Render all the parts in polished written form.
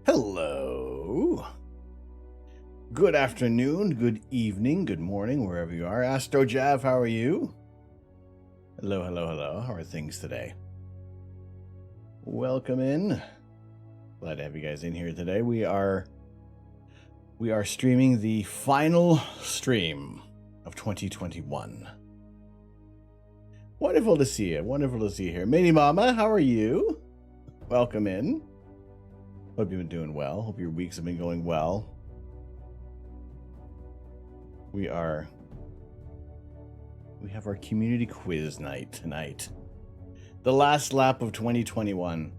Hello. Good afternoon, good evening, good morning, wherever you are. Astro Jav, how are you? Hello, hello, hello. How are things today? Welcome in. Glad to have you guys in here today. We are streaming the final stream of 2021. Wonderful to see you. Wonderful to see you here. Mini Mama, how are you? Welcome in. Hope you've been doing well. Hope your weeks have been going well. We have our community quiz night tonight. The last lap of 2021.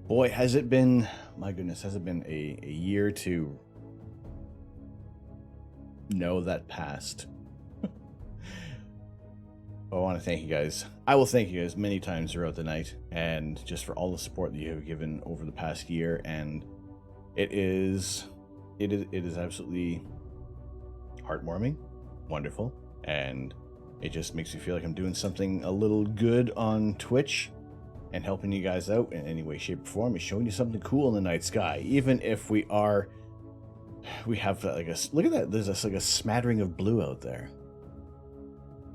Boy, has it been, my goodness, has it been a year to know that passed. I want to thank you guys. I will thank you guys many times throughout the night, and just for all the support that you have given over the past year. And it is absolutely heartwarming, wonderful, and it just makes me feel like I'm doing something a little good on Twitch and helping you guys out in any way, shape, or form, and showing you something cool in the night sky. Even if we have like a, look at that, there's like a smattering of blue out there.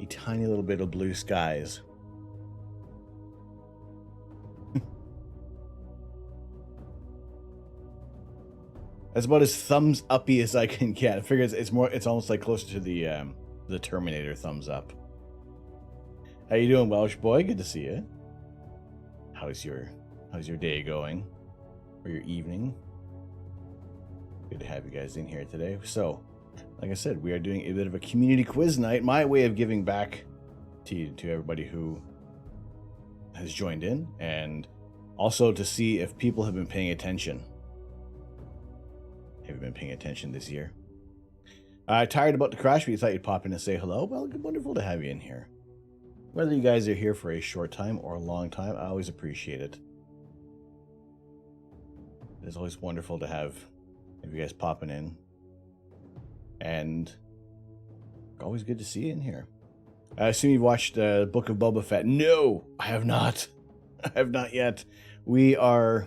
A tiny little bit of blue skies. That's about as thumbs uppy as I can get. I figure it's almost like closer to the Terminator thumbs up. How you doing, Welsh boy? Good to see you. How's your day going? Or your evening? Good to have you guys in here today. So, like I said, we are doing a bit of a community quiz night. My way of giving back to everybody who has joined in, and also to see if people have been paying attention. Have you been paying attention this year? Tired about the crash, but you thought you'd pop in and say hello? Well, wonderful to have you in here. Whether you guys are here for a short time or a long time, I always appreciate it. It's always wonderful to have you guys popping in. And always good to see you in here. I assume you've watched Book of Boba Fett. No, I have not. I have not yet. We're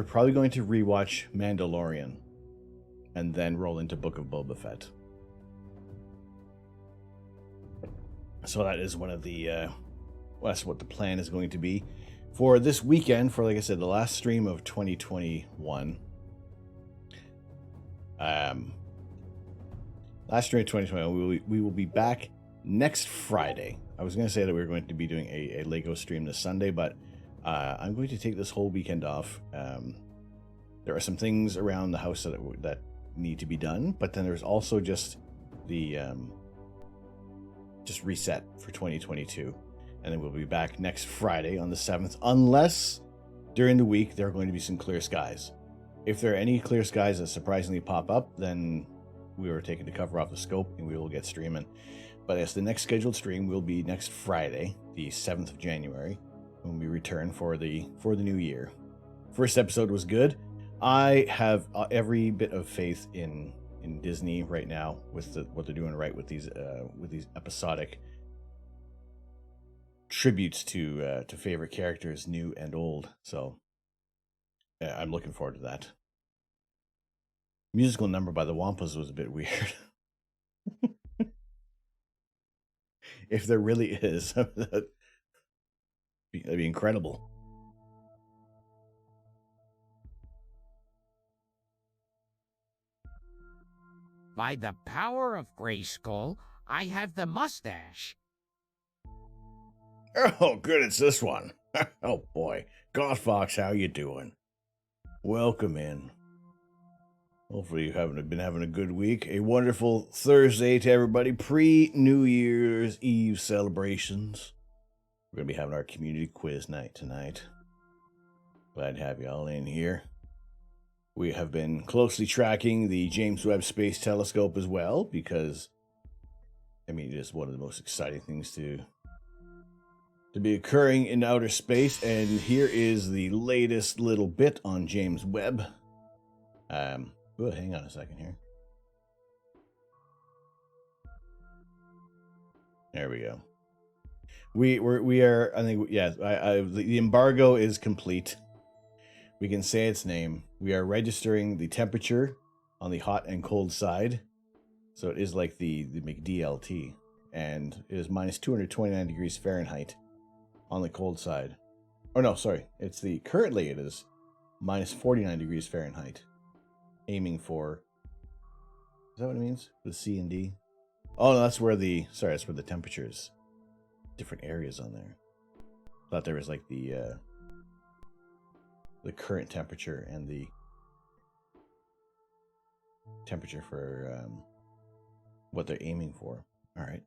probably going to rewatch Mandalorian and then roll into Book of Boba Fett. So that is one of the, that's what the plan is going to be for this weekend, for, like I said, the last stream of 2021. Last stream of 2021, we will be back next Friday. I was going to say that we were going to be doing a Lego stream this Sunday, but I'm going to take this whole weekend off. There are some things around the house that need to be done, but then there's also just the just reset for 2022, and then we'll be back next Friday on the 7th, unless during the week there are going to be some clear skies. If there are any clear skies that surprisingly pop up, then we were taking the cover off the scope and we will get streaming. But as the next scheduled stream will be next Friday, the 7th of January, when we return for the new year. First episode was good. I have every bit of faith in Disney right now with what they're doing right with these episodic tributes to favorite characters, new and old. So yeah, I'm looking forward to that. Musical number by the Wampas was a bit weird. If there really is, that'd be incredible. By the power of Grayskull, I have the mustache. Oh, good, it's this one. Oh boy, God Fox, how you doing? Welcome in. Hopefully you haven't been having a good week. A wonderful Thursday to everybody. Pre-New Year's Eve celebrations. We're going to be having our community quiz night tonight. Glad to have you all in here. We have been closely tracking the James Webb Space Telescope as well, because, I mean, it is one of the most exciting things to be occurring in outer space. And here is the latest little bit on James Webb. Oh, hang on a second here. There we go. We are, I think, yeah, the embargo is complete. We can say its name. We are registering the temperature on the hot and cold side. So it is like the McDLT. And it is minus 229 degrees Fahrenheit on the cold side. Oh no, sorry. Currently it is minus 49 degrees Fahrenheit. Aiming for, is that what it means? The C and D? Oh no, that's where that's where the temperatures, different areas on there. Thought there was like the current temperature and the temperature for what they're aiming for. All right.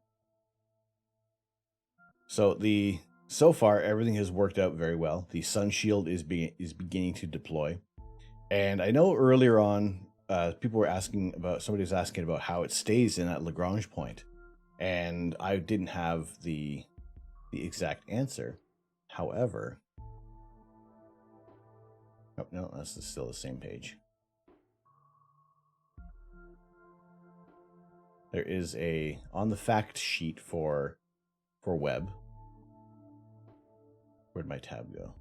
So far everything has worked out very well. The sun shield is beginning to deploy. And I know earlier on, somebody was asking about how it stays in that Lagrange point. And I didn't have the exact answer. However, oh, no, that's still the same page. There is on the fact sheet for Webb. Where'd my tab go?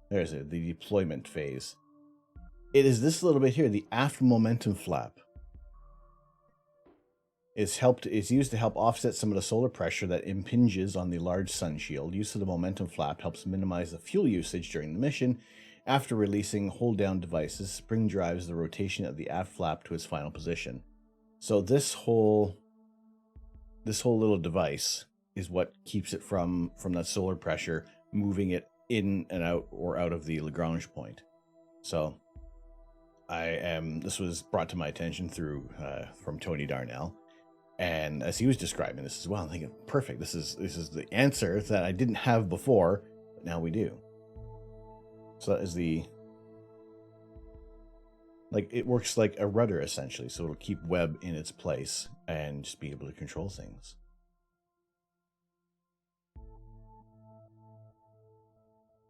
There's the deployment phase. It is this little bit here, the aft momentum flap. It's used to help offset some of the solar pressure that impinges on the large sun shield. Use of the momentum flap helps minimize the fuel usage during the mission After releasing hold-down devices, spring drives the rotation of the aft flap to its final position. So this whole little device is what keeps it from that solar pressure moving it in and out or out of the Lagrange point. So this was brought to my attention through from Tony Darnell, and as he was describing this as well, I'm thinking, perfect. This is the answer that I didn't have before, but now we do. So that is it works like a rudder essentially, so it'll keep Webb in its place and just be able to control things.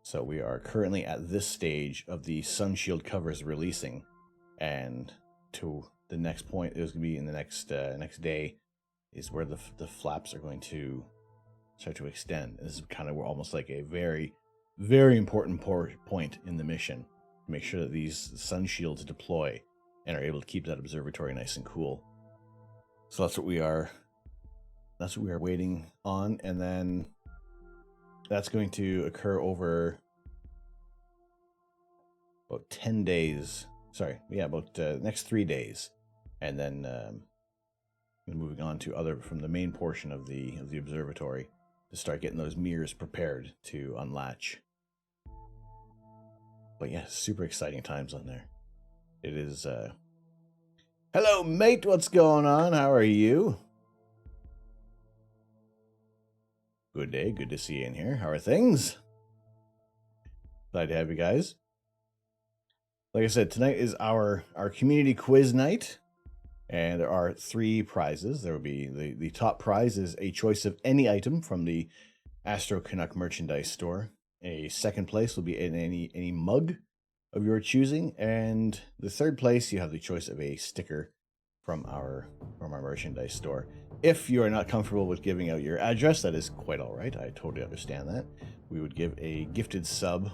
So we are currently at this stage of the sun shield covers releasing, and to the next point is going to be in the next day is where the flaps are going to start to extend. And this is kind of almost like a very, very important point in the mission to make sure that these sun shields deploy and are able to keep that observatory nice and cool. So that's what we are waiting on, and then that's going to occur over about 10 days. About next 3 days, and then moving on to from the main portion of the observatory to start getting those mirrors prepared to unlatch. But yeah, super exciting times on there. It is. Hello, mate. What's going on? How are you? Good day. Good to see you in here. How are things? Glad to have you guys. Like I said, tonight is our community quiz night, and there are 3 prizes. There will be the top prize is a choice of any item from the Astro Canuck merchandise store. A second place will be any mug of your choosing, and the third place you have the choice of a sticker from our merchandise store. If you are not comfortable with giving out your address, that is quite all right. I totally understand that. We would give a gifted sub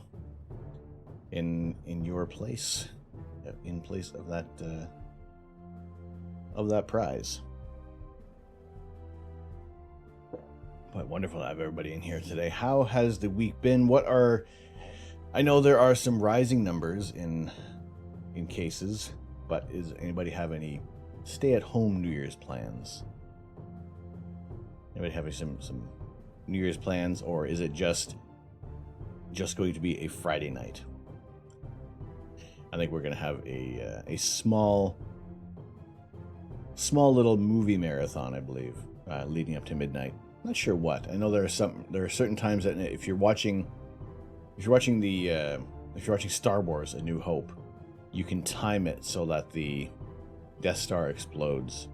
in your place, in place of that prize. But wonderful to have everybody in here today. How has the week been? I know there are some rising numbers in cases, but is anybody have any stay-at-home New Year's plans? Anybody having some New Year's plans, or is it just going to be a Friday night? I think we're going to have a small little movie marathon, I believe, leading up to midnight. Not sure what. I know there are certain times that if you're watching Star Wars: A New Hope, you can time it so that the Death Star explodes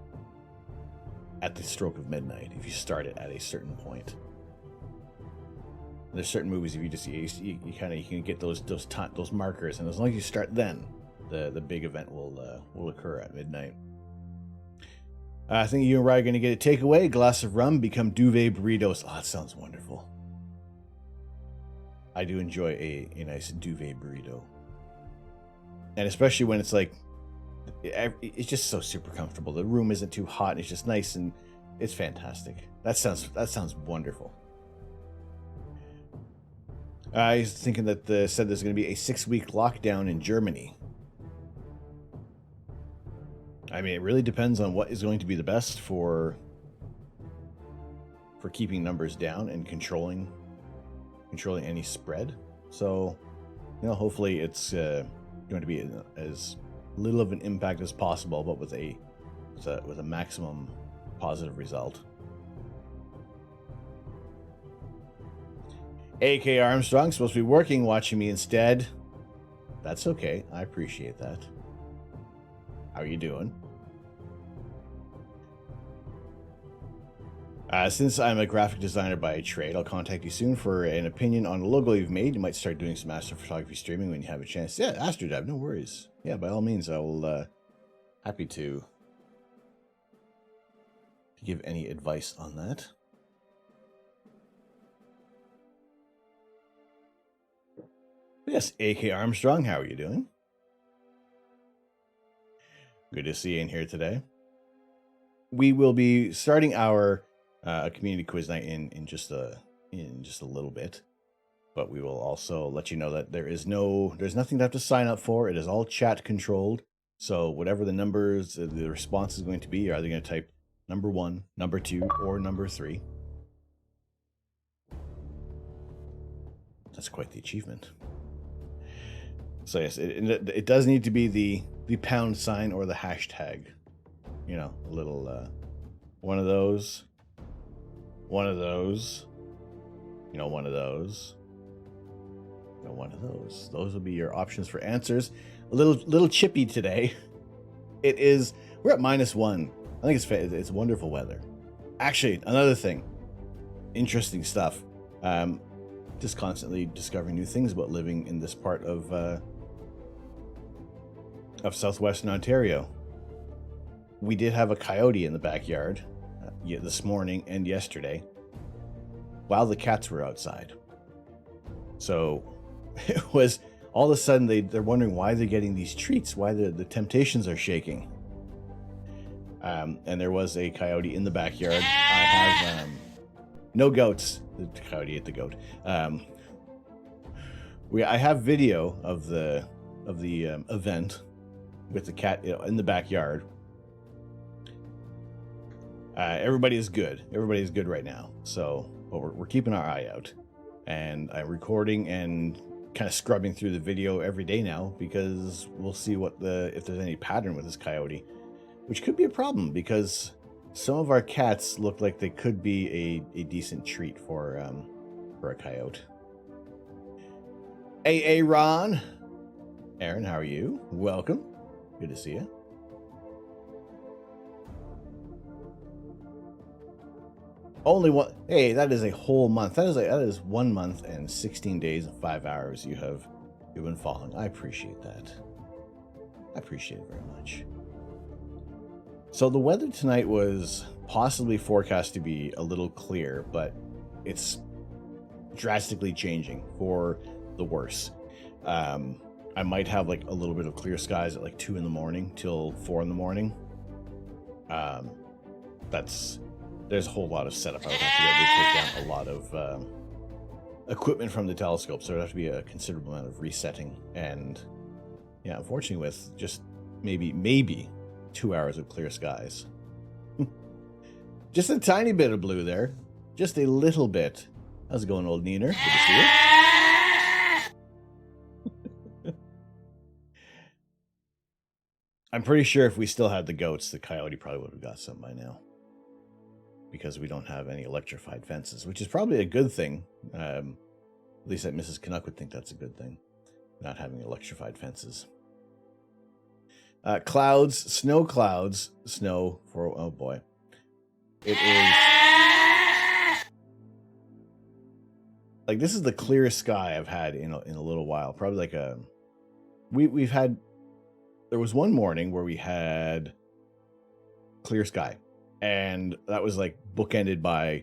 at the stroke of midnight if you start it at a certain point. There's certain movies, if you can get those markers, and as long as you start then, the big event will occur at midnight. I think you and Ryan are going to get a takeaway, a glass of rum, become duvet burritos. Oh, that sounds wonderful. I do enjoy a nice duvet burrito, and especially when it's like it's just so super comfortable. The room isn't too hot. It's just nice, and it's fantastic. That sounds wonderful. I was thinking that said there's going to be a 6-week lockdown in Germany. I mean, it really depends on what is going to be the best for keeping numbers down and controlling any spread. So, hopefully it's going to be as little of an impact as possible, but with a maximum positive result. AK Armstrong supposed to be working, watching me instead. That's okay. I appreciate that. How are you doing? Since I'm a graphic designer by trade, I'll contact you soon for an opinion on a logo you've made. You might start doing some astrophotography streaming when you have a chance. Yeah, AstroDive, no worries. Yeah, by all means, I will happy to give any advice on that. Yes, AK Armstrong, how are you doing? Good to see you in here today. We will be starting our community quiz night in just a little bit. but we will also let you know that there's nothing to have to sign up for. It is all chat controlled. So whatever the numbers, the response is going to be, you're either going to type number 1, number 2, or number 3. That's quite the achievement. So yes, it does need to be the pound sign or the hashtag. You know, a little one of those, one of those, you know, one of those, you know, one of those. Those will be your options for answers. A little chippy today. We're at -1. I think it's wonderful weather. Actually, another thing, interesting stuff. Just constantly discovering new things about living in this part of southwestern Ontario. We did have a coyote in the backyard this morning and yesterday while the cats were outside. So it was all of a sudden they're wondering why they're getting these treats, why the temptations are shaking. And there was a coyote in the backyard. I have no goats. The coyote ate the goat. I have video of the event with the cat in the backyard. Everybody is good. Everybody is good right now. So, but we're keeping our eye out, and I'm recording and kind of scrubbing through the video every day now because we'll see if there's any pattern with this coyote, which could be a problem because some of our cats look like they could be a decent treat for a coyote. Hey, Ron. Aaron, how are you? Welcome. Good to see you. Only one. Hey, that is a whole month. That is 1 month and 16 days and 5 hours you've been following. I appreciate that. I appreciate it very much. So the weather tonight was possibly forecast to be a little clear, but it's drastically changing for the worse. I might have like a little bit of clear skies at like 2 in the morning till 4 in the morning. There's a whole lot of setup. I would have to be able to take down a lot of equipment from the telescope, so there'd have to be a considerable amount of resetting. And yeah, unfortunately, with just maybe 2 hours of clear skies, just a tiny bit of blue there, just a little bit. How's it going, old Neener? Good to see you. I'm pretty sure if we still had the goats, the coyote probably would have got some by now, because we don't have any electrified fences, which is probably a good thing. At least that Mrs. Canuck would think that's a good thing, not having electrified fences. Clouds, snow clouds, snow for, oh boy. It is, like, this is the clearest sky I've had in a little while. Probably like we've had, there was one morning where we had clear sky, and that was like bookended by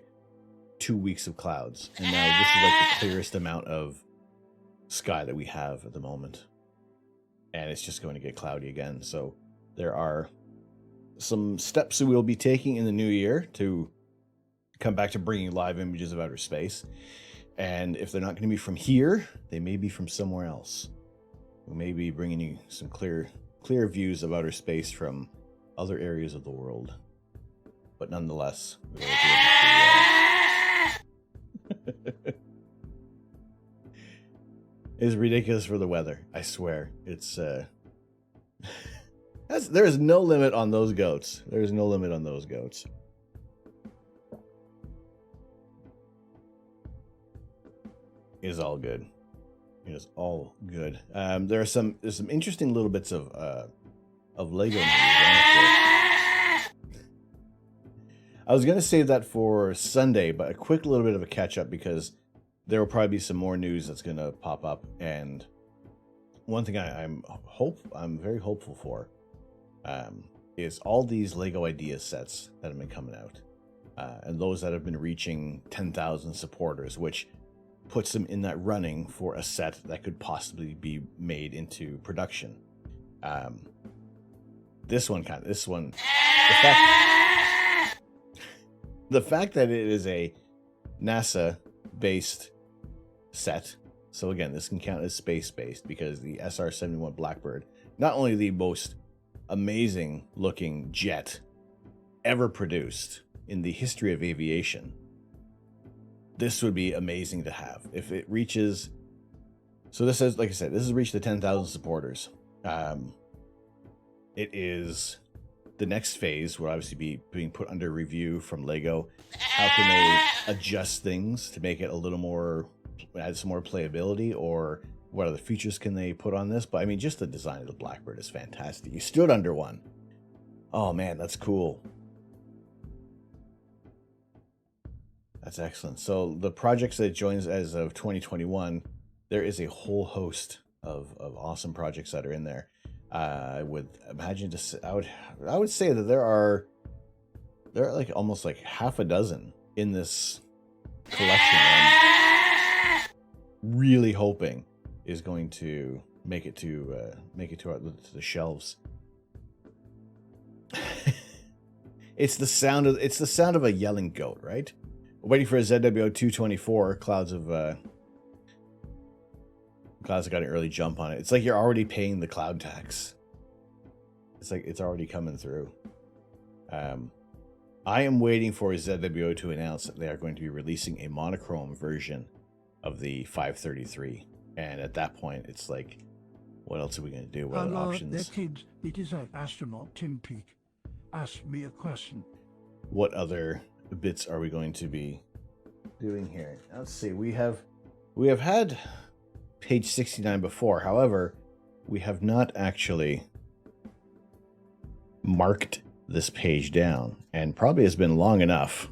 2 weeks of clouds. And now this is like the clearest amount of sky that we have at the moment. And it's just going to get cloudy again. So there are some steps that we'll be taking in the new year to come back to bringing live images of outer space. And if they're not going to be from here, they may be from somewhere else. We may be bringing you some clear views of outer space from other areas of the world. But nonetheless, we'll be able to it's ridiculous for the weather. I swear. It's there is no limit on those goats. There is no limit on those goats. It is all good. It is all good. There's some interesting little bits of Lego news. I was going to save that for Sunday, but a quick little bit of a catch up because there will probably be some more news that's going to pop up. And one thing I'm very hopeful for is all these Lego idea sets that have been coming out, and those that have been reaching 10,000 supporters, which puts them in that running for a set that could possibly be made into production. The fact that it is a NASA-based set. So again, this can count as space-based because the SR-71 Blackbird, not only the most amazing looking jet ever produced in the history of aviation, this would be amazing to have if it reaches. So this is, like I said, this has reached the 10,000 supporters. It is the next phase will obviously be being put under review from Lego. How can they adjust things to make it a little more, add some more playability, or what other features can they put on this? But I mean, just the design of the Blackbird is fantastic. You stood under one. Oh man, that's cool. That's excellent. So the projects that it joins as of 2021, there is a whole host of awesome projects that are in there. I would imagine I would say that there are like almost like half a dozen in this collection. I'm really hoping is going to make it to the shelves. It's the sound of a yelling goat, right? Waiting for a ZWO 224. Clouds got an early jump on it. It's like you're already paying the cloud tax. It's like it's already coming through. I am waiting for ZWO to announce that they are going to be releasing a monochrome version of the 533. And at that point, it's like, what else are we going to do? What other options? Kids, it is an astronaut, Tim Peake. Ask me a question. What other bits are we going to be doing here? Let's see. We have had page 69 before. However, we have not actually marked this page down, and probably has been long enough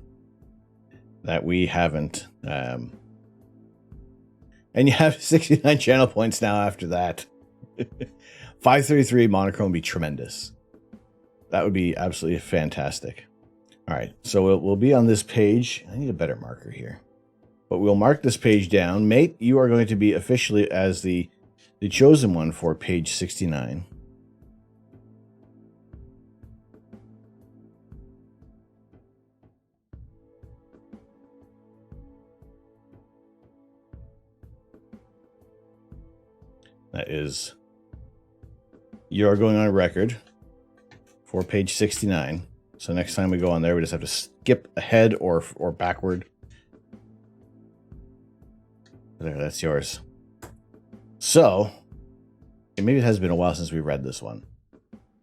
that we haven't. And you have 69 channel points now after that. 533 monochrome would be tremendous. That would be absolutely fantastic. All right, so we'll be on this page. I need a better marker here. But we'll mark this page down. Mate, you are going to be officially as the chosen one for page 69. That is, you are going on record for page 69. So next time we go on there, we just have to skip ahead or backward. There, that's yours. So, maybe it has been a while since we read this one.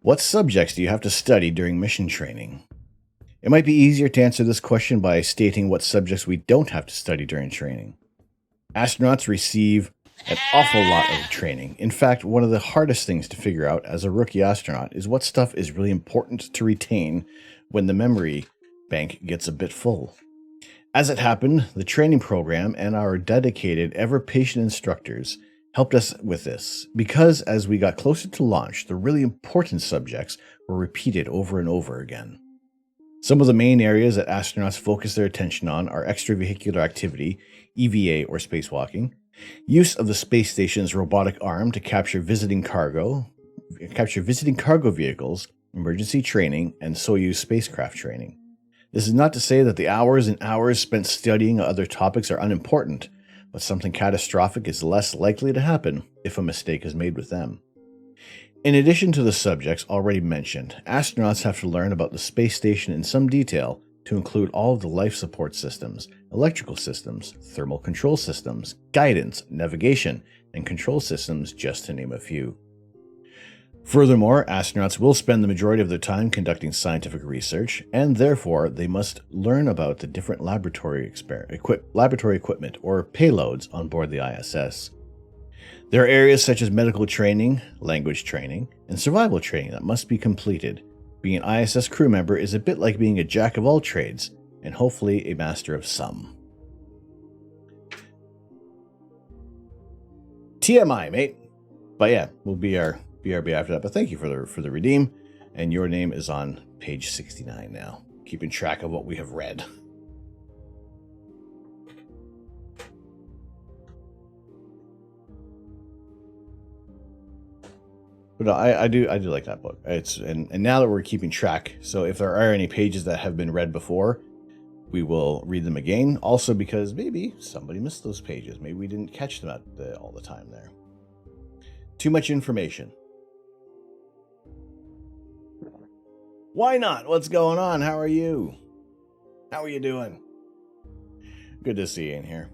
What subjects do you have to study during mission training? It might be easier to answer this question by stating what subjects we don't have to study during training. Astronauts receive an awful lot of training. In fact, one of the hardest things to figure out as a rookie astronaut is what stuff is really important to retain when the memory bank gets a bit full. As it happened, the training program and our dedicated, ever-patient instructors helped us with this, because as we got closer to launch, the really important subjects were repeated over and over again. Some of the main areas that astronauts focus their attention on are extravehicular activity, EVA or spacewalking, use of the space station's robotic arm to capture visiting cargo vehicles, emergency training, and Soyuz spacecraft training. This is not to say that the hours and hours spent studying other topics are unimportant, but something catastrophic is less likely to happen if a mistake is made with them. In addition to the subjects already mentioned, astronauts have to learn about the space station in some detail to include all of the life support systems, electrical systems, thermal control systems, guidance, navigation, and control systems, just to name a few. Furthermore, astronauts will spend the majority of their time conducting scientific research, and therefore they must learn about the different laboratory equipment or payloads on board the ISS. There are areas such as medical training, language training, and survival training that must be completed. Being an ISS crew member is a bit like being a jack of all trades, and hopefully a master of some. TMI, mate. But yeah, we'll BRB after that. But thank you for the redeem, and your name is on page 69 now, keeping track of what we have read. But no, I do like that book. And now that we're keeping track, so if there are any pages that have been read before, we will read them again. Also because maybe somebody missed those pages. Maybe we didn't catch them all the time there. Too much information. Why not? What's going on? How are you? How are you doing? Good to see you in here.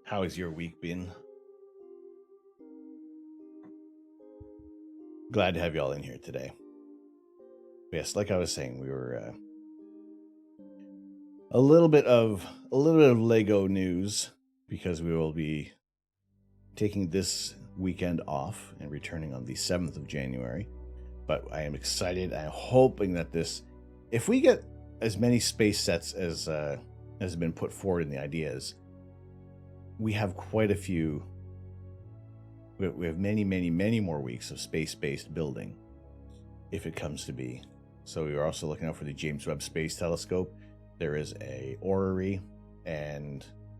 How has your week been? Glad to have you all in here today. Yes, like I was saying, we were a little bit of Lego news because we will be taking this weekend off and returning on the 7th of January. But I am excited. I'm hoping that if we get as many space sets as has been put forward in the ideas, we have quite a few. We have many, many, many more weeks of space-based building, if it comes to be. So we are also looking out for the James Webb Space Telescope. There is a orrery,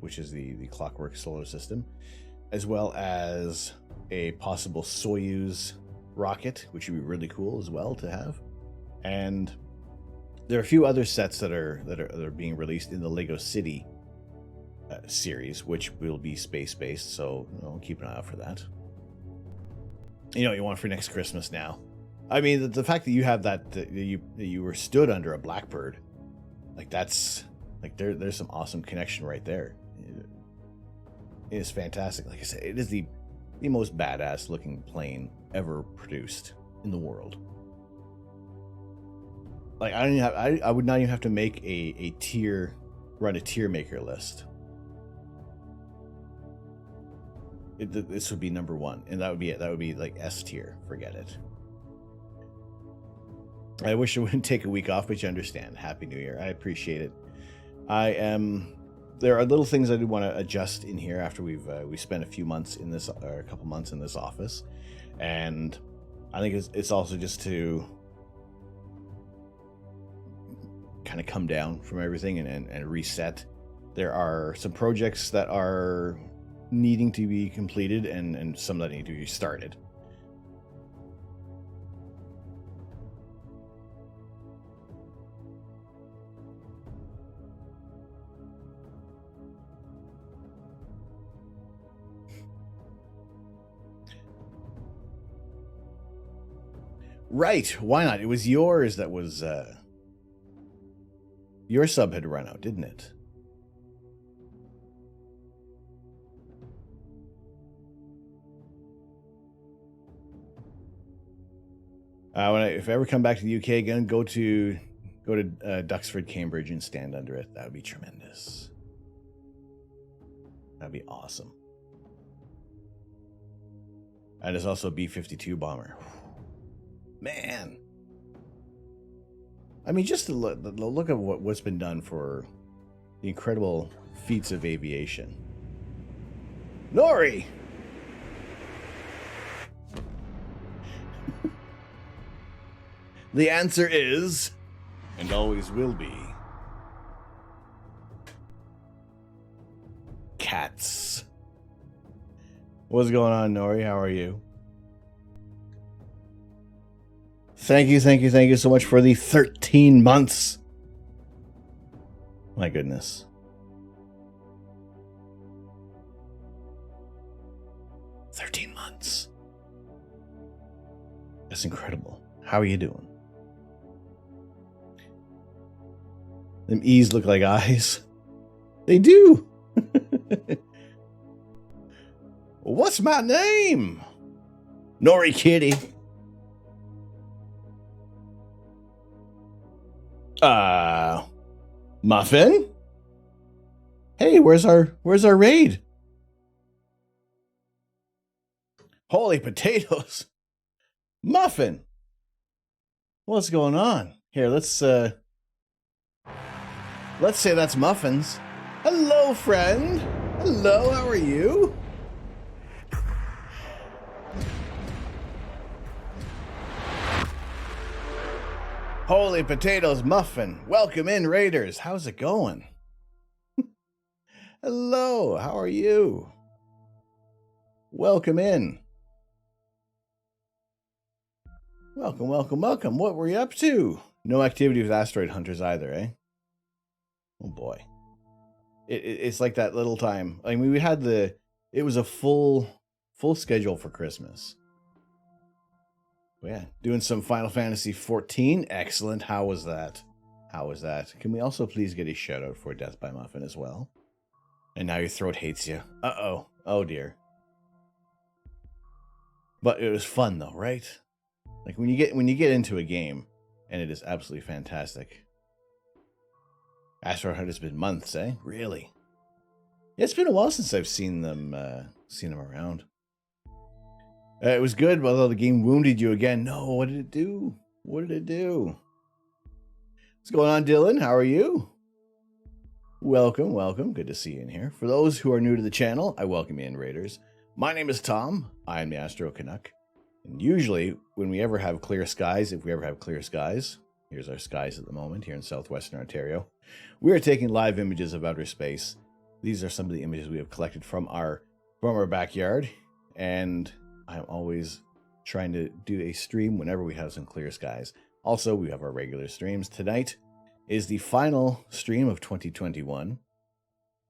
which is the clockwork solar system, as well as a possible Soyuz rocket, which would be really cool as well to have. And there are a few other sets that are being released in the Lego City series, which will be space-based. So keep an eye out for that. You know what you want for next Christmas now? I mean, the fact that you have that you were stood under a blackbird, like that's like there's some awesome connection right there. It is fantastic. Like I said, it is the most badass looking plane ever produced in the world. Like I would not even have to make run a tier maker list. This would be number one, and that would be it. That would be like S tier. Forget it. I wish I wouldn't take a week off, but you understand. Happy New Year. I appreciate it. There are little things I do want to adjust in here after we spent a couple months in this office, and I think it's also just to kind of come down from everything and reset. There are some projects that are needing to be completed and some that need to be started. Right, why not? It was yours that was your sub had run out, didn't it? If I ever come back to the UK again, go to Duxford, Cambridge, and stand under it. That would be tremendous. That'd be awesome. And there's also a B-52 bomber. Man, I mean, just the look of what's been done for the incredible feats of aviation. Nori. The answer is, and always will be, cats. What's going on, Nori? How are you? Thank you so much for the 13 months. My goodness. $13 months. That's incredible. How are you doing? Them E's look like eyes. They do. What's my name? Nori Kitty. Muffin? Hey, where's our raid? Holy potatoes. Muffin. What's going on? Here, let's say that's Muffins. Hello, friend. Hello, how are you? Holy potatoes, Muffin. Welcome in, Raiders. How's it going? Hello, how are you? Welcome in. Welcome. What were you up to? No activity with asteroid hunters either, eh? Oh boy. It's like that little time. I mean, we had it was a full schedule for Christmas. But yeah, doing some Final Fantasy 14. Excellent. How was that? How was that? Can we also please get a shout out for Death by Muffin as well? And now your throat hates you. Uh-oh. Oh dear. But it was fun though, right? Like when you get into a game, and it is absolutely fantastic. Astro Hunt has been months, eh? Really? Yeah, it's been a while since I've seen them around. It was good, although the game wounded you again. No, what did it do? What did it do? What's going on, Dylan? How are you? Welcome, welcome. Good to see you in here. For those who are new to the channel, I welcome you in, Raiders. My name is Tom. I am the Astro Canuck. And usually, when we ever have clear skies, if we ever have clear skies, here's our skies at the moment here in southwestern Ontario, we are taking live images of outer space. These are some of the images we have collected from our backyard, and I'm always trying to do a stream whenever we have some clear skies. Also, we have our regular streams. Tonight is the final stream of 2021,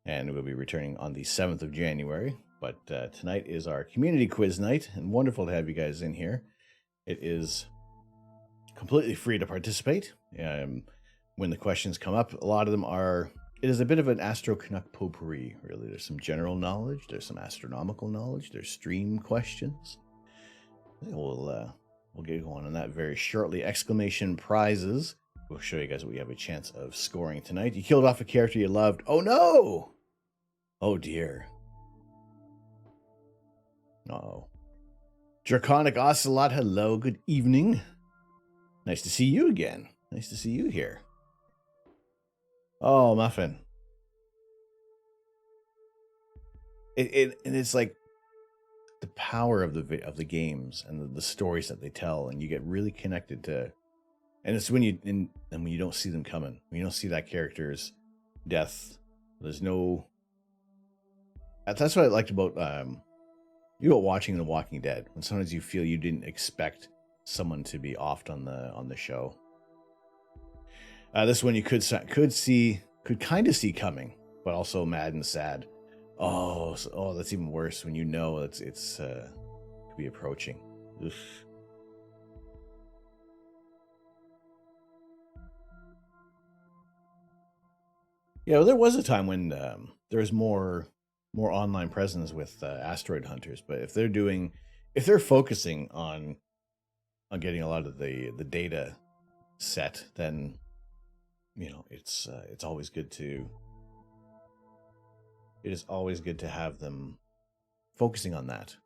and we'll be returning on the 7th of January. But tonight is our community quiz night, and wonderful to have you guys in here. It is completely free to participate. When the questions come up, a lot of them are... It is a bit of an Astro Canuck potpourri, really. There's some general knowledge, there's some astronomical knowledge, there's stream questions. We'll get going on that very shortly. Exclamation prizes. We'll show you guys what we have a chance of scoring tonight. You killed off a character you loved. Oh no! Oh dear. Uh-oh. Draconic Ocelot, hello, good evening. Nice to see you again. Nice to see you here. Oh, Muffin. It's like the power of the games and the stories that they tell, and you get really connected to. And it's when you don't see them coming, when you don't see that character's death. There's no. That's what I liked about watching The Walking Dead. When sometimes you feel you didn't expect someone to be offed on the show. This one you could kind of see coming, but also mad and sad. Oh, that's even worse when you know it's could be approaching. Oof. Yeah, well, there was a time when there was more online presence with asteroid hunters, but if they're focusing on getting a lot of the data set, then it's always good to. It is always good to have them focusing on that,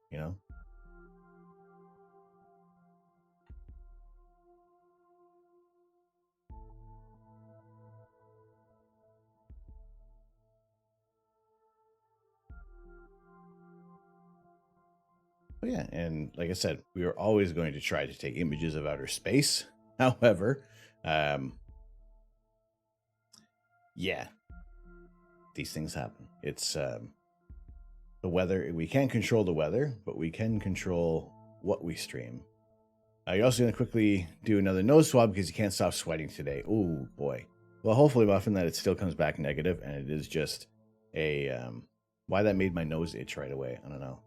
But yeah, and like I said, we are always going to try to take images of outer space. However, yeah, these things happen. It's the weather. We can't control the weather, but we can control what we stream. You're also going to quickly do another nose swab because you can't stop sweating today. Oh boy. Well, hopefully, Muffin, that it still comes back negative, and it is just a why that made my nose itch right away. I don't know.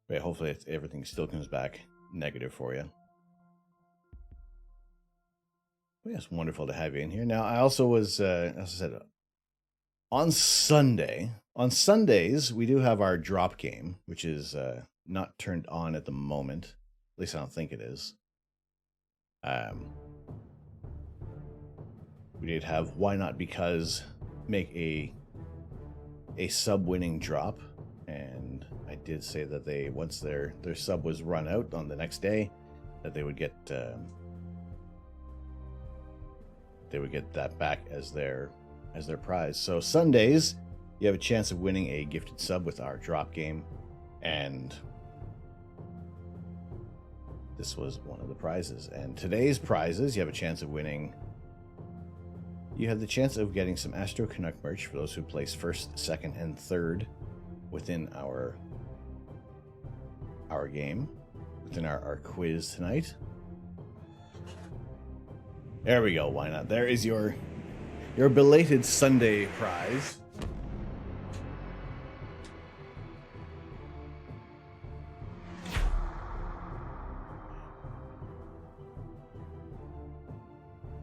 But hopefully, everything still comes back negative for you. Well, yeah, it's wonderful to have you in here. Now, I also was, as I said, on Sundays, we do have our drop game, which is not turned on at the moment. At least I don't think it is. We did have Why Not Because make a sub-winning drop, and I did say that they, once their sub was run out on the next day, that they would get that back as their prize. So Sundays, you have a chance of winning a gifted sub with our drop game, and this was one of the prizes. And today's prizes, you have a chance of winning. You have the chance of getting some Astro Canuck merch for those who place first, second, and third within our game, within our quiz tonight. There we go. Why not? There is your belated Sunday prize.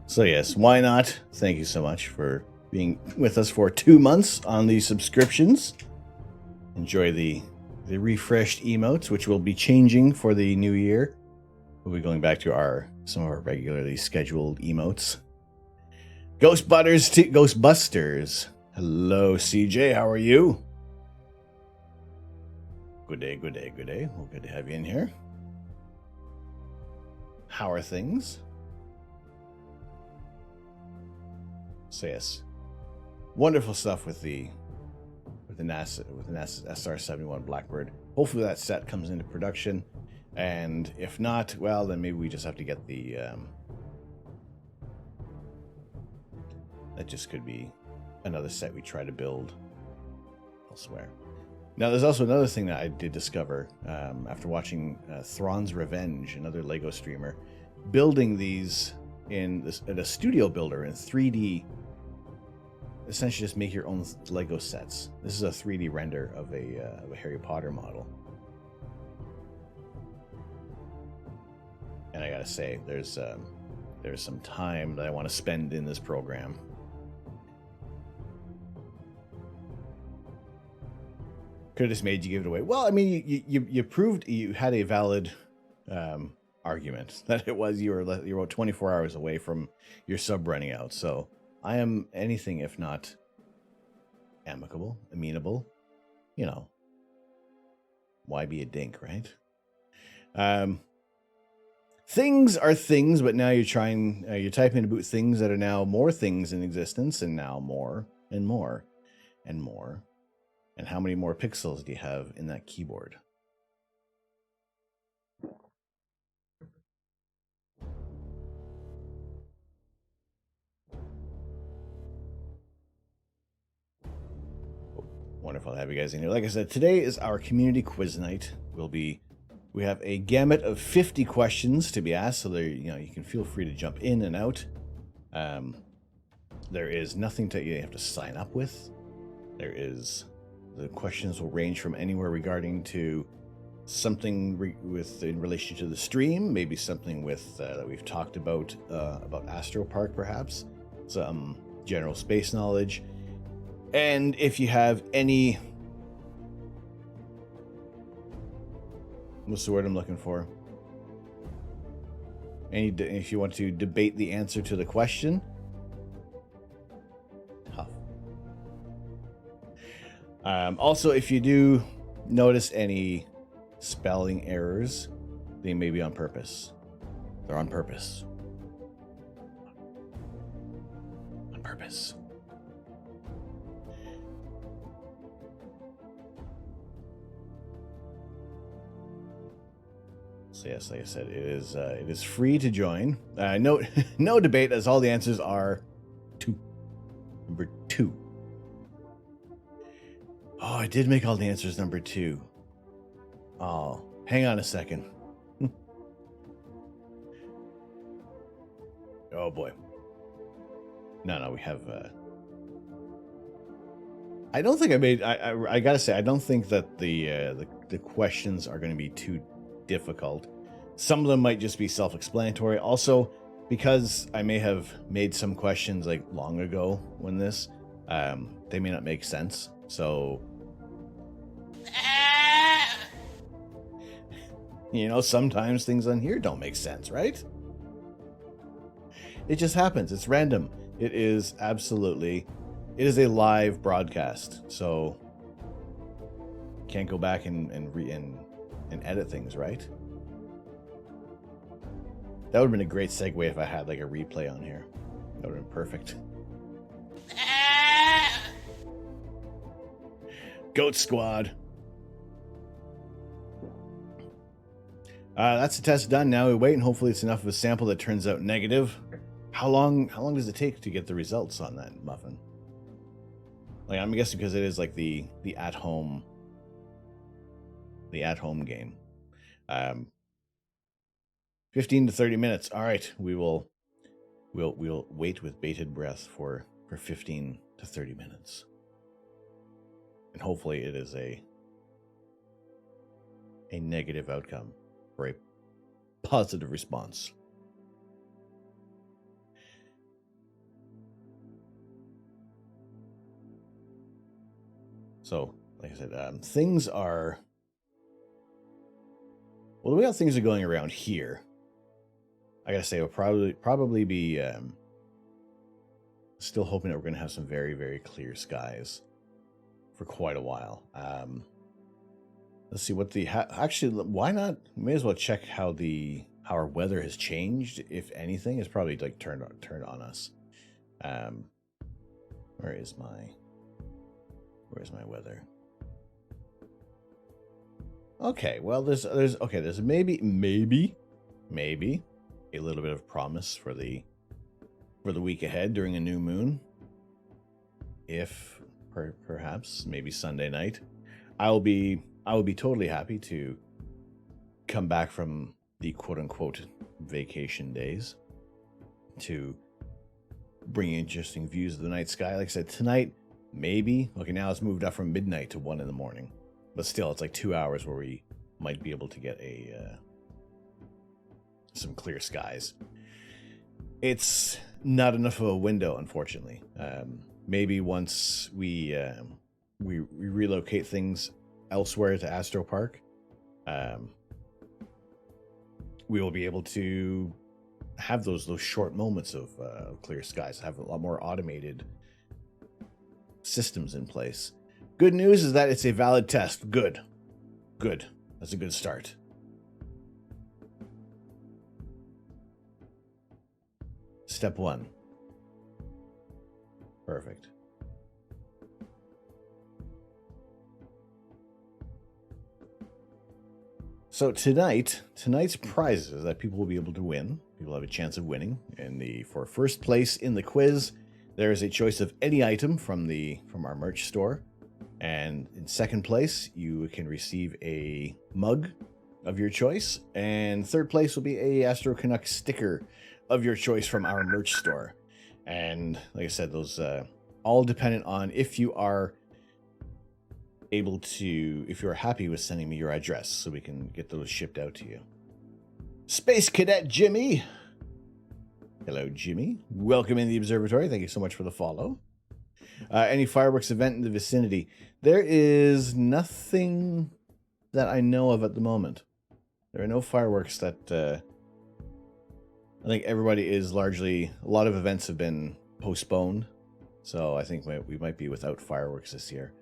So yes, why not? Thank you so much for being with us for 2 months on these subscriptions. Enjoy the refreshed emotes, which will be changing for the new year. We'll be going back to some of our regularly scheduled emotes. Ghostbusters. Hello, CJ. How are you? Good day, good day, good day. Well, good to have you in here. How are things? So yes, wonderful stuff with the NASA SR-71 Blackbird. Hopefully that set comes into production, and if not, well, then maybe we just have to get the that just could be another set we try to build elsewhere. Now, there's also another thing that I did discover after watching Thrawn's Revenge, another LEGO streamer, building these in a studio builder in 3D. Essentially, just make your own LEGO sets. This is a 3D render of a Harry Potter model. And I gotta say, there's some time that I want to spend in this program. Could have just made you give it away. Well, I mean, you proved you had a valid argument that it was you're about 24 hours away from your sub running out. So I am anything if not amicable, amenable. You know, why be a dink, right? Things are things, but now you're typing about things that are now more things in existence, and now more and more and more. And how many more pixels do you have in that keyboard? Wonderful to have you guys in here. Like I said, today is our community quiz night. We have a gamut of 50 questions to be asked, so there, you can feel free to jump in and out. There is nothing you have to sign up with. The questions will range from anywhere regarding to something in relation to the stream, maybe something with that we've talked about Astro Park, perhaps some general space knowledge, and if you have any, what's the word I'm looking for? If you want to debate the answer to the question. Also, if you do notice any spelling errors, they may be on purpose. They're on purpose. On purpose. So yes, like I said, it is free to join. No debate, as all the answers are two. Number 2. Oh, I did make all the answers number 2. Oh, hang on a second. Oh boy. No, we have. I don't think I made. I gotta say, I don't think that the questions are going to be too difficult. Some of them might just be self-explanatory. Also, because I may have made some questions like long ago when they may not make sense. So, sometimes things on here don't make sense, right? It just happens. It's random. It is a live broadcast. So can't go back and edit things, right? That would have been a great segue if I had like a replay on here. That would have been perfect. Goat Squad. That's the test done. Now we wait, and hopefully it's enough of a sample that turns out negative. How long does it take to get the results on that muffin? Like, I'm guessing because it is like the at-home game. 15 to 30 minutes. All right, we will we'll wait with bated breath for 15 to 30 minutes. And hopefully it is a negative outcome or a positive response. So, like I said, things are... Well, the way how things are going around here, I gotta say, we'll probably be still hoping that we're going to have some very, very clear skies for quite a while. Let's see what the... actually, why not? May as well check how our weather has changed, if anything. It's probably like turned on us. Where's my weather? Okay, well, there's maybe a little bit of promise for the week ahead during a new moon. If perhaps maybe Sunday night, I will be totally happy to come back from the quote unquote vacation days to bring interesting views of the night sky. Like I said, tonight, maybe. Okay, now it's moved up from midnight to 1 in the morning. But still, it's like 2 hours where we might be able to get some clear skies. It's not enough of a window, unfortunately. Maybe once we relocate things elsewhere to Astro Park, we will be able to have those short moments of clear skies, have a lot more automated systems in place. Good news is that it's a valid test. Good. That's a good start. Step 1. Perfect. So tonight's prizes that people will be able to win. People have a chance of winning. For first place in the quiz, there is a choice of any item from our merch store. And in second place, you can receive a mug of your choice. And third place will be a Astro Canuck sticker of your choice from our merch store. And like I said, those all dependent on if you are happy with sending me your address so we can get those shipped out to you. Space Cadet Jimmy. Hello, Jimmy. Welcome in the observatory. Thank you so much for the follow. Any fireworks event in the vicinity? There is nothing that I know of at the moment. There are no fireworks that... I think everybody is largely... A lot of events have been postponed. So I think we might be without fireworks this year.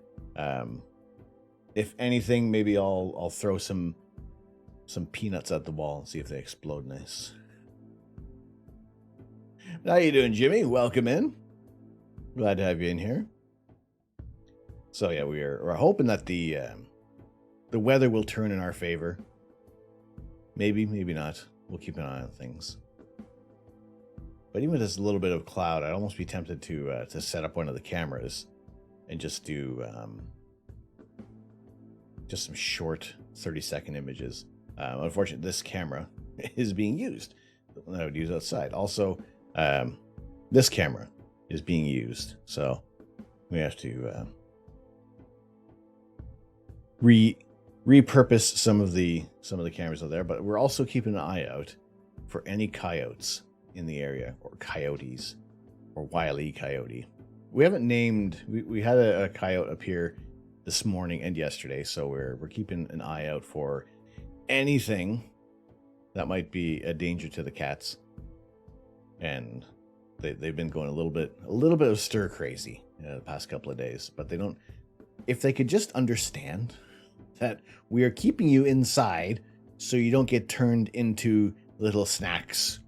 If anything, maybe I'll throw some peanuts at the wall and see if they explode nice. How you doing, Jimmy? Welcome in. Glad to have you in here. So yeah, we're hoping that the weather will turn in our favor. Maybe not. We'll keep an eye on things. But even with this little bit of cloud, I'd almost be tempted to set up one of the cameras and just do just some short 30-second images. Unfortunately, this camera is being used. I would use outside. Also, this camera is being used, so we have to repurpose some of the cameras out there. But we're also keeping an eye out for any coyotes in the area, or coyotes, or Wile E. Coyote. We haven't named. We had a coyote appear this morning and yesterday, so we're keeping an eye out for anything that might be a danger to the cats. And they've been going a little bit of stir crazy the past couple of days, but they don't. If they could just understand that we are keeping you inside so you don't get turned into little snacks.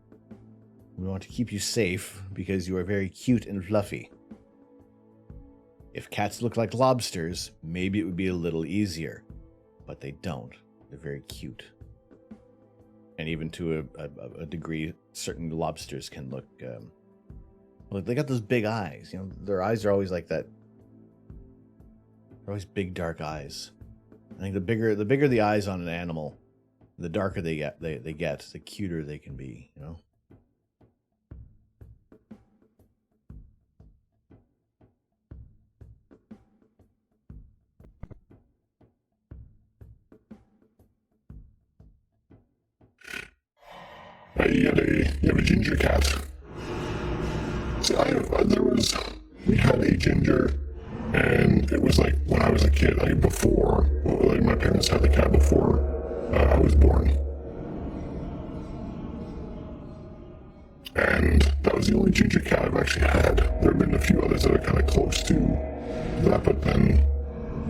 We want to keep you safe because you are very cute and fluffy. If cats look like lobsters, maybe it would be a little easier, but they don't. They're very cute. And even to a degree, certain lobsters can look... they got those big eyes. You know, their eyes are always like that. They're always big, dark eyes. I think the bigger the eyes on an animal, the darker they get, the cuter they can be, you know? You have a ginger cat. So we had a ginger, and it was like when I was a kid, my parents had the cat before I was born. And that was the only ginger cat I've actually had. There have been a few others that are kind of close to that, but then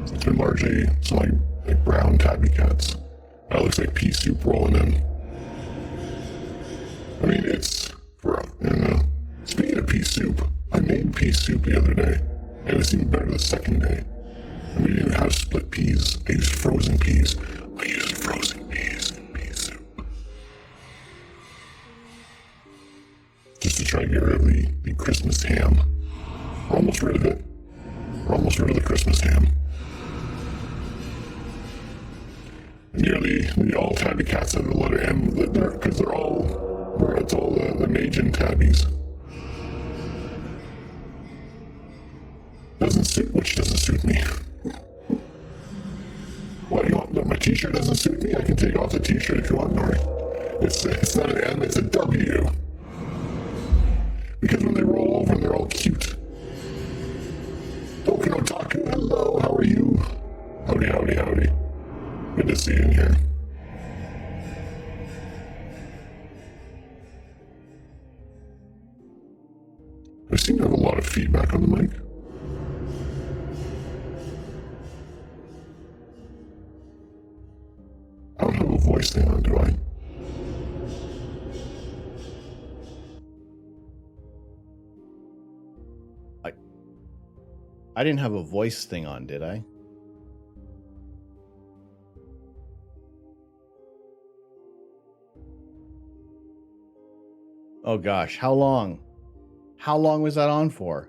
it's been largely some like brown tabby cats. That looks like pea soup rolling in. I mean, speaking of pea soup, I made pea soup the other day, and it was even better the second day. And we didn't even have split peas. I used frozen peas. I used frozen peas in pea soup. Just to try to get rid of the Christmas ham. We're almost rid of it. We're almost rid of the Christmas ham. And nearly all tabby cats have the letter M, because it's all the Majin tabbies. Which doesn't suit me. What do you want? My t-shirt doesn't suit me? I can take off the t-shirt if you want, Nori. It's not an M, it's a W. Because when they roll over, they're all cute. Doki Otaku, hello, how are you? Howdy, howdy, howdy. Good to see you in here. I seem to have a lot of feedback on the mic. I don't have a voice thing on, do I? I didn't have a voice thing on, did I? Oh gosh, how long? How long was that on for?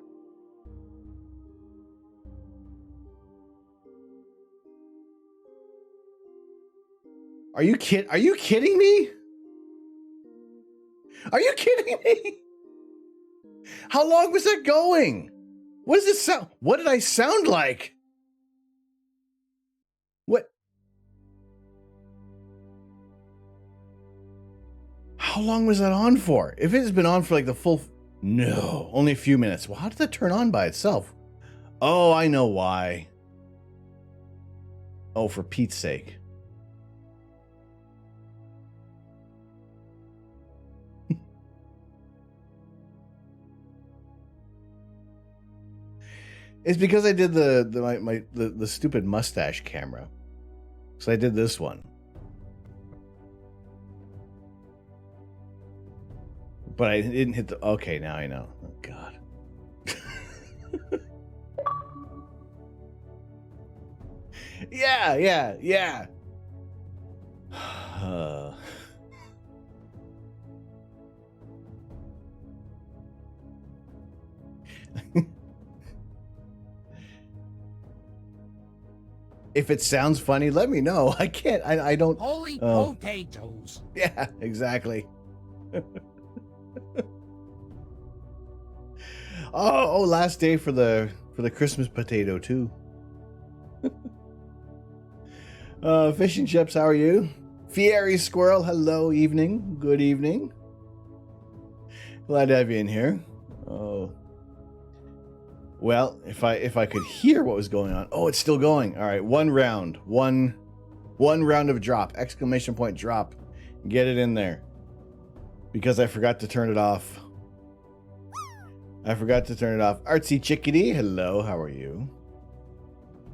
Are you kidding me? Are you kidding me? How long was that going? What does it sound? What did I sound like? What? How long was that on for? If it's been on for like the full... No, only a few minutes. Well, how did that turn on by itself? Oh, I know why. Oh, for Pete's sake. It's because I did the stupid mustache camera. So I did this one. But I didn't hit the... Okay, now I know. Oh, God. Yeah. If it sounds funny, let me know. I can't. I don't... Holy potatoes. Yeah, exactly. Oh, last day for the Christmas potato too. Fish and chips, how are you? Fieri Squirrel, hello, evening, good evening. Glad to have you in here. Oh, well, if I could hear what was going on. Oh, it's still going. All right, one round of drop! Exclamation point drop! Get it in there. Because I forgot to turn it off. Artsy Chickadee, hello, how are you?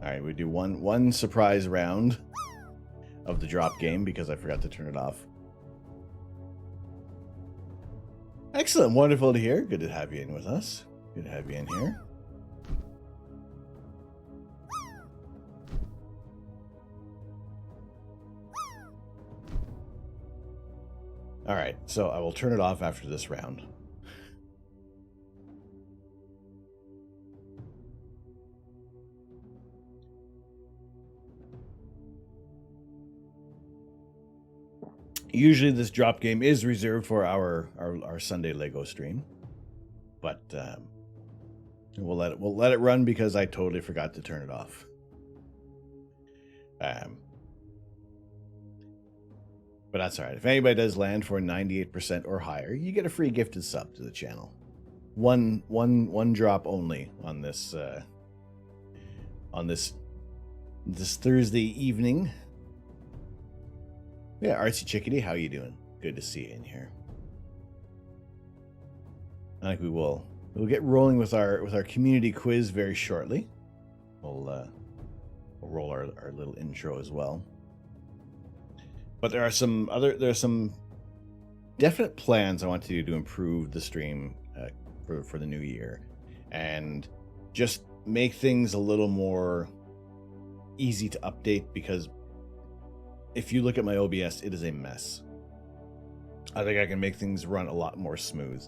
All right, we do one surprise round of the drop game because I forgot to turn it off. Excellent, wonderful to hear. Good to have you in with us. Good to have you in here. All right, so I will turn it off after this round. Usually this drop game is reserved for our Sunday Lego stream, but we'll let it run because I totally forgot to turn it off. But that's all right. If anybody does land for 98% or higher, you get a free gifted sub to the channel. One drop only on this this Thursday evening. Yeah, Artsy Chickadee, how you doing? Good to see you in here. I think we'll get rolling with our community quiz very shortly. We'll roll our little intro as well. But there are some definite plans I want to do to improve the stream for the new year, and just make things a little more easy to update, because if you look at my OBS, it is a mess. I think I can make things run a lot more smooth.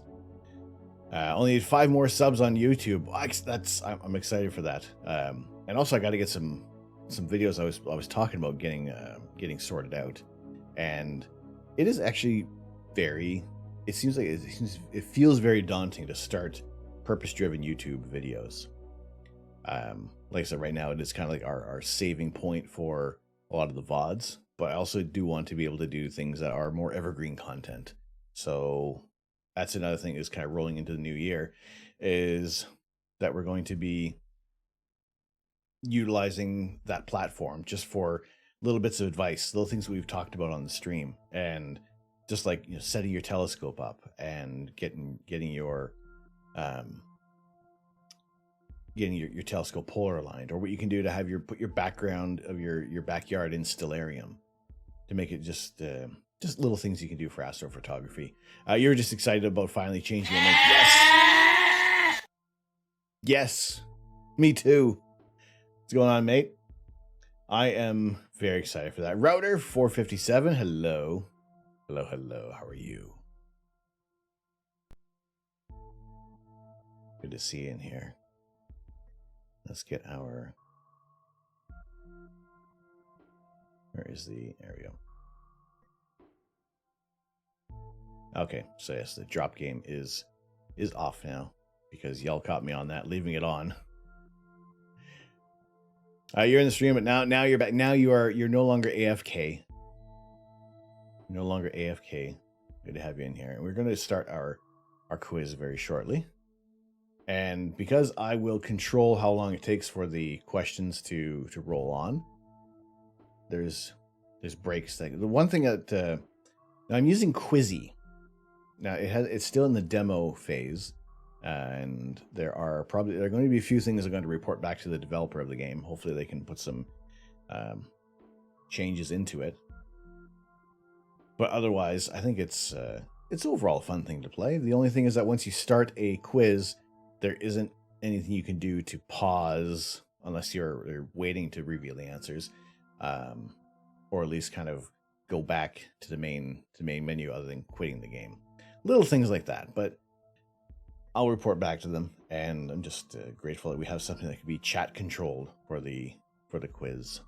Only need 5 more subs on YouTube. I'm excited for that. And also I got to get some videos I was talking about getting sorted out. And it is actually it feels very daunting to start purpose-driven YouTube videos. Like I said, right now it is kind of like our saving point for a lot of the VODs, but I also do want to be able to do things that are more evergreen content. So that's another thing is kind of rolling into the new year, is that we're going to be utilizing that platform just for little bits of advice, little things that we've talked about on the stream, and just like, you know, setting your telescope up and getting your telescope polar aligned, or what you can do to have put your background of your backyard in stellarium, to make it just little things you can do for astrophotography. You're just excited about finally changing your link. Yes, me too. What's going on, mate? I am very excited for that. Router 457, hello. Hello, how are you? Good to see you in here. Let's get our... There we go. Okay, so yes, the drop game is off now, because y'all caught me on that, leaving it on. You're in the stream, but now you're back. Now you're no longer AFK. No longer AFK. Good to have you in here. And we're going to start our quiz very shortly. And because I will control how long it takes for the questions to roll on, there's breaks. The one thing that now I'm using Quizzy. Now it's still in the demo phase, and there are going to be a few things I'm going to report back to the developer of the game. Hopefully they can put some changes into it. But otherwise, I think it's overall a fun thing to play. The only thing is that once you start a quiz, there isn't anything you can do to pause unless you're waiting to reveal the answers, or at least kind of go back to the main menu other than quitting the game. Little things like that, but I'll report back to them, and I'm just grateful that we have something that can be chat controlled for the quiz.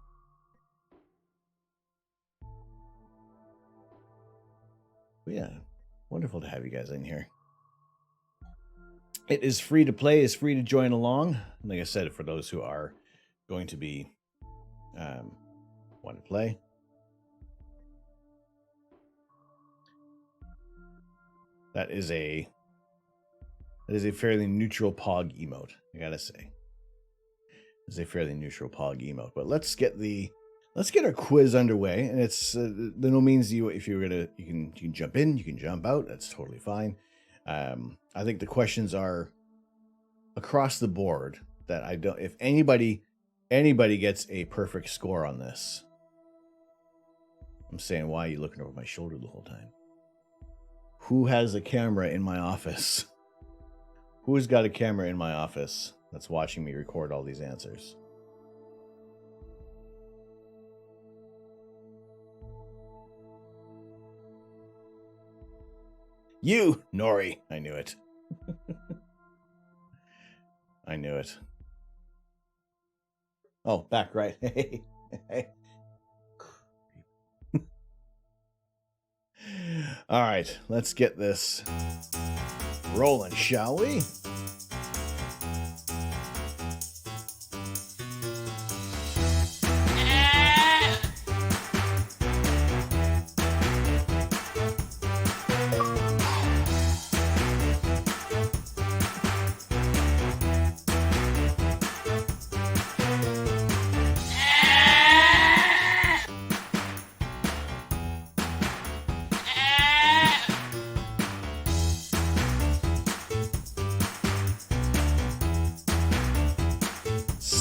But yeah, wonderful to have you guys in here. It is free to play, it's free to join along. Like I said, for those who are going to be want to play. That is a fairly neutral pog emote, I gotta say. It's a fairly neutral pog emote. But let's get our quiz underway. And it's no means you can jump in, you can jump out. That's totally fine. I think the questions are across the board that I don't. If anybody gets a perfect score on this, I'm saying, why are you looking over my shoulder the whole time? Who has a camera in my office? Who's got a camera in my office that's watching me record all these answers? You, Nori. I knew it. I knew it. Oh, back right. Hey. All right, let's get this rolling, shall we?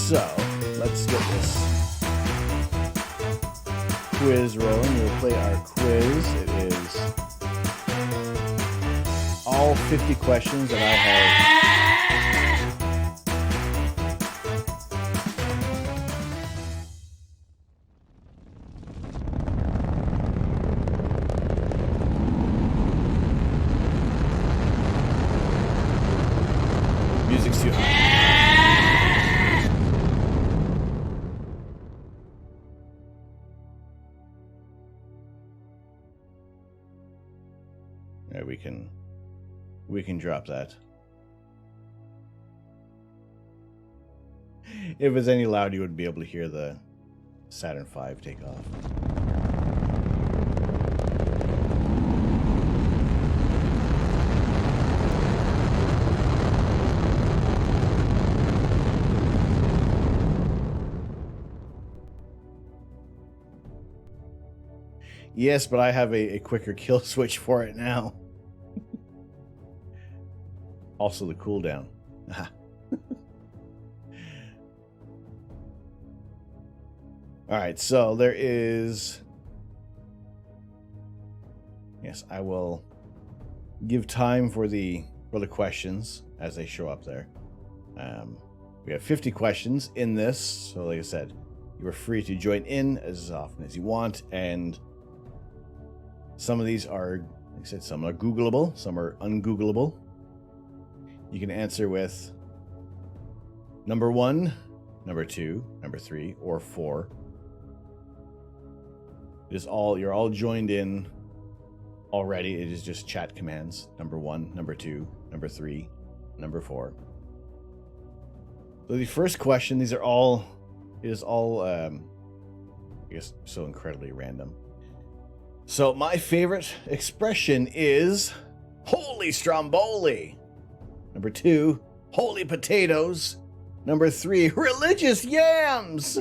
So, let's get this quiz rolling. We'll play our quiz. It is all 50 questions that I have. Music's too high. Yeah, we can drop that. If it's any louder, you would be able to hear the Saturn V take off. Yes, but I have a quicker kill switch for it now. Also the cooldown. Alright, so there is... Yes, I will give time for the questions as they show up there. We have 50 questions in this, so like I said, you are free to join in as often as you want, and some of these are, like I said, some are Googleable, some are ungoogleable. You can answer with number 1, number 2, number 3, or 4. You're all joined in already. It is just chat commands. Number 1, number 2, number 3, number 4. So the first question, it is all, I guess, so incredibly random. So my favorite expression is holy stromboli. Number 2, holy potatoes. Number 3, religious yams.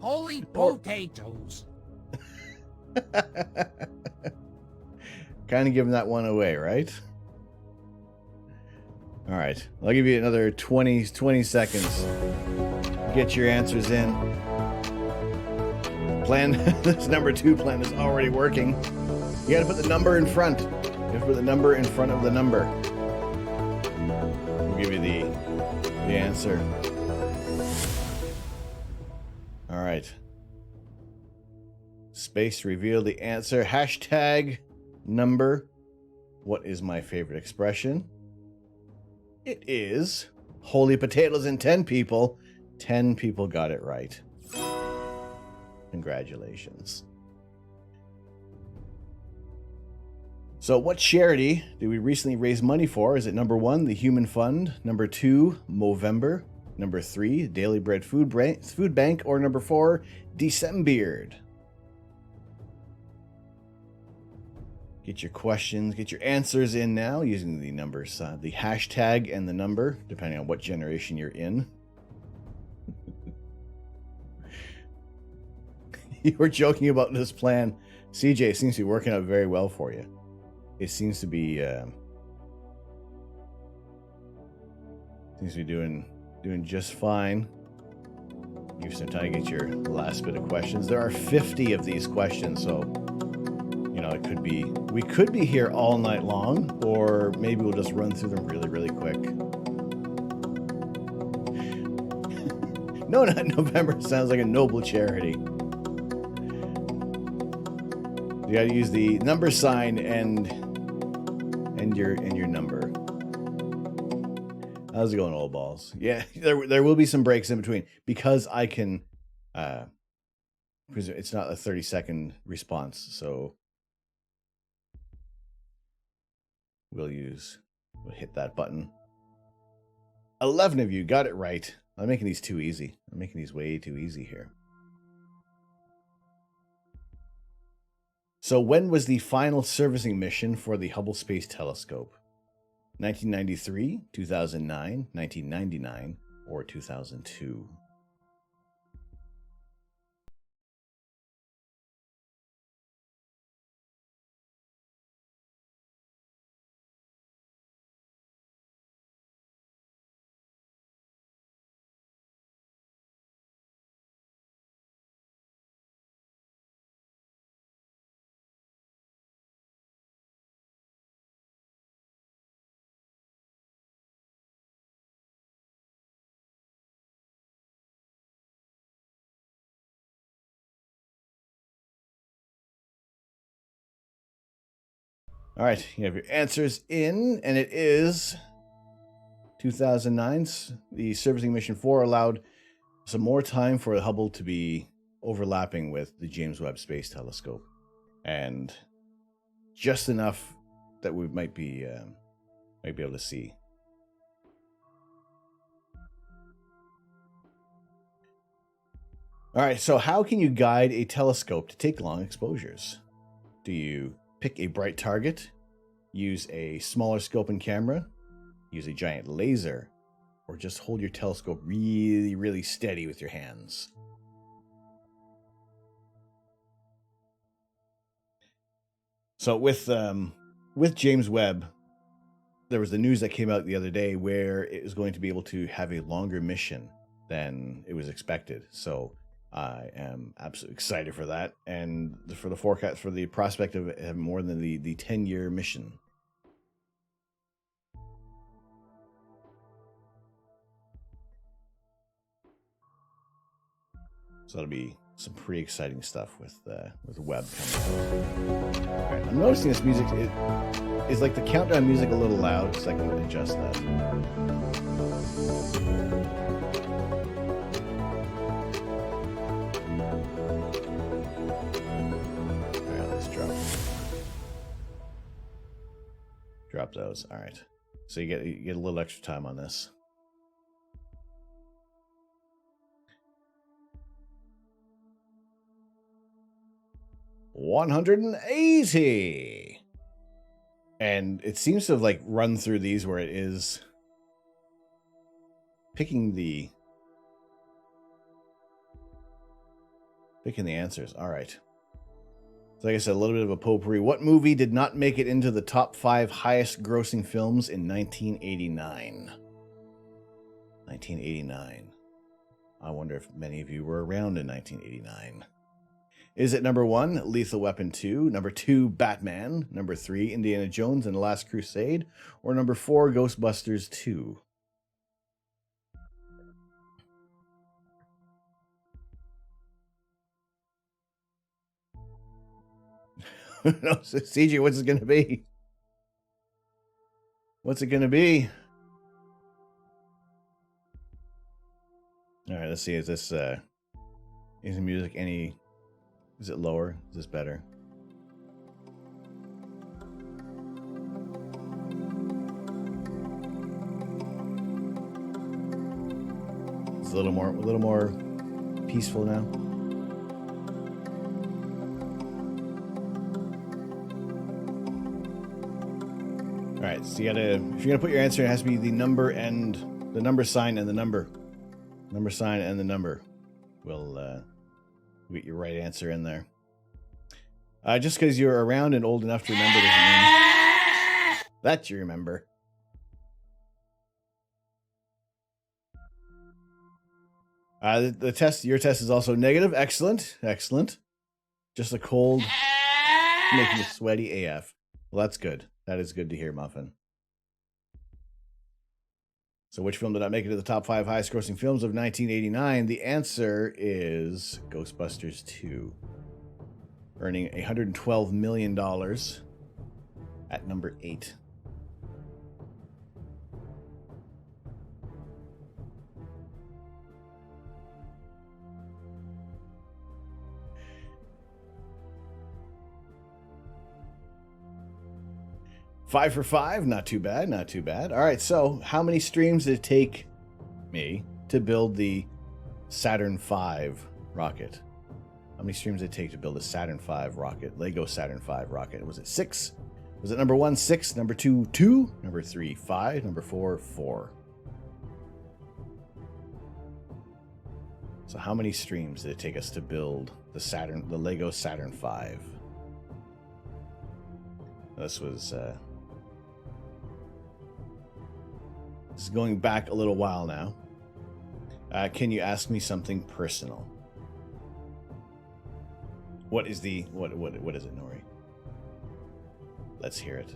Holy potatoes. Kind of giving that one away, right? All right, I'll give you another 20 seconds. Get your answers in. Plan, this number 2 plan is already working. You got to put the number in front. You have to put the number in front of the number. We'll give you the answer. All right. Space to reveal the answer. Hashtag number. What is my favorite expression? It is holy potatoes and 10 people. 10 people got it right. Congratulations. So what charity did we recently raise money for? Is it number 1, the Human Fund, number 2, Movember, number 3, Daily Bread Food Bank, or number 4, Decembeard? Get your questions, get your answers in now using the numbers, the hashtag and the number, depending on what generation you're in. You were joking about this plan. CJ, seems to be working out very well for you. It seems to be doing just fine. Give you some time to get your last bit of questions. There are 50 of these questions, so you know, we could be here all night long, or maybe we'll just run through them really quick. No, not November. Sounds like a noble charity. You got to use the number sign and your number. How's it going, old balls? Yeah, there will be some breaks in between because I can. It's not a 30-second response, so we'll hit that button. 11 of you got it right. I'm making these too easy. I'm making these way too easy here. So when was the final servicing mission for the Hubble Space Telescope? 1993, 2009, 1999, or 2002? All right, you have your answers in, and it is 2009. The servicing mission 4 allowed some more time for the Hubble to be overlapping with the James Webb Space Telescope, and just enough that we might be able to see. All right, so how can you guide a telescope to take long exposures? Do you pick a bright target, use a smaller scope and camera, use a giant laser, or just hold your telescope really, really steady with your hands? So with James Webb, there was the news that came out the other day where it was going to be able to have a longer mission than it was expected. So I am absolutely excited for that, and for the forecast, for the prospect of having more than the 10-year mission. So that'll be some pretty exciting stuff with Webb coming up. All right, I'm noticing this music is like the countdown music a little loud, so I can adjust that. Drop those. All right. So you get a little extra time on this. $180. And it seems to have like run through these where it is picking the answers. All right. So like I said, a little bit of a potpourri. What movie did not make it into the top 5 highest grossing films in 1989? 1989. I wonder if many of you were around in 1989. Is it number 1, Lethal Weapon 2, number 2, Batman, number 3, Indiana Jones and the Last Crusade, or number 4, Ghostbusters 2? No, CJ, what's it going to be? What's it going to be? All right, let's see. Is this is the music any? Is it lower? Is this better? It's a little more peaceful now. All right, so if you're gonna put your answer, it has to be the number and the number sign and the number. Number sign and the number. We'll get your right answer in there. Just because you're around and old enough to remember doesn't mean that you remember. The test, your test is also negative. Excellent, excellent. Just a cold, making you sweaty AF. Well, that's good. That is good to hear, Muffin. So which film did not make it to the top 5 highest grossing films of 1989? The answer is Ghostbusters 2. Earning $112 million at number 8. Five for 5, not too bad, not too bad. All right, so how many streams did it take me to build the Saturn V rocket? How many streams did it take to build a Saturn V rocket, Lego Saturn V rocket? Was it 6? Was it number 1, 6, number 2, 2, number 3, 5, number 4, 4? So how many streams did it take us to build the Lego Saturn V? This was this is going back a little while now. Can you ask me something personal? What is the what is it, Nori? Let's hear it.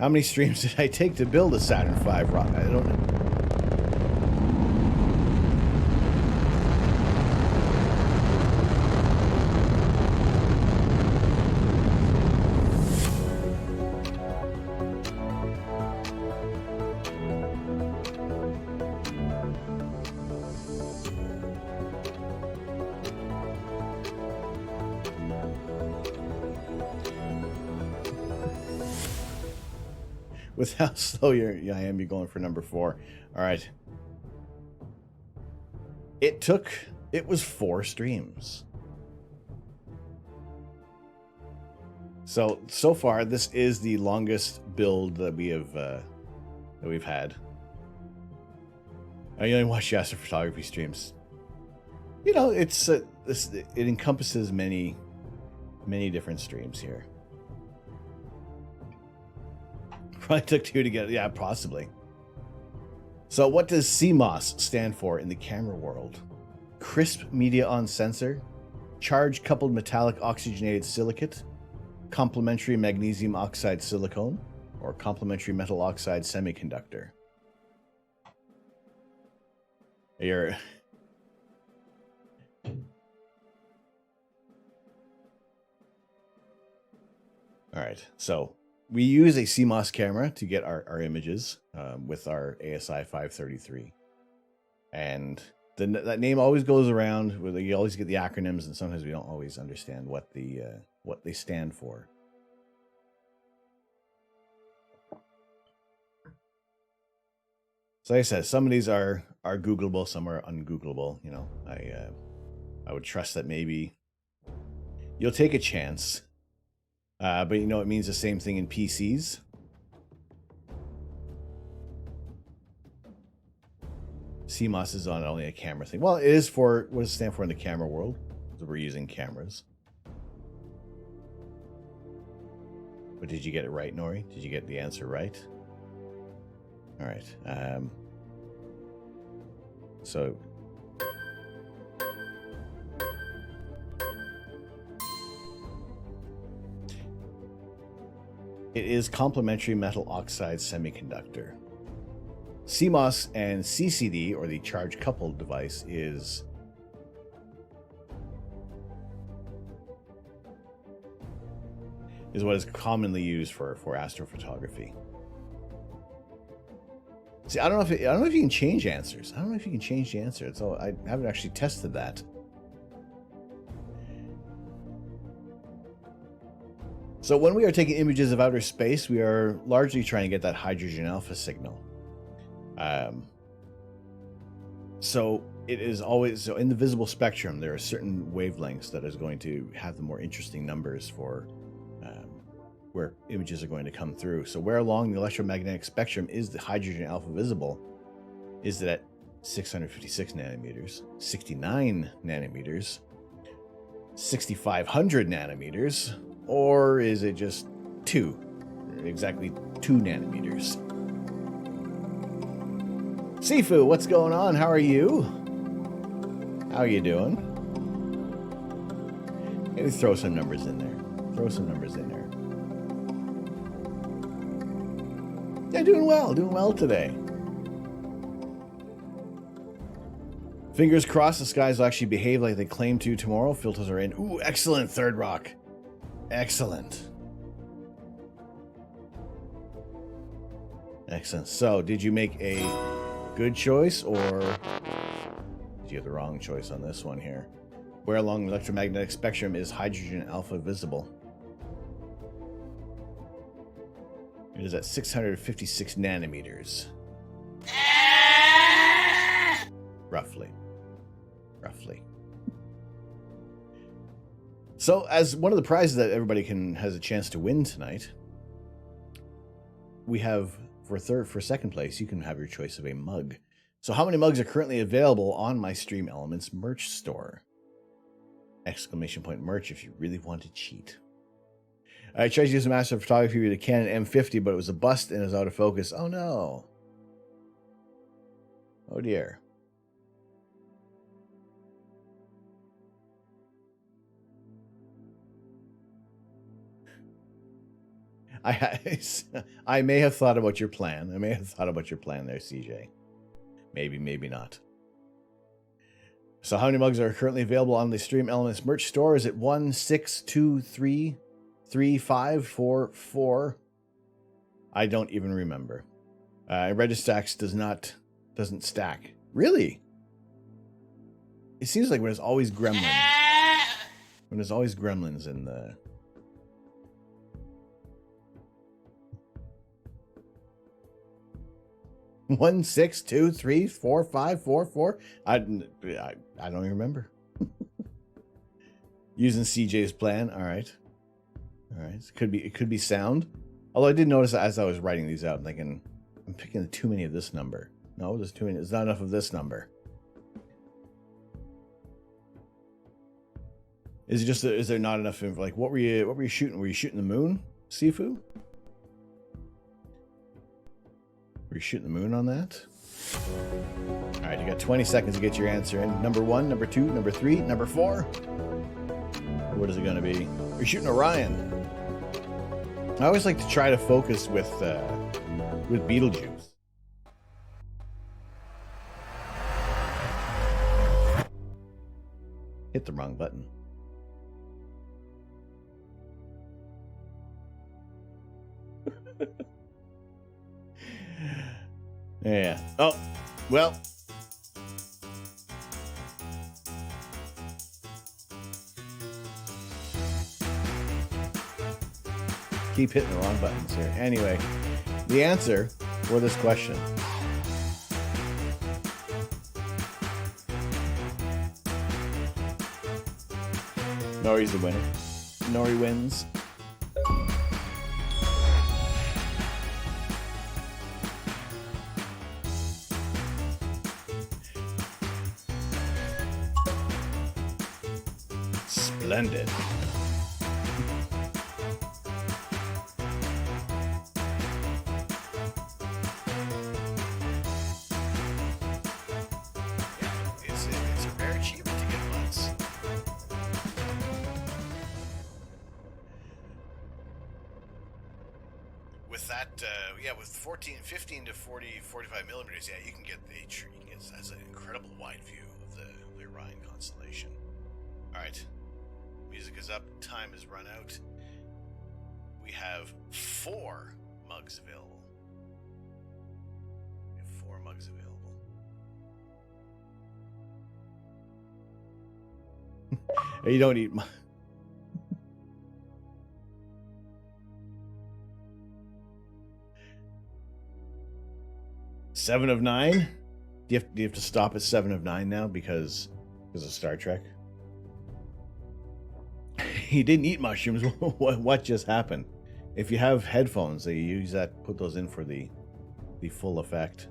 How many streams did I take to build a Saturn V rocket? I don't know. With how slow I am, you're going for number 4. All right. It was 4 streams. So far, this is the longest build that we've had. I only watch astrophotography streams. You know, it encompasses many different streams here. Probably took 2 to get it. Yeah, possibly. So what does Cmos stand for in the camera world? Crisp media on sensor, charge coupled metallic oxygenated silicate, complementary magnesium oxide silicone, or complementary metal oxide semiconductor. You're... All right, so we use a CMOS camera to get our images with our ASI 533. And that name always goes around. You always get the acronyms, and sometimes we don't always understand what they stand for. So like I said, some of these are Googleable, some are ungoogleable. You know, I would trust that maybe you'll take a chance. But you know, it means the same thing in PCs. CMOS is on only a camera thing. Well, it is for, what does it stand for in the camera world? So we're using cameras. But did you get it right, Nori? Did you get the answer right? All right. So... it is complementary metal oxide semiconductor. CMOS and CCD, or the charge coupled device, is what is commonly used for astrophotography. See, I don't know if you can change answers. I don't know if you can change the answer. So I haven't actually tested that. So when we are taking images of outer space, we are largely trying to get that hydrogen alpha signal. So it is always, so in the visible spectrum, there are certain wavelengths that is going to have the more interesting numbers for where images are going to come through. So where along the electromagnetic spectrum is the hydrogen alpha visible? Is it at 656 nanometers, 69 nanometers, 6,500 nanometers, or is it just exactly 2 nanometers? Sifu, what's going on? How are you? How are you doing? Maybe throw some numbers in there. Throw some numbers in there. Yeah, doing well today. Fingers crossed the skies will actually behave like they claim to tomorrow. Filters are in. Ooh, excellent, Third Rock. Excellent. Excellent. So, did you make a good choice, or did you have the wrong choice on this one here? Where along the electromagnetic spectrum is hydrogen alpha visible? It is at 656 nanometers. Roughly. So, as one of the prizes that everybody has a chance to win tonight, we have, for second place, you can have your choice of a mug. So how many mugs are currently available on my Stream Elements merch store? Exclamation point merch if you really want to cheat. I tried to use a master photography with a Canon M50, but it was a bust and it was out of focus. Oh no. Oh dear. I may have thought about your plan. I may have thought about your plan there, CJ. Maybe not. So how many mugs are currently available on the Stream Elements merch store? Is it 1, 6, 2, 3, 3, 5, 4, 4? I don't even remember. Registax doesn't stack. Really? It seems like when there's always gremlins. When there's always gremlins in the... 1, 6, 2, 3, 4, 5, 4, 4. I don't even remember. Using CJ's plan. All right. All right. It could be sound. Although I did notice as I was writing these out, I'm thinking, I'm picking too many of this number. No, there's too many. There's not enough of this number. Is it just is there not enough info? Like, what were you shooting? Were you shooting the moon, Sifu? Were you shooting the moon on that? All right, you got 20 seconds to get your answer in. Number 1, number 2, number 3, number 4. What is it going to be? You're shooting Orion. I always like to try to focus with Betelgeuse. Hit the wrong button. Yeah. Oh, well. Keep hitting the wrong buttons here. Anyway, the answer for this question. Nori's the winner. Nori wins. Splendid. It's a rare achievement to get once. With that, with 15 to 45 millimeters, yeah, you can get that's an incredible wide view of the Orion constellation. All right, music is up. Time has run out. We have 4 mugs available. You don't eat much. 7 of 9? Do you have to stop at 7 of 9 now because of Star Trek? He didn't eat mushrooms. What just happened? If you have headphones, they use that. Put those in for the full effect.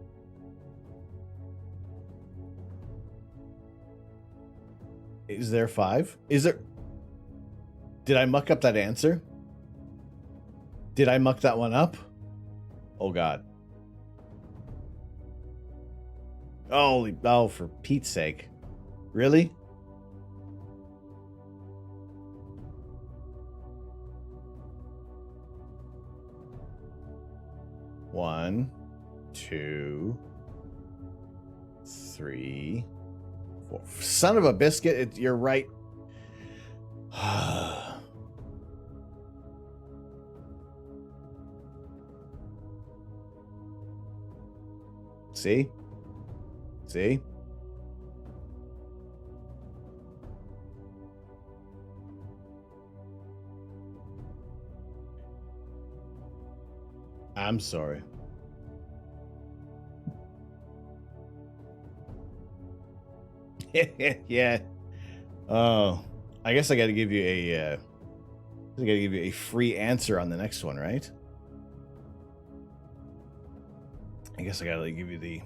Is there 5? Is there? Did I muck up that answer? Did I muck that one up? Oh God. Oh, for Pete's sake. Really? One, 2, 3, 4. Son of a biscuit, you're right. See? See? I'm sorry. Yeah. Oh, I guess I got to give you a free answer on the next one, right? I guess I got to give you the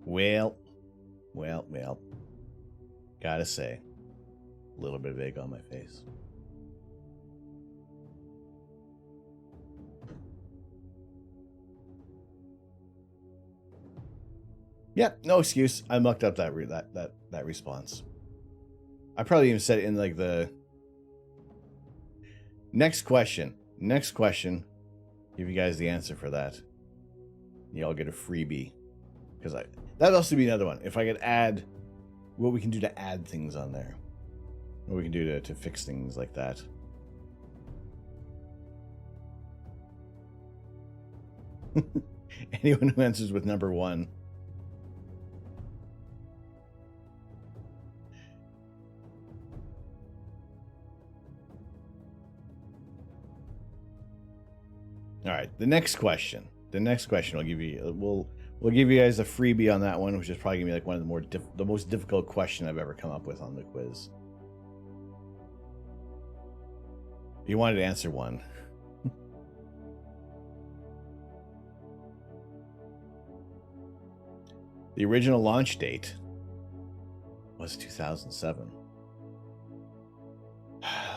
Well. Gotta say, a little bit of egg on my face. Yeah, no excuse. I mucked up that response. I probably even said it in like the next question. Give you guys the answer for that. Y'all get a freebie. Because that'd also be another one. If I could add what we can do to add things on there. What we can do to fix things like that. Anyone who answers with number 1. All right, the next question. The next question I'll give you. We'll give you guys a freebie on that one, which is probably gonna be like one of the most difficult question I've ever come up with on the quiz. You wanted to answer one. The original launch date was 2007.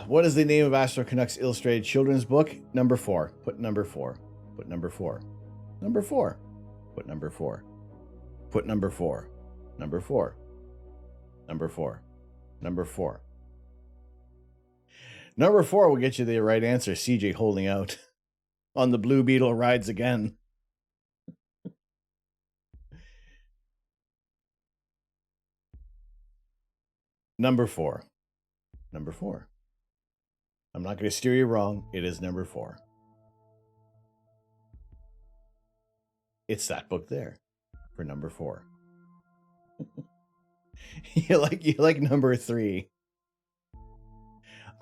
What is the name of Astro Canucks illustrated children's book? Number 4. Put number 4. Put number 4. Number 4. Put number 4. Put number 4. Number 4. Number 4. Number 4. Number 4 will get you the right answer. CJ holding out on the Blue Beetle rides again. Number 4. Number 4. I'm not going to steer you wrong. It is number 4. It's that book there for number 4. you like number 3.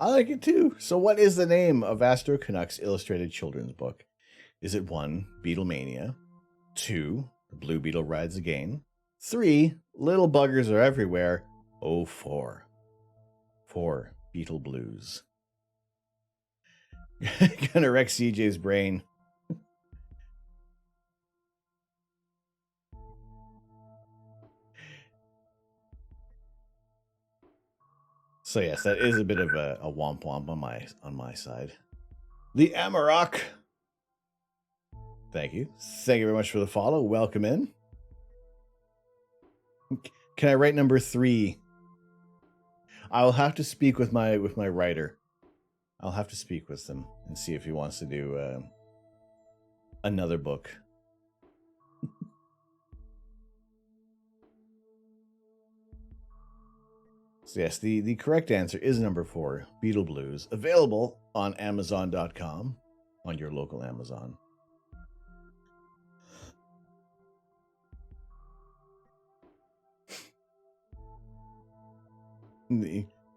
I like it too. So what is the name of Astro Canucks illustrated children's book? Is it 1, Beatlemania, 2, The Blue Beetle Rides Again, 3, Little Buggers Are Everywhere, 4, 4, Beetle Blues. Gonna wreck CJ's brain. So yes, that is a bit of a womp womp on my side. The Amarok. Thank you. Thank you very much for the follow. Welcome in. Can I write number 3? I'll have to speak with my writer. I'll have to speak with him and see if he wants to do another book. So yes, the correct answer is number 4, Beetle Blues, available on Amazon.com, on your local Amazon.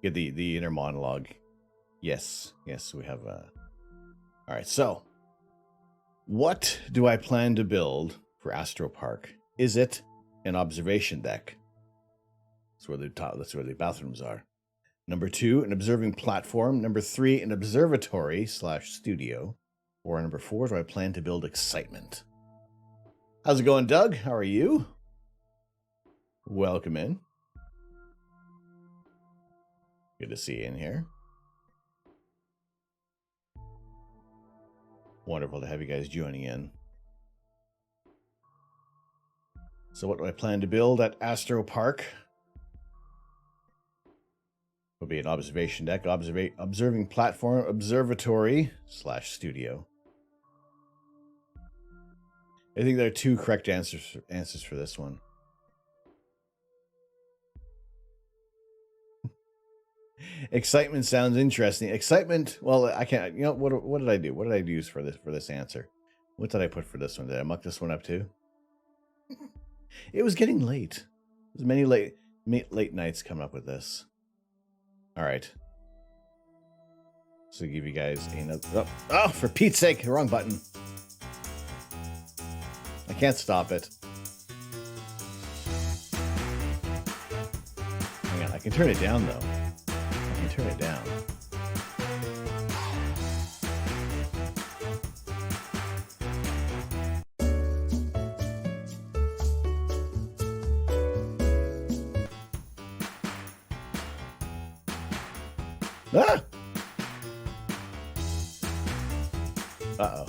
Get the inner monologue. Yes, we have all right, so what do I plan to build for Astro Park? Is it an observation deck? That's where the bathrooms are. Number 2, an observing platform. Number 3, an observatory/studio. Or number 4, do I plan to build excitement? How's it going, Doug? How are you? Welcome in. Good to see you in here. Wonderful to have you guys joining in. So what do I plan to build at Astro Park? Will be an observation deck, observing platform, observatory/studio. I think there are 2 correct answers for this one. Excitement sounds interesting. Excitement. Well, I can't. You know what did I do? What did I use for this answer? What did I put for this one? Did I muck this one up too? It was getting late. There's many late nights coming up with this. All right. So give you guys another. Oh, for Pete's sake, wrong button. I can't stop it. Hang on, I can turn it down though. I can turn it down. Ah! Uh-oh.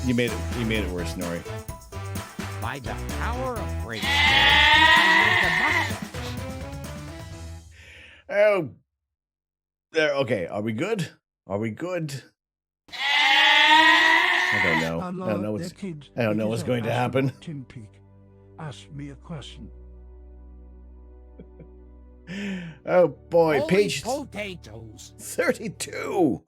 You made it worse, Nori. By the power of grace. Oh. There. Okay. Are we good? Are we good? I don't know. I don't know what's going to happen. Tin Peak asked me a question. Oh boy, Holy page potatoes. 32.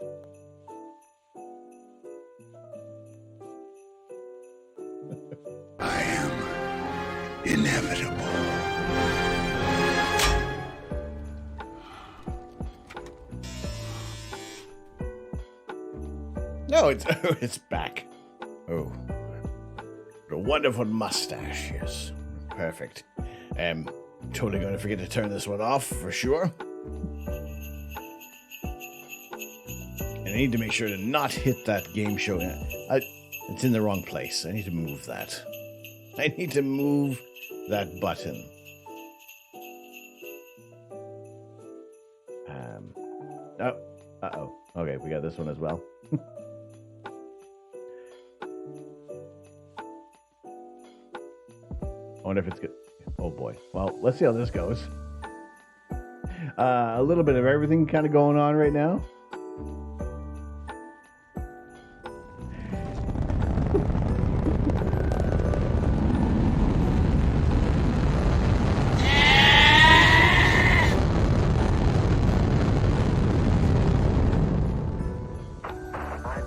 I am inevitable. No, it's back. Oh, a wonderful mustache. Yes, perfect. Totally going to forget to turn this one off for sure. And I need to make sure to not hit that game show. It's in the wrong place. I need to move that. I need to move that button. Oh, uh-oh. Okay, we got this one as well. I wonder if it's good. Oh boy. Well, let's see how this goes. A little bit of everything kind of going on right now.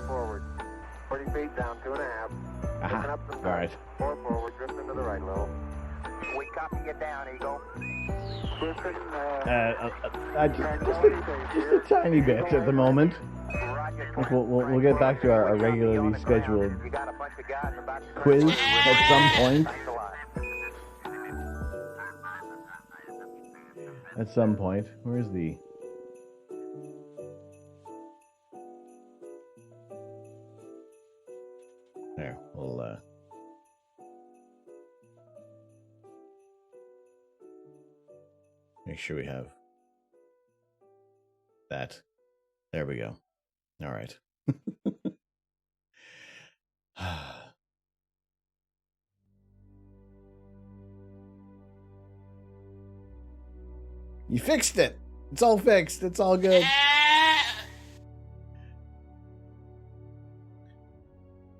Forward. 40 feet down, 2.5. Looking up some All right. 4 forward, drifting to the right a little. We copy you down, Eagle. Drifting, Just a tiny bit at the moment. We'll get back to our regularly scheduled quiz at some point. At some point. Where's the... There, we'll make sure we have that. There we go. All right. You fixed it. It's all fixed. It's all good.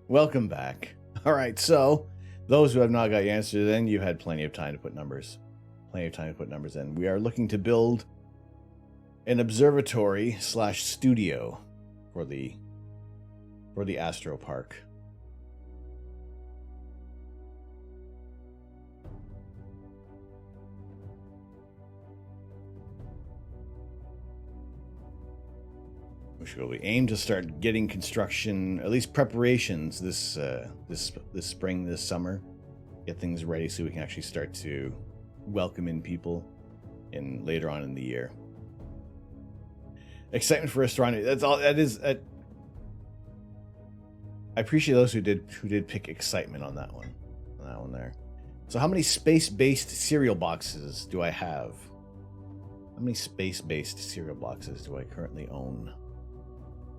Welcome back. All right, so those who have not got your answer, then you've had plenty of time to put numbers. In. We are looking to build an observatory / studio for the Astro Park. Which we aim to start getting construction, at least preparations, this spring, this summer. Get things ready so we can actually start to welcome in people in later on in the year. Excitement for astronomy. That's all. That is. I appreciate those who did pick excitement on that one. There. So, how many space-based cereal boxes do I have? How many space-based cereal boxes do I currently own?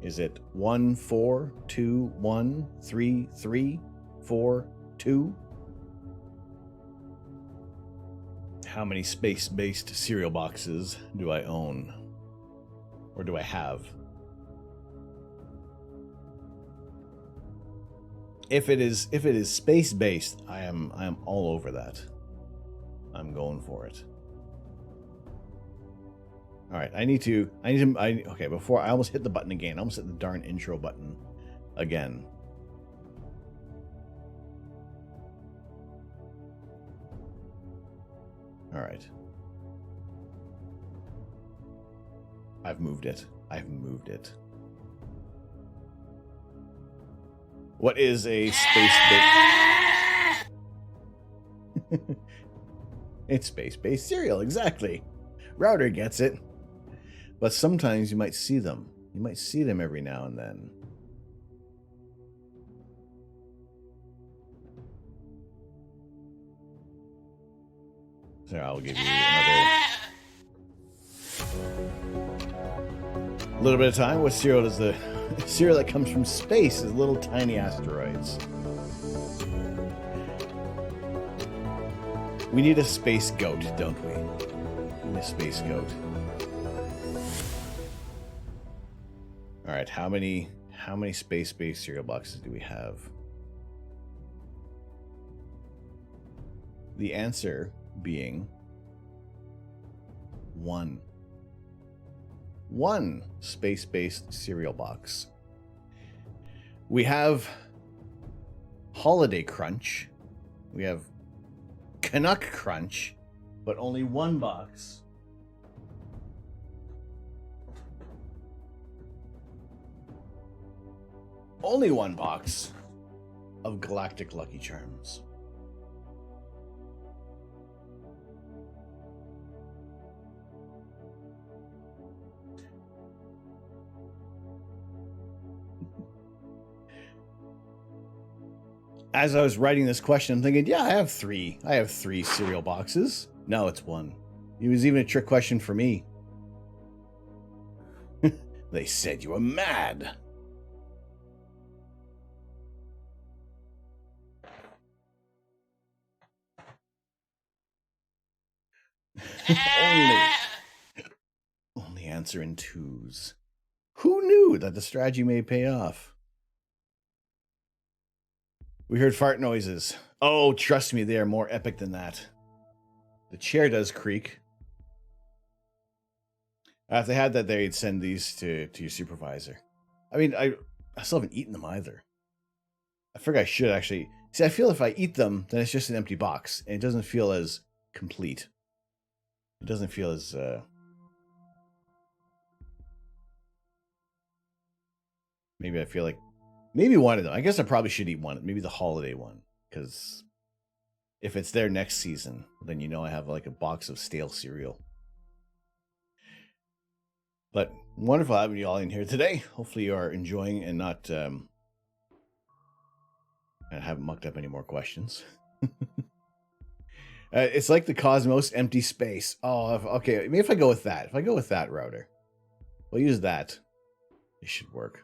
Is it 1, 4, 2, 1, 3, 3, 4, 2? How many space-based cereal boxes do I own? Or do I have? If it is space-based, I am all over that. I'm going for it. All right, okay, before I almost hit the button again. I almost hit the darn intro button again. All right. I've moved it. What is a space-based? It's space-based cereal, exactly. Router gets it. But sometimes you might see them. You might see them every now and then. So I'll give you a little bit of time. What cereal does the cereal that comes from space is little tiny asteroids? We need a space goat, don't we? We need a space goat. All right, how many space-based cereal boxes do we have? The answer being 1. 1 space-based cereal box. We have Holiday Crunch. We have Canuck Crunch, but only one box. Only one box of Galactic Lucky Charms. As I was writing this question, I'm thinking, yeah, I have three cereal boxes. No, it's one. It was even a trick question for me. They said you were mad. Only answer in twos. Who knew that the strategy may pay off? We heard fart noises. Oh, trust me, they are more epic than that. The chair does creak. If they had that, they'd send these to your supervisor. I mean, I still haven't eaten them either. I figure I should actually. See, I feel if I eat them, then it's just an empty box, and it doesn't feel as complete. It doesn't feel as... Maybe I feel like... Maybe one of them. I guess I probably should eat one. Maybe the holiday one. Because if it's there next season, then you know I have like a box of stale cereal. But wonderful having you all in here today. Hopefully you are enjoying and not... I haven't mucked up any more questions. It's like the Cosmos empty space. Oh, okay. Maybe if I go with that. If I go with that router. We'll use that. It should work.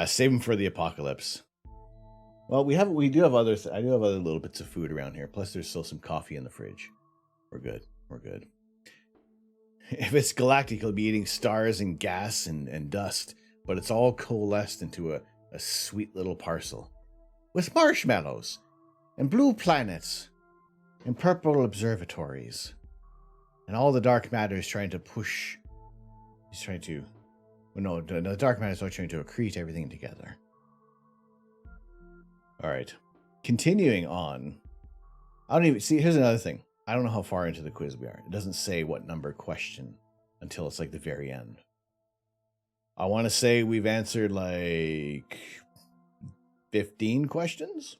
Save them for the apocalypse. Well, we do have other. I do have other little bits of food around here. Plus, there's still some coffee in the fridge. We're good. We're good. If it's galactic, he'll be eating stars and gas and dust, but it's all coalesced into a sweet little parcel with marshmallows and blue planets and purple observatories and all the dark matter is trying to push. He's trying to. Well, no, the dark matter is not trying to accrete everything together. All right, continuing on. I don't even see. Here's another thing. I don't know how far into the quiz we are. It doesn't say what number question until it's like the very end. I want to say we've answered like 15 questions,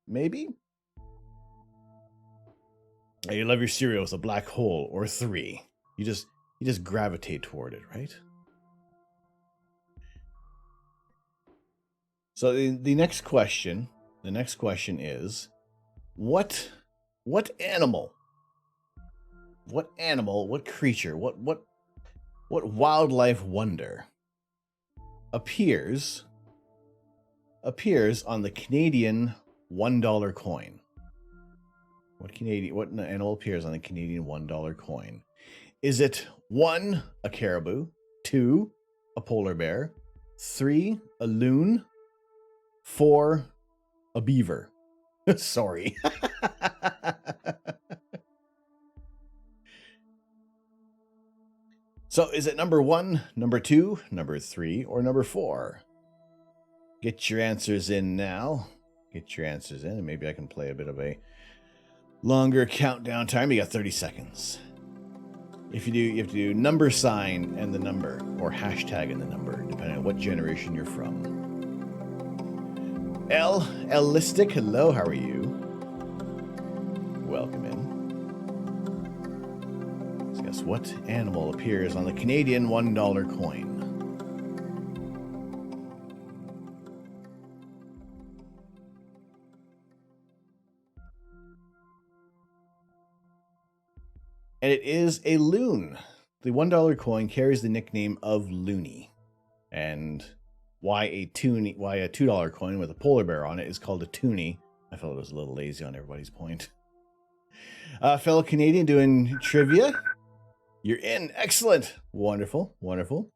maybe. You love your cereal with a black hole or 3. You just gravitate toward it, right? So the next question is, what animal, what creature, what wildlife wonder appears on the Canadian $1 coin? What animal appears on the Canadian $1 coin? Is it 1, a caribou, 2, a polar bear, 3, a loon, 4, a beaver? Sorry. So is it number 1, number 2, number 3, or number 4? Get your answers in now. Get your answers in, and maybe I can play a bit of a longer countdown time. You got 30 seconds. If you do, you have to do number sign and the number, or hashtag and the number, depending on what generation you're from. Elistic, hello, how are you? Welcome in. So guess what animal appears on the Canadian $1 coin? And it is a loon. The $1 coin carries the nickname of Loony. And why a $2 coin with a polar bear on it is called a toonie. I felt it was a little lazy on everybody's point. Fellow Canadian doing trivia. You're in. Excellent. Wonderful. Wonderful.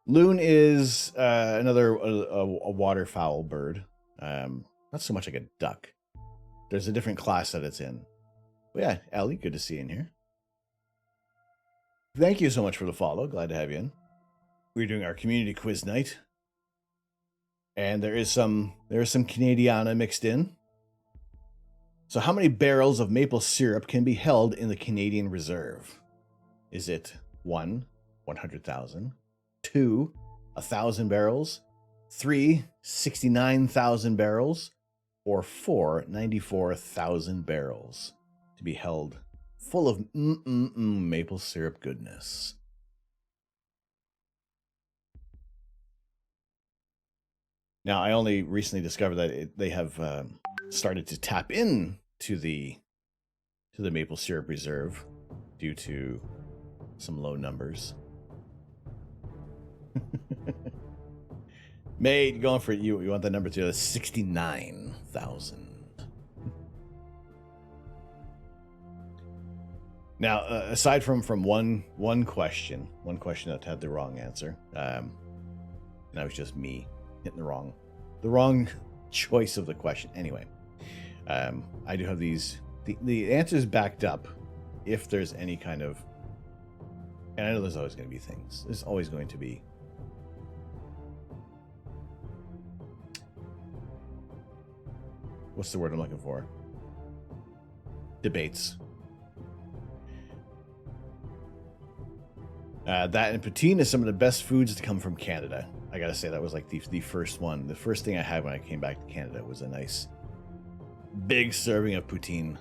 Loon is another a waterfowl bird. Not so much like a duck. There's a different class that it's in. But yeah, Ellie, good to see you in here. Thank you so much for the follow. Glad to have you in. we're doing our community quiz night. And there is some Canadiana mixed in. So how many barrels of maple syrup can be held in the Canadian Reserve? Is it 1, 100,000, 2, 1,000 barrels, 3, 69,000 barrels, or 4, 94,000 barrels to be held full of maple syrup goodness? Now, I only recently discovered that they have started to tap in to the maple syrup reserve due to some low numbers. Mate, going for it. You want that number too? That's 69,000. Now, aside from one question that had the wrong answer, and that was just me hitting the wrong choice of the question. Anyway, I do have the answers backed up if there's any kind of, and I know there's always going to be things. There's always going to be. What's the word I'm looking for? Debates. That and poutine is some of the best foods to come from Canada. I gotta say, that was like the first one. The first thing I had when I came back to Canada was a nice big serving of poutine.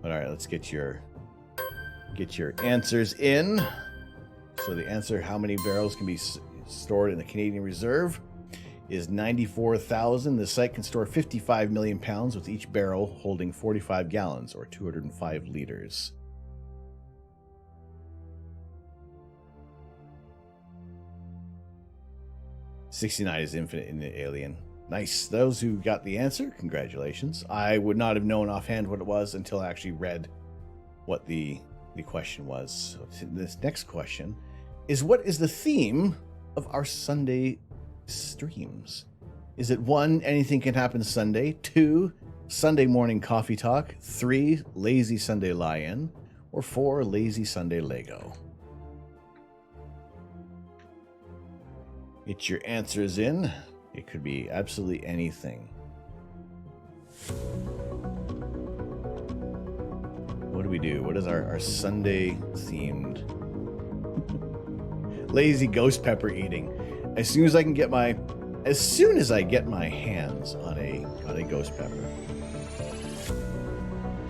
All right, let's get your answers in. So the answer, how many barrels can be stored in the Canadian Reserve, is 94,000. The site can store 55 million pounds, with each barrel holding 45 gallons or 205 liters. $69 is infinite in the Alien. Nice. Those who got the answer, congratulations. I would not have known offhand what it was until I actually read what the question was. So this next question is, what is the theme of our Sunday streams? Is it 1, anything can happen Sunday, 2, Sunday morning coffee talk, 3, lazy Sunday lie-in, or 4, lazy Sunday Lego? Get your answers in. It could be absolutely anything. What do we do? What is our Sunday themed? Lazy ghost pepper eating. As soon as I get my hands on a ghost pepper.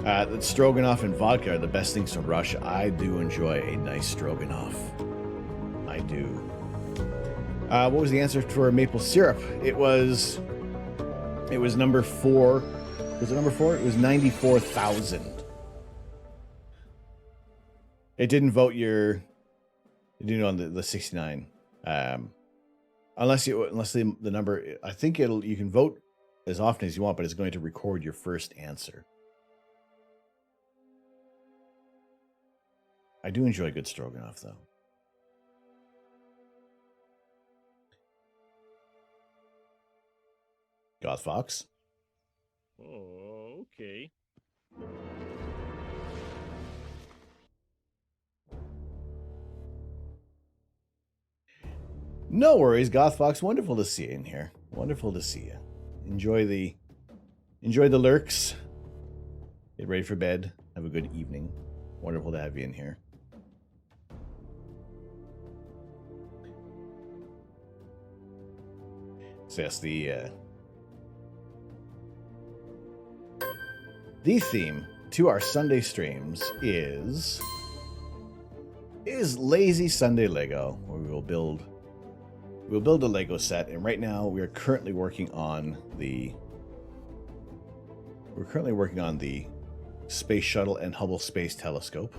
The stroganoff and vodka are the best things from Russia. I do enjoy a nice stroganoff. I do. What was the answer for maple syrup? It was number 4. Was it number 4? It was 94,000. It didn't vote it didn't on the 69. Unless the number, I think you can vote as often as you want, but it's going to record your first answer. I do enjoy good stroganoff, though. Goth Fox. Oh, okay. No worries, Goth Fox. Wonderful to see you in here. Wonderful to see you. Enjoy the lurks. Get ready for bed. Have a good evening. Wonderful to have you in here. So yes, the theme to our Sunday streams is Lazy Sunday Lego, where we'll build a Lego set, and right now we are currently working on the Space Shuttle and Hubble Space Telescope.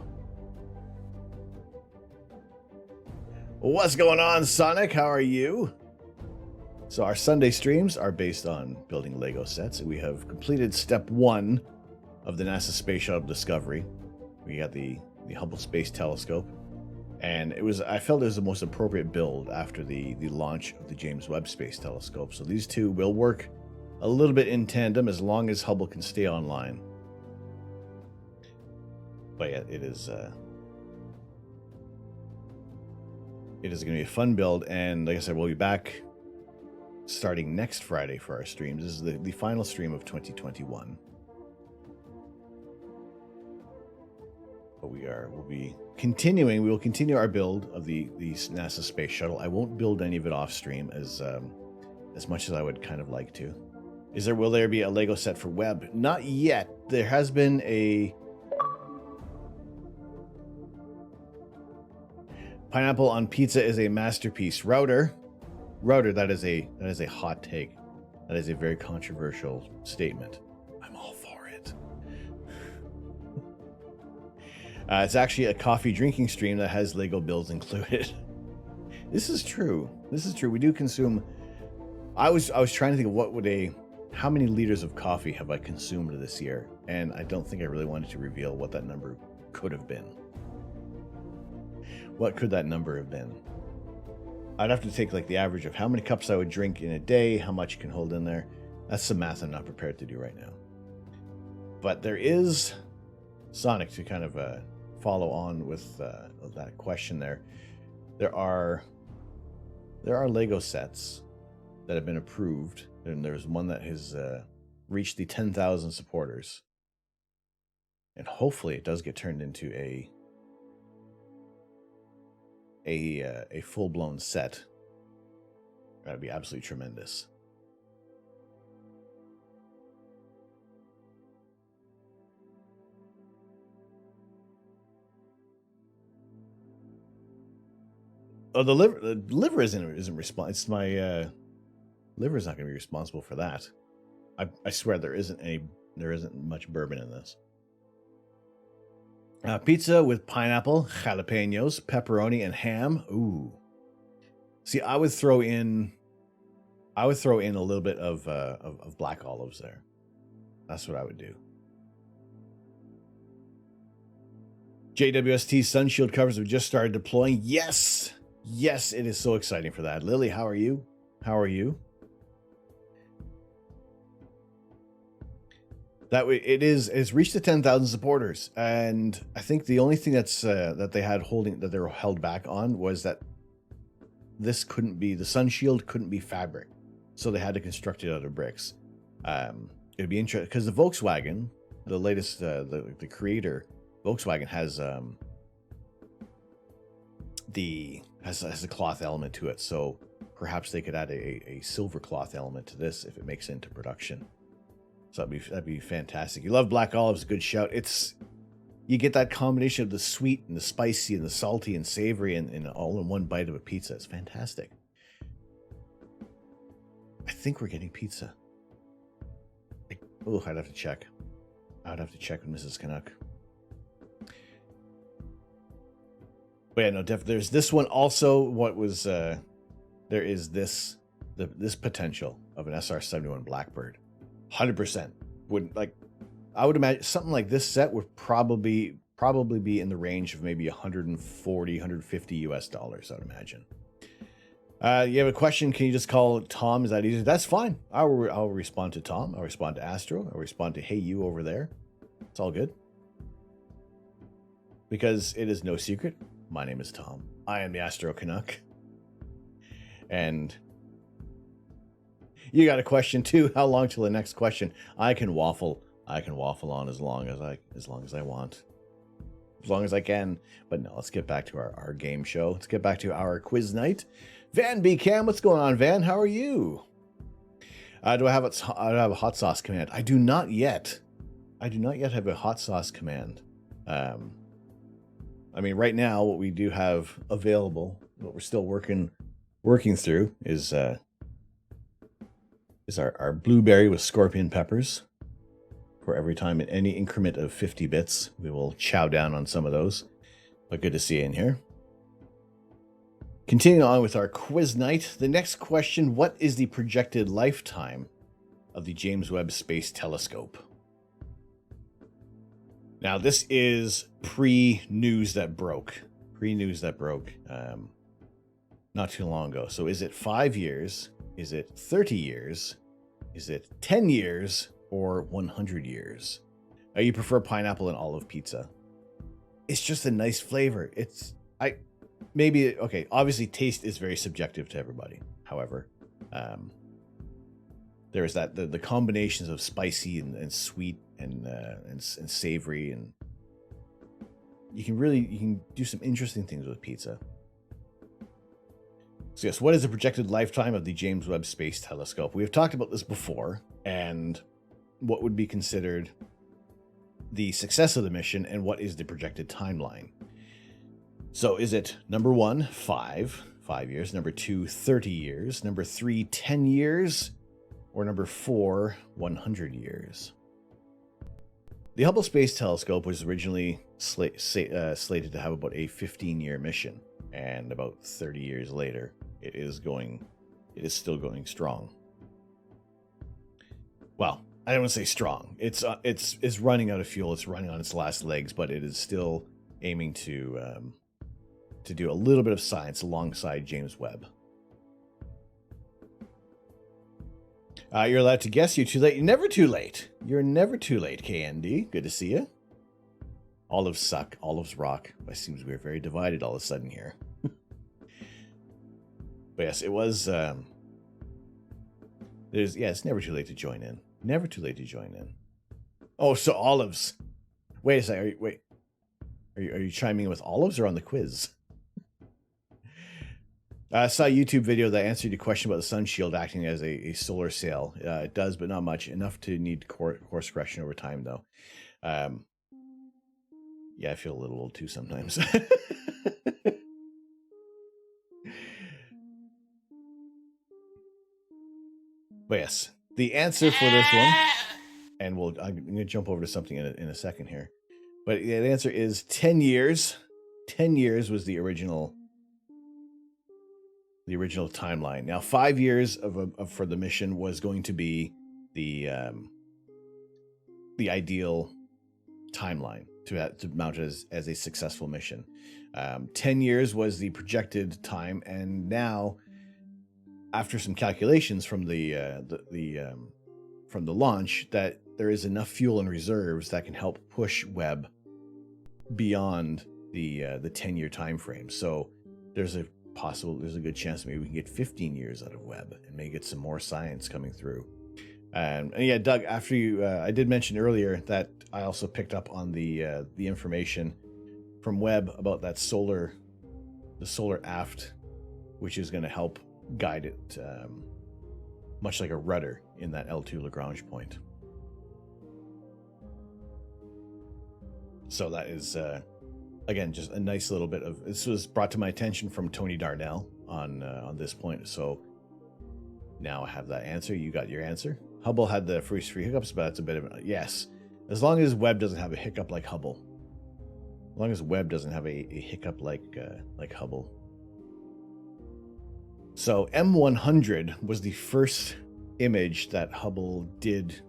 What's going on, Sonic? How are you? So our Sunday streams are based on building Lego sets, and we have completed step 1 of the NASA Space Shuttle Discovery. We got the Hubble Space Telescope, and I felt it was the most appropriate build after the launch of the James Webb Space Telescope. So these two will work a little bit in tandem as long as Hubble can stay online. But yeah, it is It is going to be a fun build, and like I said, we'll be back starting next Friday for our streams. This is the final stream of 2021. But we will continue our build of the NASA space shuttle. I won't build any of it off stream as much as I would kind of like to. Will there be a Lego set for Webb? Not yet. There has been a pineapple on pizza is a masterpiece. Router, that is a hot take. That is a very controversial statement. I'm all for it. It's actually a coffee drinking stream that has Lego builds included. This is true. We do consume. I was trying to think of how many liters of coffee have I consumed this year, and I don't think I really wanted to reveal what that number could have been. What could that number have been? I'd have to take like the average of how many cups I would drink in a day, how much you can hold in there. That's some math I'm not prepared to do right now. But there is Sonic to kind of follow on with that question there. There are Lego sets that have been approved, and there's one that has reached the 10,000 supporters, and hopefully it does get turned into a full-blown set. That'd be absolutely tremendous. Oh, the liver isn't responsible. It's my liver's not going to be responsible for that. I swear there isn't much bourbon in this. Pizza with pineapple, jalapenos, pepperoni, and ham. Ooh. See, I would throw in a little bit of black olives there. That's what I would do. JWST Sunshield covers have just started deploying. Yes, it is so exciting for that. Lily, how are you? That way, it's reached the 10,000 supporters, and I think the only thing that they were held back on was that this couldn't be, the sun shield couldn't be fabric, so they had to construct it out of bricks. It'd be interesting because the Volkswagen, the latest, the creator Volkswagen has a cloth element to it, so perhaps they could add a silver cloth element to this if it makes it into production. So that'd be fantastic. You love black olives, good shout. You get that combination of the sweet and the spicy and the salty and savory and all in one bite of a pizza. It's fantastic. I think we're getting pizza. I'd have to check. I would have to check with Mrs. Canuck. But yeah, no, there's this one also. There is this potential of an SR-71 Blackbird. 100% I would imagine something like this set would probably be in the range of maybe $140, $150 US, I would imagine. You have a question? Can you just call Tom? Is that easy? That's fine. I'll respond to Tom. I'll respond to Astro. I'll respond to Hey You over there. It's all good. Because it is no secret. My name is Tom. I am the Astro Canuck. And you got a question too. How long till the next question? I can waffle on as long as I want. As long as I can. But no, let's get back to our game show. Let's get back to our quiz night. Van B Cam, what's going on, Van? How are you? Do I have a hot sauce command? I do not yet. Have a hot sauce command. I mean, right now, what we do have available, what we're still working through, is our blueberry with scorpion peppers. For every time in any increment of 50 bits, we will chow down on some of those. But good to see you in here. Continuing on with our quiz night, the next question: what is the projected lifetime of the James Webb Space Telescope? Now, this is pre-news that broke. Not too long ago. So is it 5 years? Is it 30 years? Is it 10 years? Or 100 years? You prefer pineapple and olive pizza? It's just a nice flavor. maybe, okay, obviously taste is very subjective to everybody. However, there is that the combinations of spicy and sweet and savory, and you can do some interesting things with pizza. So yes, what is the projected lifetime of the James Webb Space Telescope? We have talked about this before, and what would be considered the success of the mission, and what is the projected timeline. So is it number 1, 5 years, number 2, 30 years, number 3, 10 years, or number 4, 100 years? The Hubble Space Telescope was originally slated to have about a 15-year mission, and about 30 years later, it is still going strong. Well, I don't want to say strong. It's running out of fuel. It's running on its last legs, but it is still aiming to do a little bit of science alongside James Webb. You're allowed to guess. You're too late. You're never too late. You're never too late, KND. Good to see you. Olives suck. Olives rock. It seems we're very divided all of a sudden here. But yes, it was... it's never too late to join in. Never too late to join in. Oh, so olives. Wait a second. Are you chiming in with olives or on the quiz? I saw a YouTube video that answered your question about the sun shield acting as a solar sail. It does, but not much. Enough to need course correction over time, though. Yeah, I feel a little old too sometimes. But yes, the answer for this one, and I'm going to jump over to something in a second here. But the answer is 10 years. 10 years was the original timeline. Now, 5 years for the mission was going to be the ideal timeline to mount as a successful mission. 10 years was the projected time, and now, after some calculations from the launch, that there is enough fuel and reserves that can help push Webb beyond the 10-year time frame. So there's a good chance maybe we can get 15 years out of Webb and may get some more science coming through. And yeah, Doug, after you, I did mention earlier that I also picked up on the information from Webb about that the solar aft, which is going to help guide it much like a rudder in that L2 Lagrange point. So that is again just a nice little bit of, this was brought to my attention from Tony Darnell on this point. So now I have that answer. You got your answer. Hubble had the first three hiccups, but that's a bit of a yes. As long as Webb doesn't have a hiccup like Hubble. As long as Webb doesn't have a hiccup like Hubble. So M100 was the first image that Hubble did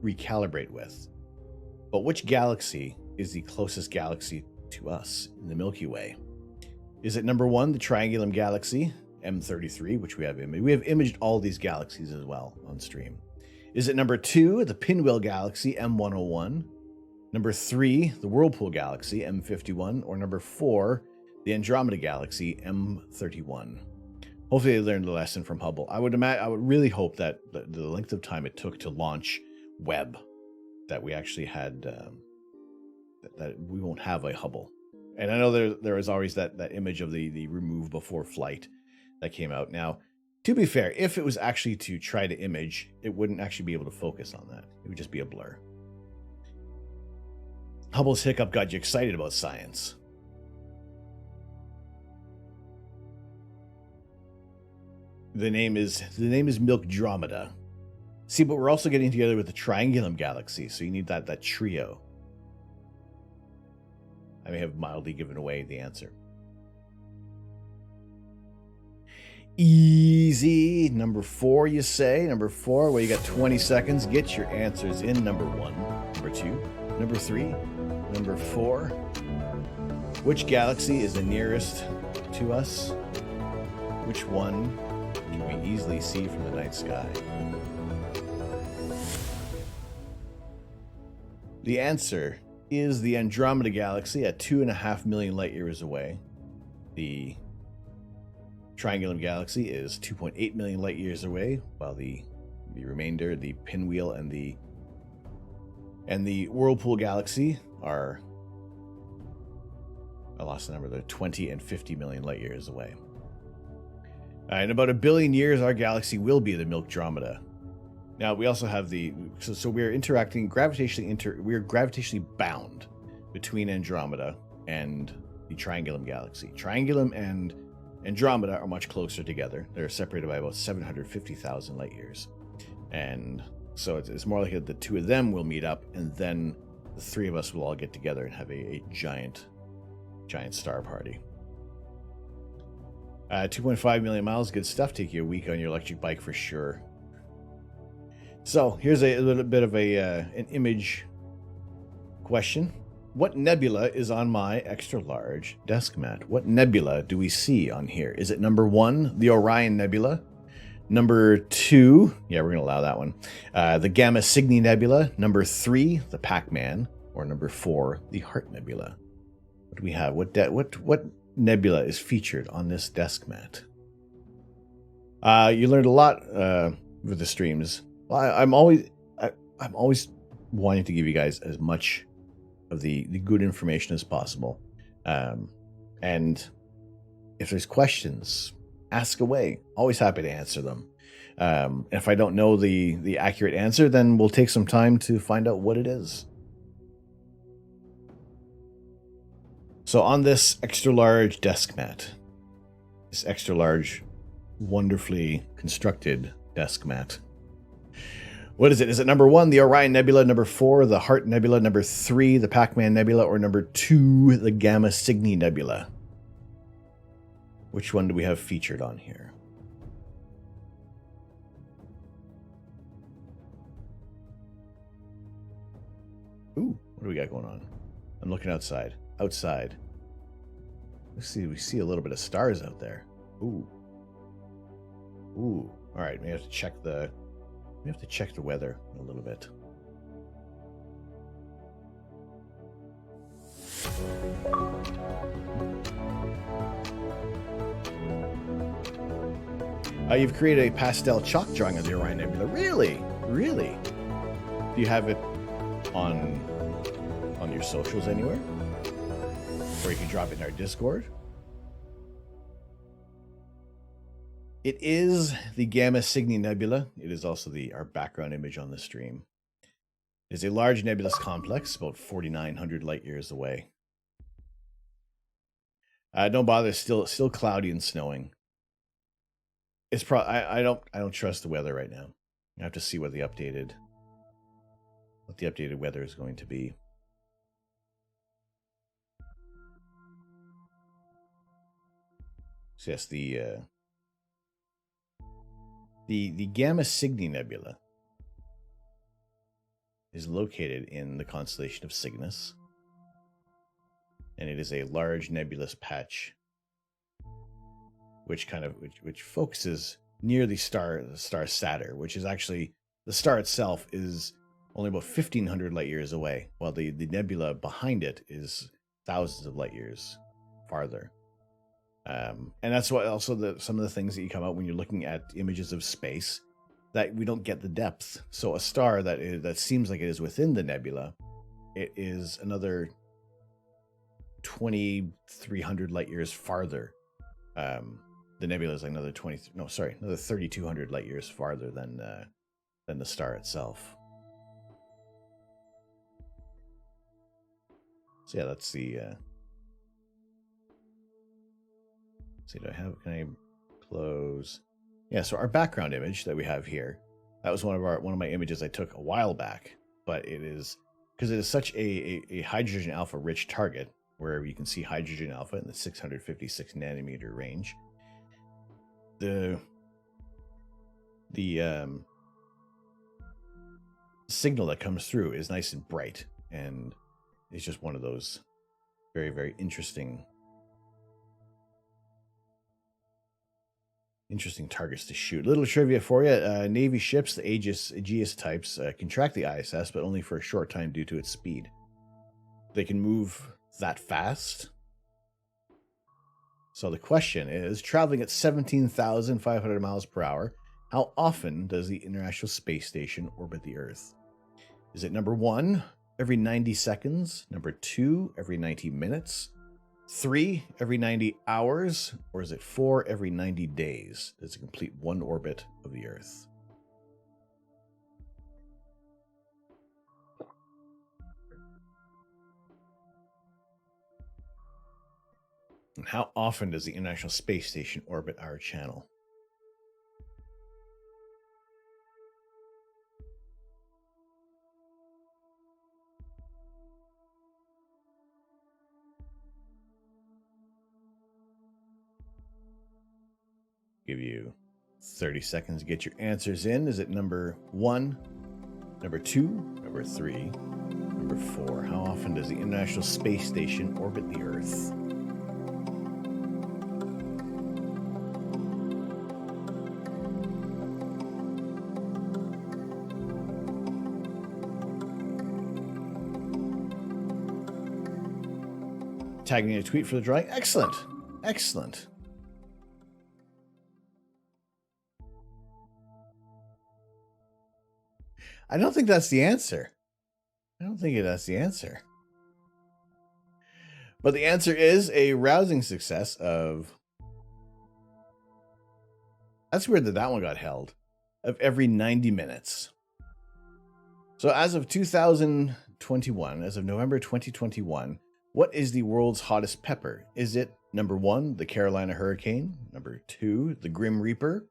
recalibrate with. But which galaxy is the closest galaxy to us in the Milky Way? Is it number 1, the Triangulum Galaxy, M33, which we have imaged? We have imaged all these galaxies as well on stream. Is it number 2, the Pinwheel Galaxy, M101? Number 3, the Whirlpool Galaxy, M51? Or number 4, the Andromeda Galaxy, M31? Hopefully they learned the lesson from Hubble. I would really hope that the length of time it took to launch Webb, that we actually had, that we won't have a Hubble. And I know there is always that image of the remove before flight that came out. Now, to be fair, if it was actually to try to image, it wouldn't actually be able to focus on that. It would just be a blur. Hubble's hiccup got you excited about science. The name is Milkdromeda. See, but we're also getting together with the Triangulum Galaxy, so you need that trio. I may have mildly given away the answer. Easy. Number 4, you say? Number 4, well, you got 20 seconds. Get your answers in. Number 1, number 2, number 3, number 4. Which galaxy is the nearest to us? Which one can we easily see from the night sky? The answer is the Andromeda Galaxy at 2.5 million light years away. The Triangulum Galaxy is 2.8 million light years away, while the remainder, the Pinwheel and the Whirlpool Galaxy are, I lost the number, they're 20 and 50 million light years away. In about 1 billion years, our galaxy will be the Milkdromeda. Now, we also have so we're interacting gravitationally, we're gravitationally bound between Andromeda and the Triangulum Galaxy. Triangulum and Andromeda are much closer together. They're separated by about 750,000 light years. And so it's more like the two of them will meet up, and then the three of us will all get together and have a giant star party. 2.5 million miles, good stuff. Take you a week on your electric bike for sure. So here's a little bit of an image question. What nebula is on my extra large desk mat? What nebula do we see on here? Is it number 1, the Orion Nebula? Number 2, yeah, we're going to allow that one. The Gamma Cygni Nebula. Number 3, the Pac-Man. Or number 4, the Heart Nebula. What do we have? What nebula is featured on this desk mat? You learned a lot with the streams. Well, I'm always wanting to give you guys as much of the good information as possible. And if there's questions, ask away. Always happy to answer them. If I don't know the accurate answer, then we'll take some time to find out what it is. So on this extra large desk mat, this extra large, wonderfully constructed desk mat, what is it? Is it number 1, the Orion Nebula, number 4, the Heart Nebula, number 3, the Pac-Man Nebula, or number 2, the Gamma Cygni Nebula? Which one do we have featured on here? Ooh, what do we got going on? I'm looking outside. Outside. We see a little bit of stars out there. Ooh. Ooh. All right, we have to check the weather a little bit. You've created a pastel chalk drawing of the Orion Nebula. Really? Really? Do you have it on your socials anywhere? Or you can drop it in our Discord? It is the Gamma Cygni Nebula. It is also our background image on the stream. It is a large nebulous complex, about 4,900 light years away. Don't bother. Still cloudy and snowing. It's I don't trust the weather right now. I have to see what the updated weather is going to be. So yes, the Gamma Cygni Nebula is located in the constellation of Cygnus, and it is a large nebulous patch which focuses near the star Saturn, which is actually, the star itself is only about 1,500 light years away, while the nebula behind it is thousands of light years farther. And that's what also some of the things that you come out when you're looking at images of space, that we don't get the depth. So a star that seems like it is within the nebula, it is another 2,300 light years farther. The nebula is like another 3,200 light years farther than the star itself. So yeah, that's the. See, can I close? Yeah, so our background image that we have here, that was one of my images I took a while back, but it is, because it is such a hydrogen alpha rich target, where you can see hydrogen alpha in the 656 nanometer range. The signal that comes through is nice and bright, and it's just one of those very, very interesting targets to shoot. Little trivia for you. Navy ships, the Aegis types, can track the ISS, but only for a short time due to its speed. They can move that fast. So the question is, traveling at 17,500 miles per hour, how often does the International Space Station orbit the Earth? Is it number 1, every 90 seconds, number 2, every 90 minutes, 3, every 90 hours, or is it 4, every 90 days? Does it complete one orbit of the Earth? And how often does the International Space Station orbit our channel? Give you 30 seconds to get your answers in. Is it number 1, number 2, number 3, number 4? How often does the International Space Station orbit the Earth? Tagging a tweet for the drawing. Excellent. Excellent. I don't think that's the answer. I don't think that's the answer. But the answer is a rousing success of... That's weird that that one got held. Of every 90 minutes. So as of 2021, as of November 2021, what is the world's hottest pepper? Is it number 1, the Carolina Hurricane? Number 2, the Grim Reaper?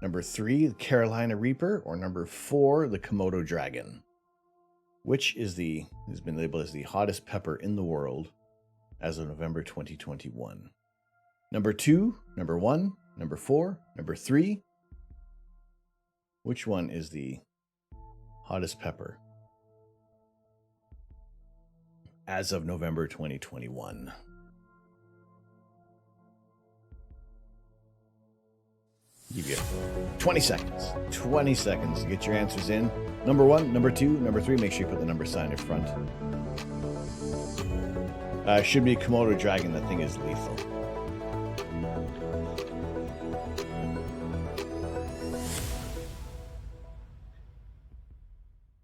Number 3, the Carolina Reaper? Or number 4, the Komodo Dragon? Which has been labeled as the hottest pepper in the world as of November 2021? Number 2, number 1, number 4, number 3? Which one is the hottest pepper as of November 2021? Give you 20 seconds. 20 seconds to get your answers in. Number 1, number 2, number 3. Make sure you put the number sign in front. Should be a Komodo Dragon. That thing is lethal.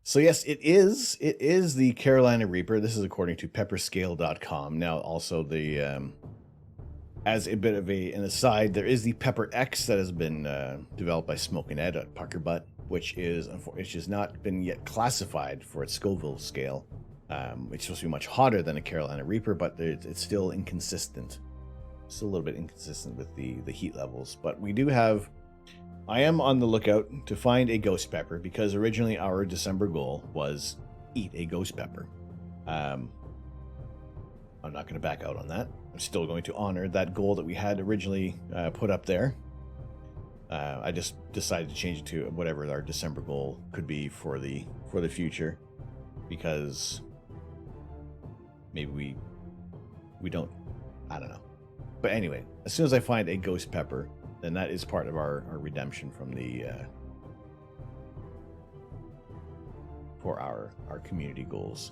So yes, it is. It is the Carolina Reaper. This is according to pepperscale.com. Now, also the as a bit of an aside, there is the Pepper X that has been developed by Smoke and Ed at Parker Butt, which has not been yet classified for its Scoville scale. It's supposed to be much hotter than a Carolina Reaper, but it's still inconsistent. Still a little bit inconsistent with the heat levels. But we do have... I am on the lookout to find a ghost pepper, because originally our December goal was eat a ghost pepper. I'm not going to back out on that. I'm still going to honor that goal that we had originally put up there. I just decided to change it to whatever our December goal could be for the future, because maybe we don't, I don't know. But anyway, as soon as I find a ghost pepper, then that is part of our redemption from the for our community goals.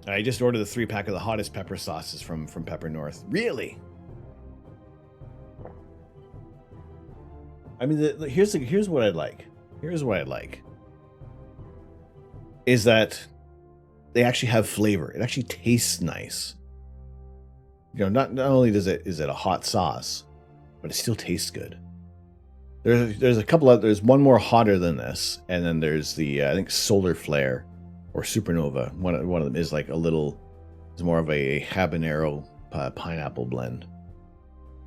I just ordered the 3-pack of the hottest pepper sauces from Pepper North. Really? I mean, here's what I'd like. Here's what I'd like. Is that they actually have flavor. It actually tastes nice. You know, not only is it a hot sauce, but it still tastes good. There's a couple of... There's one more hotter than this, and then there's the I think Solar Flare or Supernova. One of them is like a little... It's more of a habanero pineapple blend.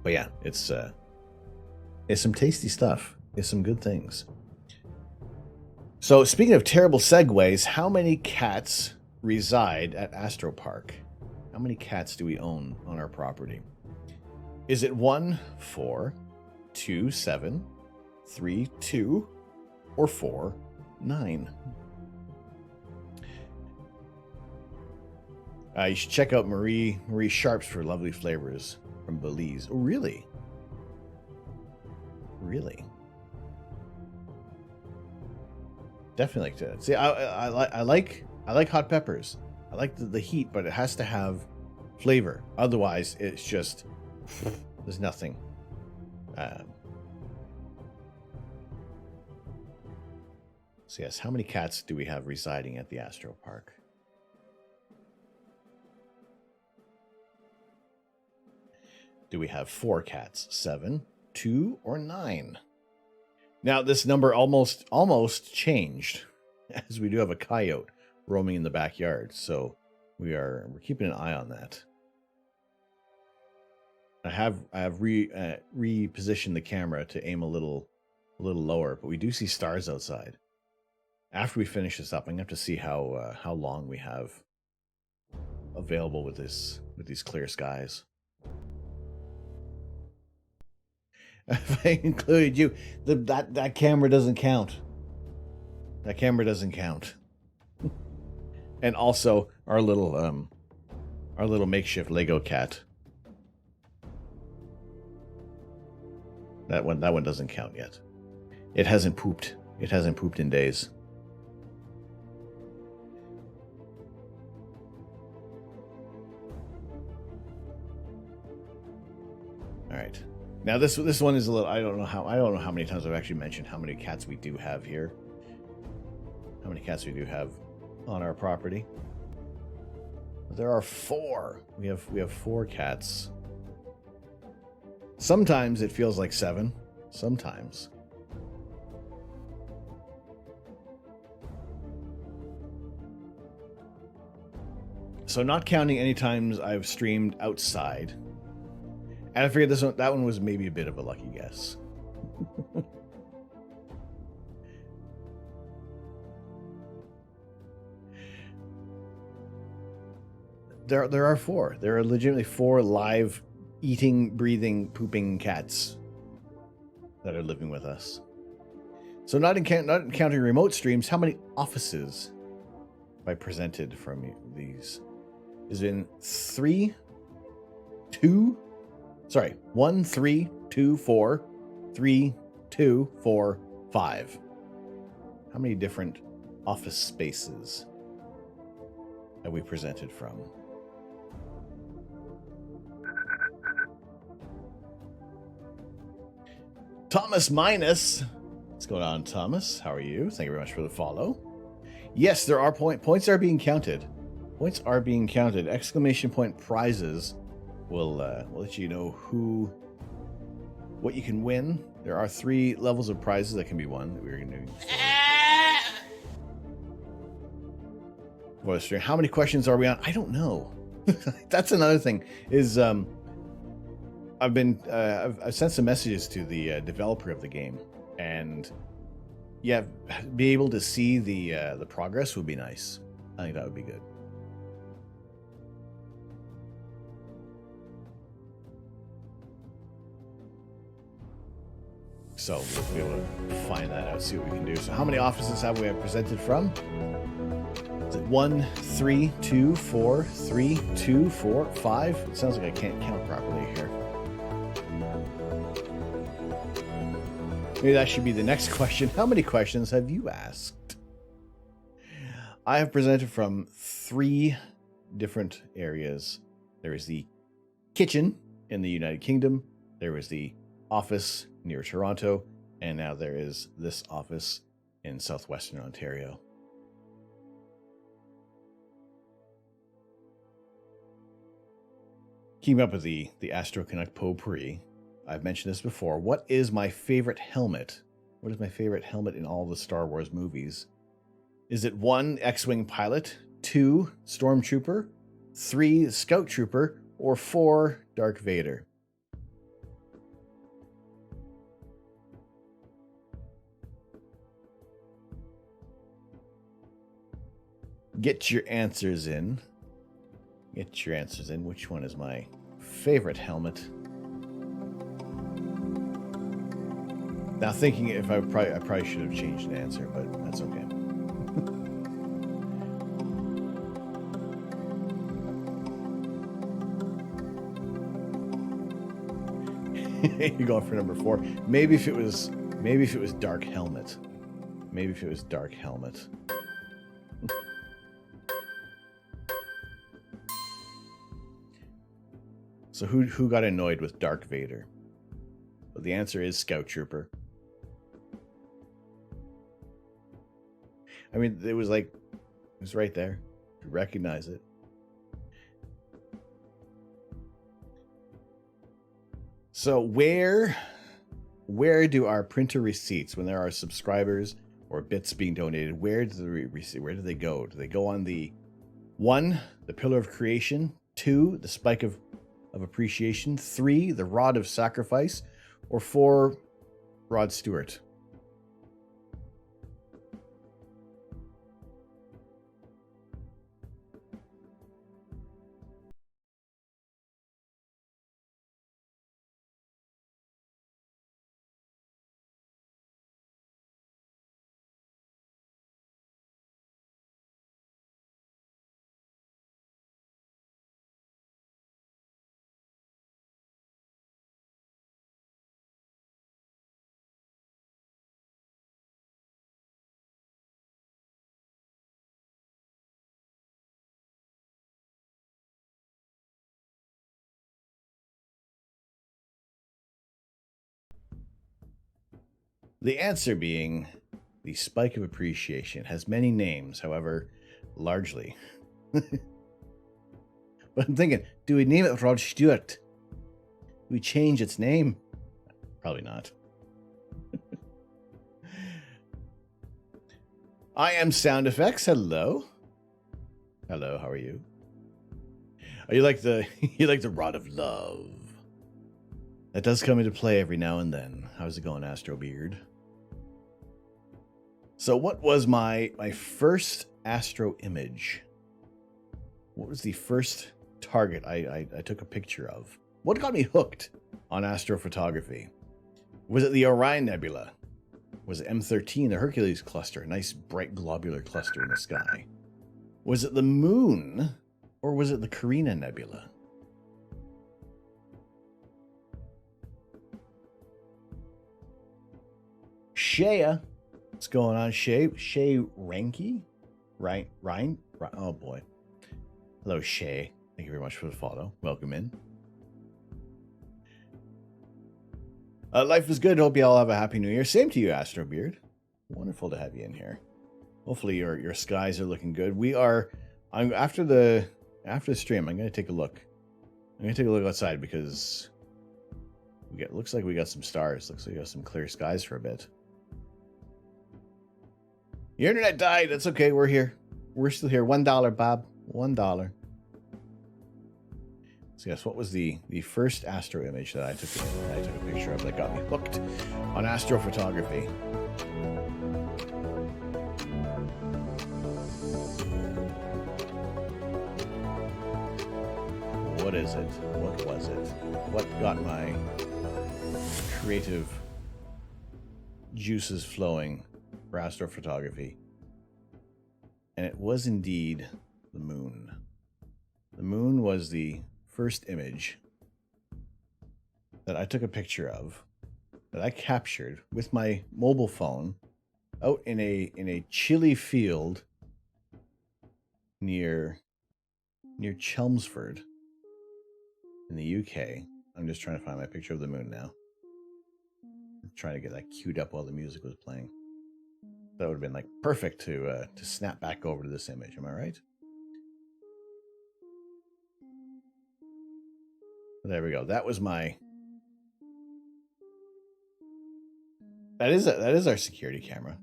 But yeah, it's some tasty stuff. It's some good things. So speaking of terrible segues, how many cats reside at Astro Park? How many cats do we own on our property? Is it 1, 4, 2, 7, 3, 2, or 4, 9? You should check out Marie Sharps for lovely flavors from Belize. Oh, really? Really? Definitely like that. See, I like hot peppers. I like the heat, but it has to have flavor. Otherwise, it's just there's nothing. So yes, how many cats do we have residing at the Astro Park? Do we have 4 cats, 7, 2, or 9? Now this number almost changed, as we do have a coyote roaming in the backyard. So we're keeping an eye on that. I have repositioned the camera to aim a little lower, but we do see stars outside. After we finish this up, I'm gonna have to see how long we have available with these clear skies. If I included you, that camera doesn't count. That camera doesn't count. And also our little makeshift Lego cat. That one doesn't count yet. It hasn't pooped. It hasn't pooped in days. All right. Now this one is a little. I don't know how many times I've actually mentioned how many cats we do have here. How many cats we do have on our property? There are 4. We have 4 cats. Sometimes it feels like 7. Sometimes. So not counting any times I've streamed outside. And I figured that one was maybe a bit of a lucky guess. There are 4. There are legitimately 4 live eating, breathing, pooping cats that are living with us. So not counting remote streams, how many offices have I presented from these? Is in 1, 3, 2, 4, 3, 2, 4, 5. How many different office spaces have we presented from? Thomas Minus. What's going on, Thomas? How are you? Thank you very much for the follow. Yes, there are points are being counted. Points are being counted. Exclamation point prizes will let you know what you can win. There are 3 levels of prizes that can be won that we're going to do. Voice stream. How many questions are we on? I don't know. That's another thing. Is I've sent some messages to the developer of the game, and yeah, be able to see the progress would be nice. I think that would be good. So we'll be able to find that out, see what we can do. So how many offices have we presented from? Is it 1, 3, 2, 4, 3, 2, 4, 5? It sounds like I can't count properly here. Maybe that should be the next question. How many questions have you asked? I have presented from 3 different areas. There is the kitchen in the United Kingdom. There is the office near Toronto. And now there is this office in southwestern Ontario. Keeping up with the Astro Connect Potpourri, I've mentioned this before. What is my favorite helmet? What is my favorite helmet in all the Star Wars movies? Is it 1, X-Wing pilot, 2, Stormtrooper, 3, Scout Trooper, or 4, Darth Vader? Get your answers in. Get your answers in. Which one is my favorite helmet? Now thinking if I probably should have changed an answer, but that's okay. You're going for number 4. Maybe if it was Dark Helmet. Maybe if it was Dark Helmet. So who got annoyed with Dark Vader? Well, the answer is Scout Trooper. I mean, it was right there. You recognize it. So where do our printer receipts, when there are subscribers or bits being donated, where do they go? Do they go on the 1, the Pillar of Creation, 2, the Spike of Appreciation, 3, the Rod of Sacrifice, or 4, Rod Stewart? The answer being the Spike of Appreciation has many names, however, largely. But I'm thinking, do we name it Rod Stewart? Do we change its name? Probably not. I am Sound Effects. Hello. Hello, how are you? Oh, you like the Rod of Love. That does come into play every now and then. How's it going, Astro Beard? So what was my first Astro image? What was the first target I took a picture of? What got me hooked on astrophotography? Was it the Orion Nebula? Was it M13, the Hercules cluster, a nice bright globular cluster in the sky? Was it the moon, or was it the Carina Nebula? Shea. What's going on, Shay? Shay Ranky? Ryan? Oh, boy. Hello, Shay. Thank you very much for the follow. Welcome in. Life is good. Hope you all have a happy new year. Same to you, Astro Beard. Wonderful to have you in here. Hopefully your skies are looking good. After the stream, I'm going to take a look. I'm going to take a look outside because looks like we got some stars. Looks like we got some clear skies for a bit. Your internet died. That's okay. We're here. We're still here. $1, Bob. $1. So yes, what was the first Astro image that I took a picture of that got me hooked on astrophotography? What is it? What was it? What got my creative juices flowing for astrophotography? And it was indeed the moon. The moon was the first image that I took a picture of, that I captured with my mobile phone out in a chilly field near Chelmsford in the UK. I'm just trying to find my picture of the moon now. I'm trying to get that queued up while the music was playing. That would have been like perfect to snap back over to this image. Am I right? There we go. That was my. That is our security camera.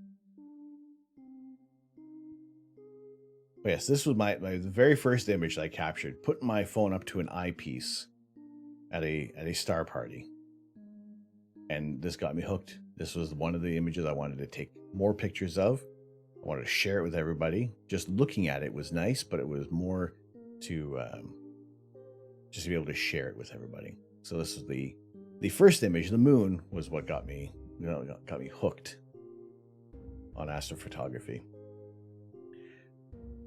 But yes, this was the very first image that I captured, putting my phone up to an eyepiece at a star party. And this got me hooked. This was one of the images I wanted to take more pictures of. I wanted to share it with everybody. Just looking at it was nice, but it was more to just to be able to share it with everybody. So this is the first image. The moon was what got me hooked on astrophotography.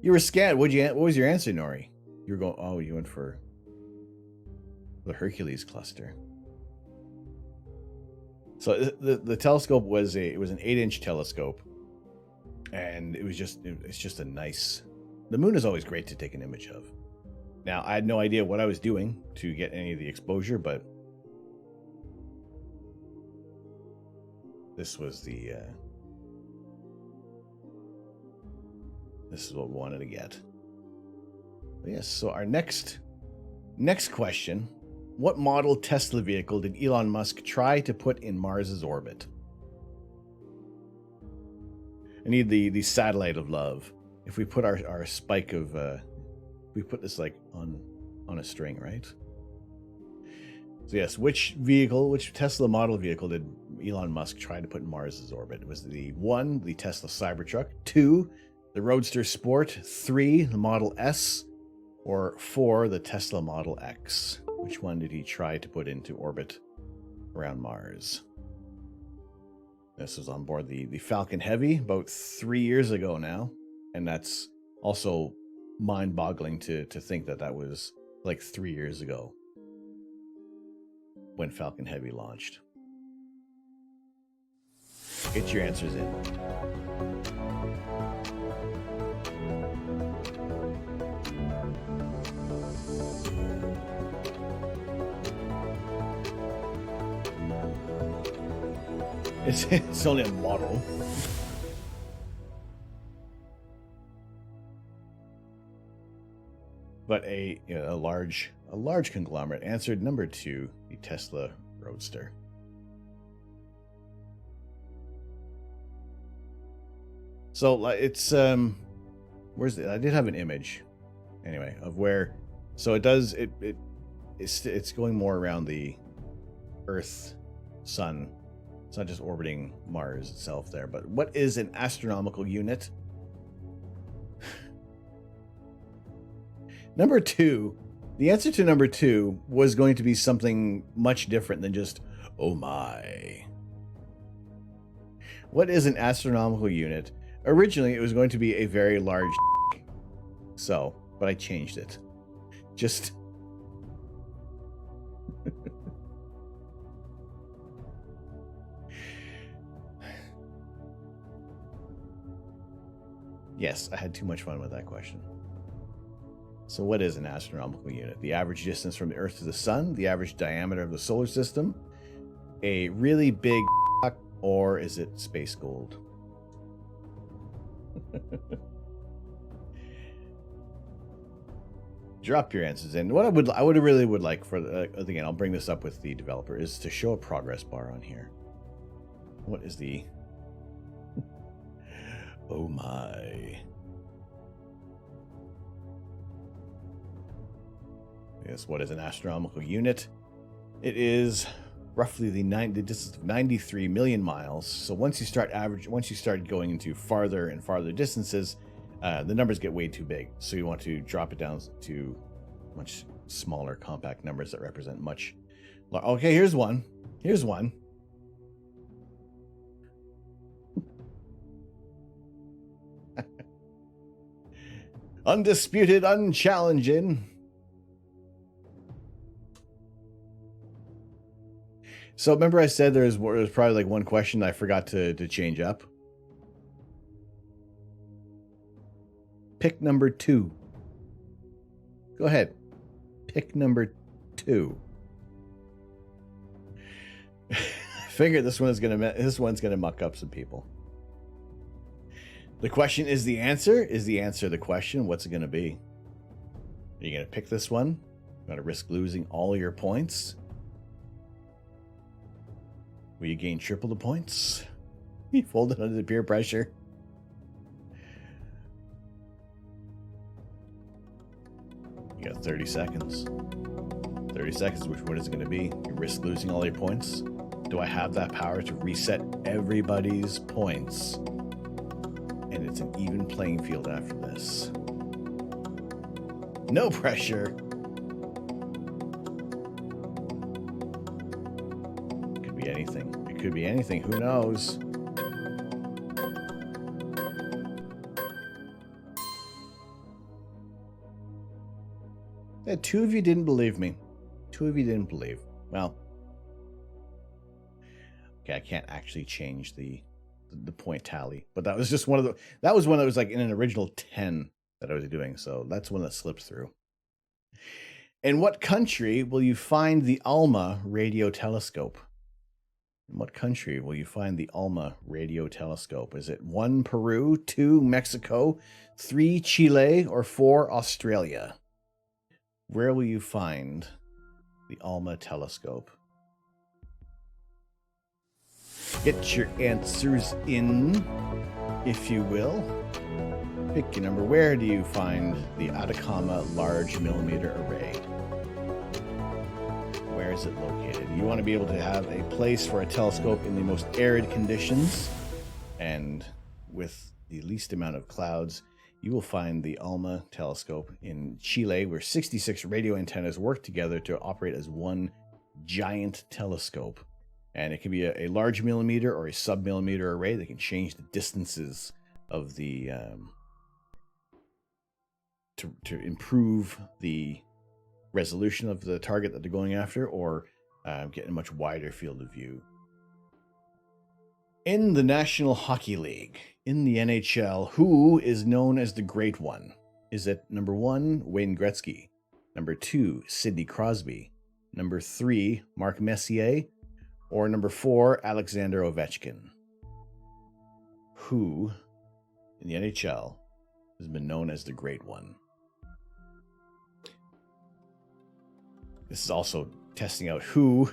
You were scanned. What was your answer, Nori? You were going. Oh, you went for the Hercules cluster. So the telescope was an 8-inch telescope, and it's just a nice. The moon is always great to take an image of. Now, I had no idea what I was doing to get any of the exposure, but this was the this is what we wanted to get. But yes, so our next question: what model Tesla vehicle did Elon Musk try to put in Mars's orbit? I need the satellite of love. If we put our spike of we put this like on a string, right? So yes, which Tesla model vehicle did Elon Musk try to put in Mars's orbit? It was the Tesla Cybertruck, 2, the Roadster Sport, 3, the Model S, or 4, the Tesla Model X. Which one did he try to put into orbit around Mars? This was on board the Falcon Heavy about 3 years ago now, and that's also mind-boggling to think that was like 3 years ago when Falcon Heavy launched. Get your answers in. It's only a model. But a large conglomerate answered number 2, the Tesla Roadster. So it's where's it? I did have an image, anyway, of where. So it's going more around the Earth, Sun. It's not just orbiting Mars itself there. But what is an astronomical unit? Number 2, the answer to number 2 was going to be something much different than just, oh my. What is an astronomical unit? Originally, it was going to be a very large but I changed it. Just... Yes, I had too much fun with that question. So what is an astronomical unit? The average distance from the Earth to the Sun, the average diameter of the solar system, a really big or is it space gold? Drop your answers in. What I really would like for again, I'll bring this up with the developer, is to show a progress bar on here. What is the oh my. Yes, what is an astronomical unit? It is roughly the distance of 93 million miles. So once you start going into farther and farther distances, the numbers get way too big. So you want to drop it down to much smaller, compact numbers that represent much. Okay, here's one. Undisputed, unchallenging. So remember I said there was probably like one question I forgot to change up? Pick number 2. Go ahead. Pick number 2. Figure this one's gonna muck up some people. The question is the answer. Is the answer the question? What's it gonna be? Are you gonna pick this one? You gotta risk losing all your points? Will you gain triple the points? You folded under the peer pressure. You got 30 seconds. 30 seconds, which one is it going to be? You risk losing all your points? Do I have that power to reset everybody's points? And it's an even playing field after this. No pressure. Could be anything. It could be anything. Who knows? Yeah, 2 of you didn't believe me. 2 of you didn't believe. Well, okay, I can't actually change the point tally, but that was just one of that was one that was like in an original 10 that I was doing, so that's one that slipped through. In what country will you find the Alma radio telescope? In what country will you find the Alma radio telescope? Is it 1, Peru, 2, Mexico, 3, Chile, or 4, Australia? Where will you find the Alma telescope? Get your answers in, if you will. Pick your number. Where do you find the Atacama Large Millimeter Array? Where is it located? You want to be able to have a place for a telescope in the most arid conditions and with the least amount of clouds. You will find the Alma telescope in Chile, where 66 radio antennas work together to operate as one giant telescope. And it can be a large millimeter or a sub-millimeter array that can change the distances of the to improve the resolution of the target that they're going after, or get a much wider field of view. In the National Hockey League, in the NHL, who is known as the Great One? Is it number 1, Wayne Gretzky, number 2, Sidney Crosby, number 3, Mark Messier, or number 4, Alexander Ovechkin? Who in the NHL has been known as the Great One? This is also testing out who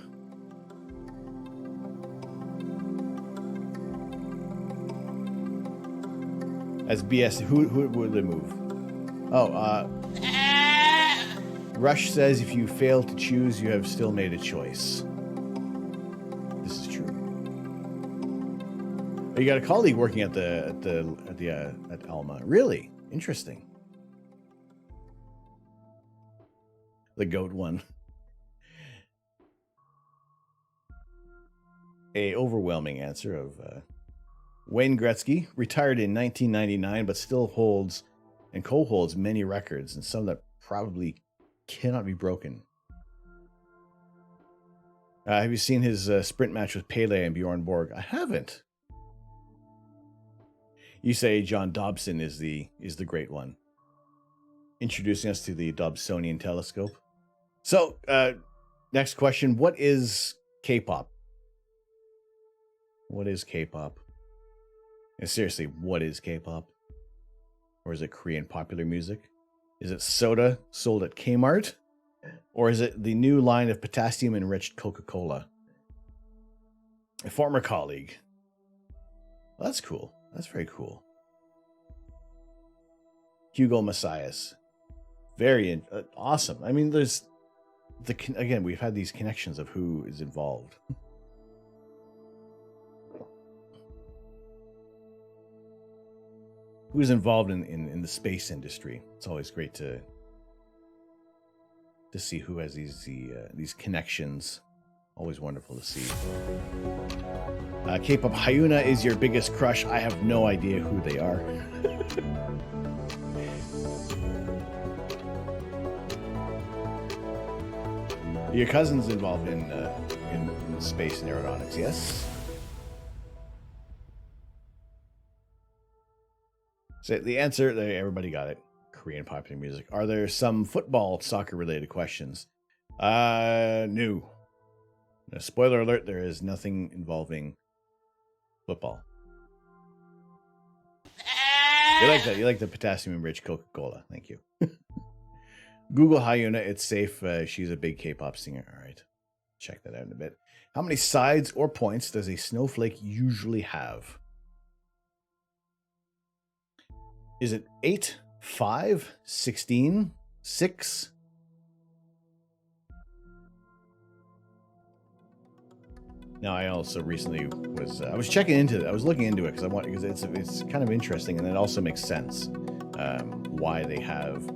as BS. Who would they move? Oh, Rush says if you fail to choose, you have still made a choice. This is true. You got a colleague working at Alma. Really interesting. The GOAT one. A overwhelming answer of Wayne Gretzky, retired in 1999, but still holds and co-holds many records, and some that probably cannot be broken. Have you seen his sprint match with Pele and Bjorn Borg? I haven't. You say John Dobson is the Great One, introducing us to the Dobsonian telescope. So, next question: what is K-pop? What is K-pop? And seriously, what is K-pop? Or is it Korean popular music? Is it soda sold at Kmart? Or is it the new line of potassium-enriched Coca-Cola? A former colleague. Well, that's cool. That's very cool. Hugo Messias. Very awesome. I mean, there's again, we've had these connections of who is involved. Who's involved in the space industry. It's always great to see who has these connections. Always wonderful to see. K-pop Hyuna is your biggest crush. I have no idea who they are. Your cousin's involved in space and aeronautics, yes? So the answer, everybody got it. Korean popular music. Are there some football, soccer related questions? No. Spoiler alert, there is nothing involving football. You like that? You like the potassium-enriched Coca-Cola. Thank you. Google Hyuna. It's safe. She's a big K-pop singer. All right. Check that out in a bit. How many sides or points does a snowflake usually have? Is it 8, 5, 16, 6? Now, I also recently was checking into it. I was looking into it because it's kind of interesting, and it also makes sense why they have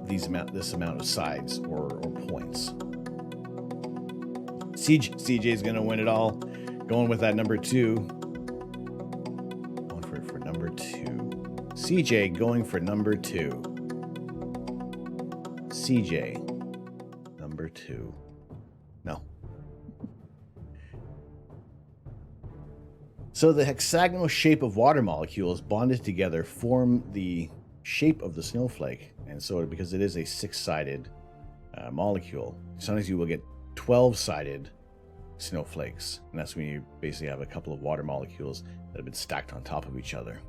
this amount of sides or points. CJ is going to win it all. Going with that number 2. Going for number 2. CJ going for number 2. CJ, number 2. No. So the hexagonal shape of water molecules bonded together form the shape of the snowflake. And so because it is a 6-sided molecule, sometimes you will get 12-sided snowflakes. And that's when you basically have a couple of water molecules that have been stacked on top of each other.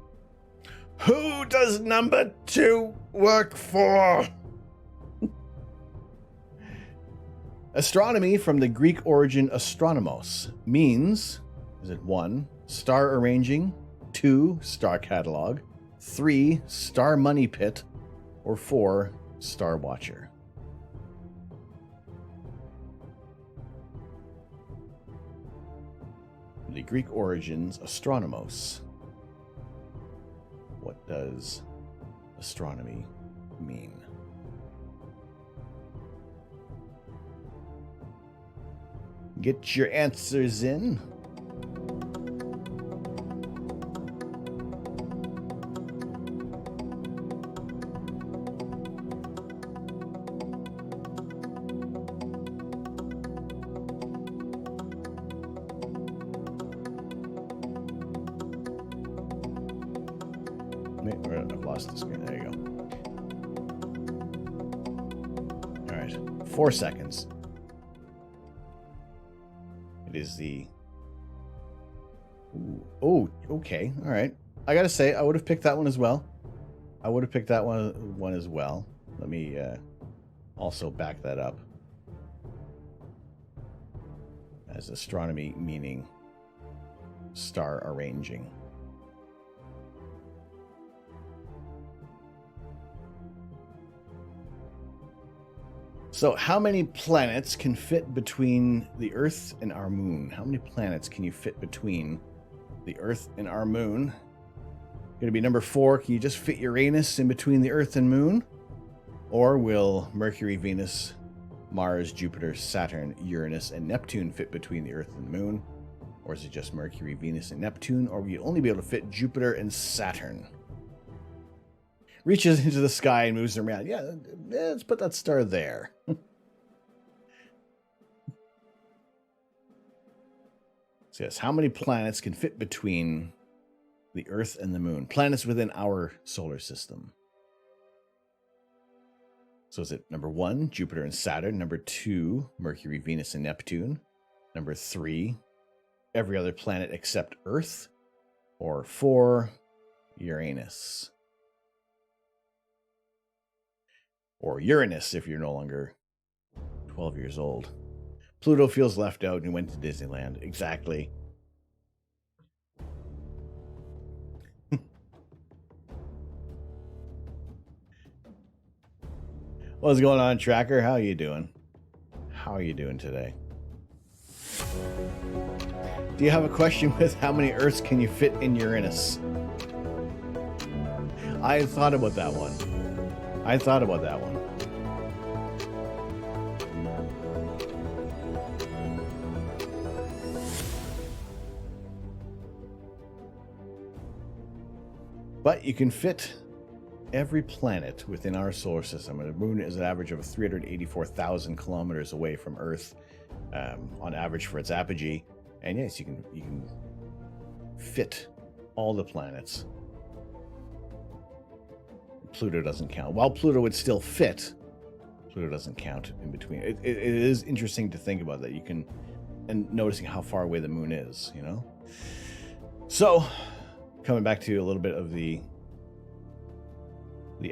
Who does number 2 work for? Astronomy, from the Greek origin astronomos, means, is it 1, star arranging, 2, star catalog, 3, star money pit, or 4, star watcher? The Greek origins astronomos. What does astronomy mean? Get your answers in. I've lost the screen. There you go. All right. 4 seconds. It is the... Ooh. Oh, okay. All right. I gotta say, I would have picked that one as well. Let me also back that up. As astronomy meaning star arranging. So how many planets can fit between the Earth and our moon? How many planets can you fit between the Earth and our moon? Going to be number 4. Can you just fit Uranus in between the Earth and moon? Or will Mercury, Venus, Mars, Jupiter, Saturn, Uranus, and Neptune fit between the Earth and the moon? Or is it just Mercury, Venus, and Neptune? Or will you only be able to fit Jupiter and Saturn? Reaches into the sky and moves them around. Yeah, let's put that star there. So yes, how many planets can fit between the Earth and the moon? Planets within our solar system. So is it number 1, Jupiter and Saturn? Number 2, Mercury, Venus, and Neptune? Number 3, every other planet except Earth? Or 4, Uranus? Or Uranus if you're no longer 12 years old. Pluto feels left out and went to Disneyland. Exactly. What's going on, Tracker? How are you doing? How are you doing today? Do you have a question with how many Earths can you fit in Uranus? I thought about that one. But you can fit every planet within our solar system. And the moon is an average of 384,000 kilometers away from Earth, on average for its apogee. And yes, you can fit all the planets. Pluto doesn't count. While Pluto would still fit, Pluto doesn't count in between. It is interesting to think about that. You can, and noticing how far away the moon is, you know? So, coming back to a little bit of the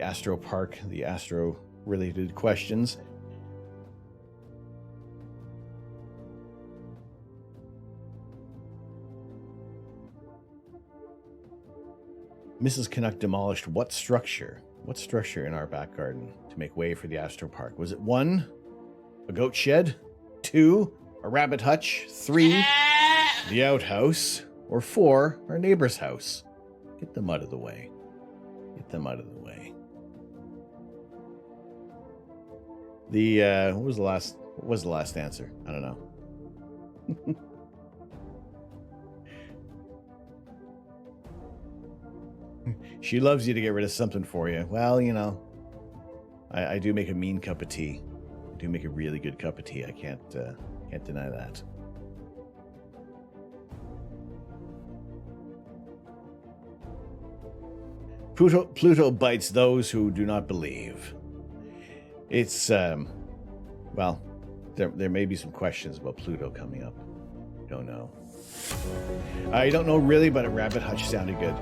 Astro Park, the Astro related questions. Mrs. Canuck demolished what structure? What structure in our back garden to make way for the Astro Park? Was it 1, a goat shed, 2, a rabbit hutch, 3, the outhouse, or 4, our neighbor's house? Get them out of the way. Get them out of the way. What was the last answer? I don't know. She loves you to get rid of something for you. Well, you know, I do make a mean cup of tea. I do make a really good cup of tea. I can't deny that. Pluto bites those who do not believe. It's, well, there may be some questions about Pluto coming up. Don't know. I don't know really, but a rabbit hutch sounded good.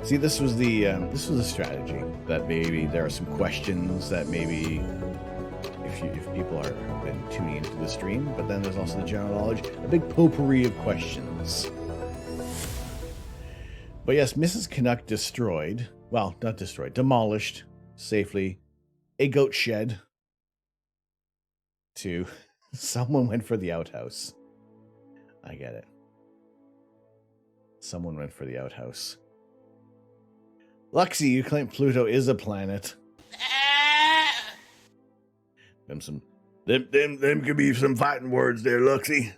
See, this was a strategy that maybe there are some questions that maybe if people have been tuning into the stream, but then there's also the general knowledge, a big potpourri of questions. But yes, Mrs. Canuck destroyed, well, not destroyed, demolished safely a goat shed. Someone went for the outhouse. I get it. Someone went for the outhouse. Luxie, you claim Pluto is a planet. Them could be some fighting words there, Luxie.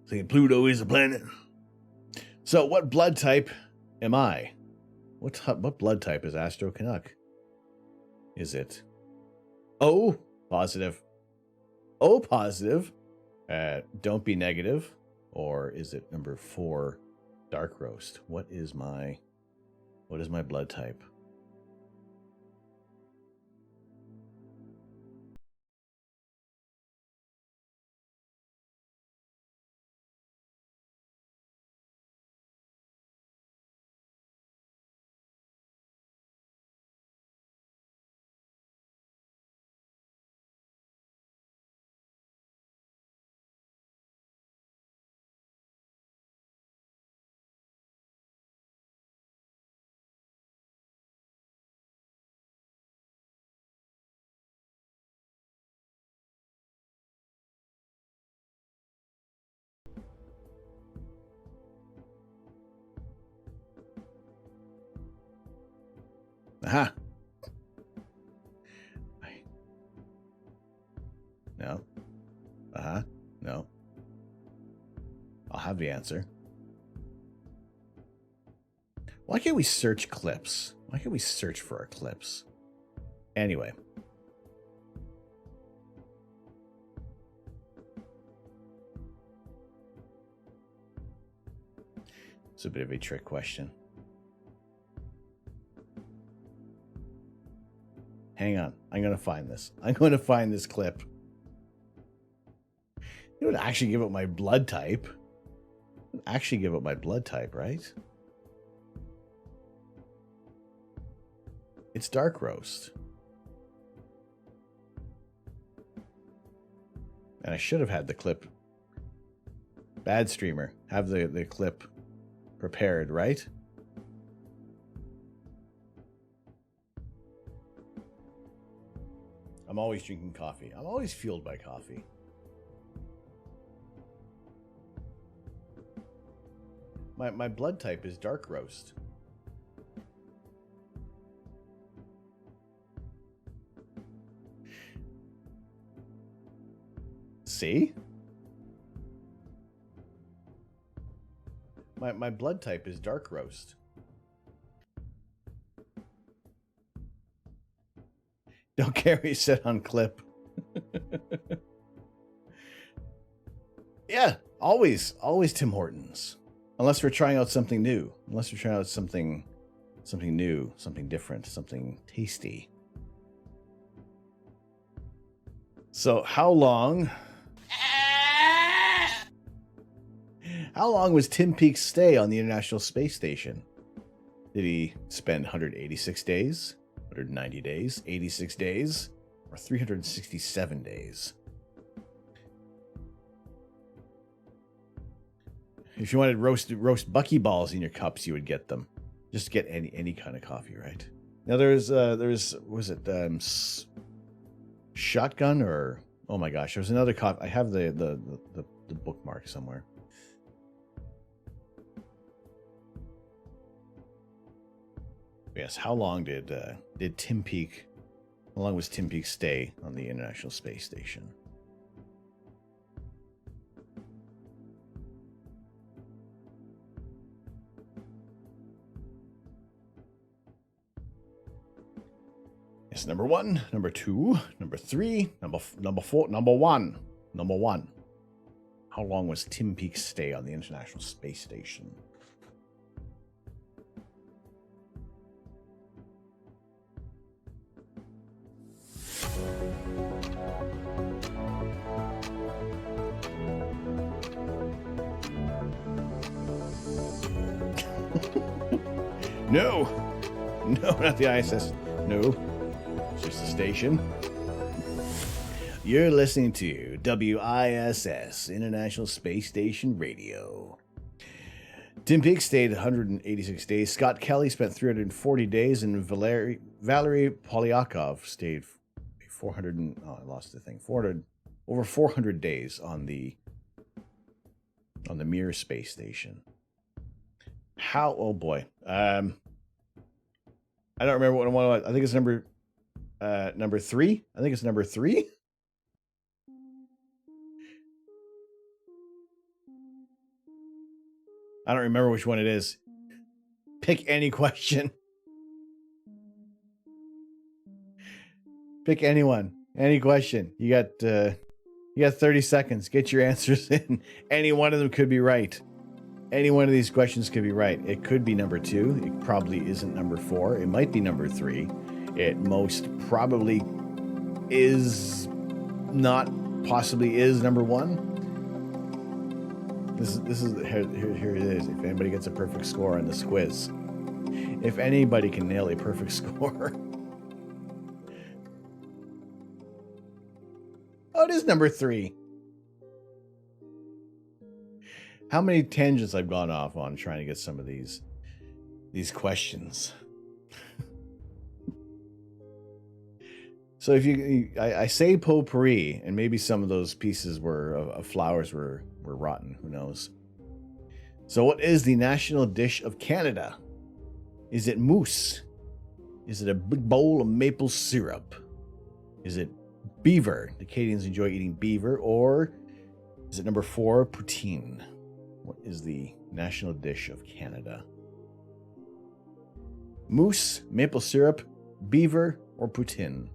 Saying Pluto is a planet. So, what blood type am I? What blood type is Astro Canuck? Is it O positive? O positive. Don't be negative. Or is it number 4, dark roast? What is my blood type? Aha. No. Uh-huh. No. I'll have the answer. Why can't we search clips? Why can't we search for our clips? Anyway. It's a bit of a trick question. Hang on. I'm going to find this. I'm going to find this clip. It would actually give it my blood type. It would actually give it my blood type, right? It's dark roast. And I should have had the clip. Bad streamer. Have the clip prepared, right? I'm always drinking coffee. I'm always fueled by coffee. My blood type is dark roast. See? My blood type is dark roast. Don't carry set on clip. Yeah, always Tim Hortons. Unless we're trying out something new. Unless we're trying out something new, something different, something tasty. So how long was Tim Peake's stay on the International Space Station? Did he spend 186 days, 190 days, 86 days, or 367 days? If you wanted roast buckyballs in your cups, you would get them. Just get any kind of coffee, right? Now was it shotgun or oh my gosh, there's another coffee. I have the bookmark somewhere. Yes, how long did Tim Peake? How long was Tim Peake's stay on the International Space Station? Yes, number 1, number 2, number 3, number 4, number 1. Number 1. How long was Tim Peake's stay on the International Space Station? No. No, not the ISS. No. It's just a station. You're listening to WISS, International Space Station Radio. Tim Peake stayed 186 days. Scott Kelly spent 340 days, and Valery Polyakov stayed 400. I lost the thing. 400 over 400 days on the Mir space station. How? Oh boy. I don't remember what one was. I think it's number 3. I think it's number 3. I don't remember which one it is. Pick any question. Pick anyone. Any question. You got 30 seconds. Get your answers in. Any one of them could be right. Any one of these questions could be right. It could be number 2. It probably isn't number 4. It might be number 3. It most probably is not, possibly is number 1. This is here it is. If anybody gets a perfect score on this quiz, if anybody can nail a perfect score, oh, it is number 3. How many tangents I've gone off on trying to get some of these questions. So if I say potpourri, and maybe some of those pieces of flowers were rotten. Who knows? So what is the national dish of Canada? Is it mousse? Is it a big bowl of maple syrup? Is it beaver? The Canadians enjoy eating beaver. Or is it number 4, poutine? What is the national dish of Canada? Mousse, maple syrup, beaver, or poutine?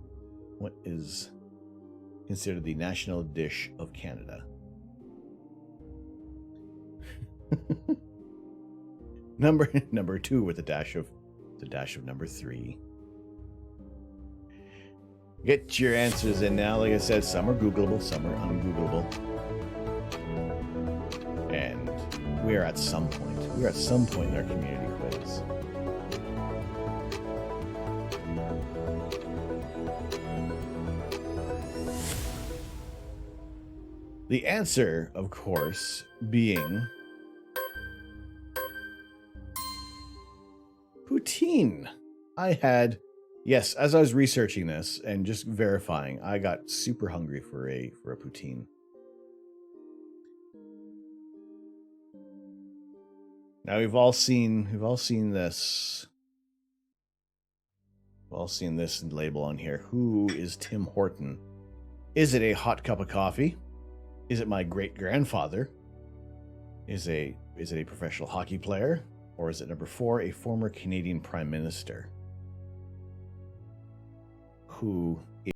What is considered the national dish of Canada? number 2 with a dash of number 3. Get your answers in now. Like I said, some are Googleable, some are ungoogleable. And we're at some point in our community quiz. The answer, of course, being poutine. Yes, as I was researching this and just verifying, I got super hungry for a poutine. Now we've all seen this. We've all seen this label on here. Who is Tim Horton? Is it a hot cup of coffee? Is it my great-grandfather? Is it a professional hockey player? Or is it number 4, a former Canadian Prime Minister? Who is...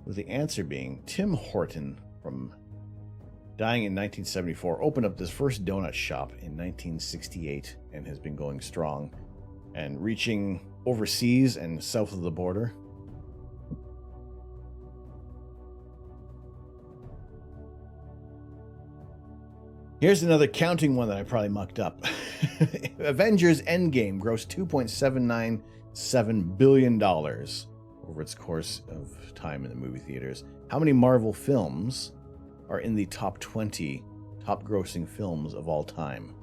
With the answer being Tim Horton, from dying in 1974, opened up his first donut shop in 1968 and has been going strong and reaching overseas and south of the border. Here's another counting one that I probably mucked up. Avengers Endgame grossed $2.797 billion over its course of time in the movie theaters. How many Marvel films are in the top 20 top grossing films of all time?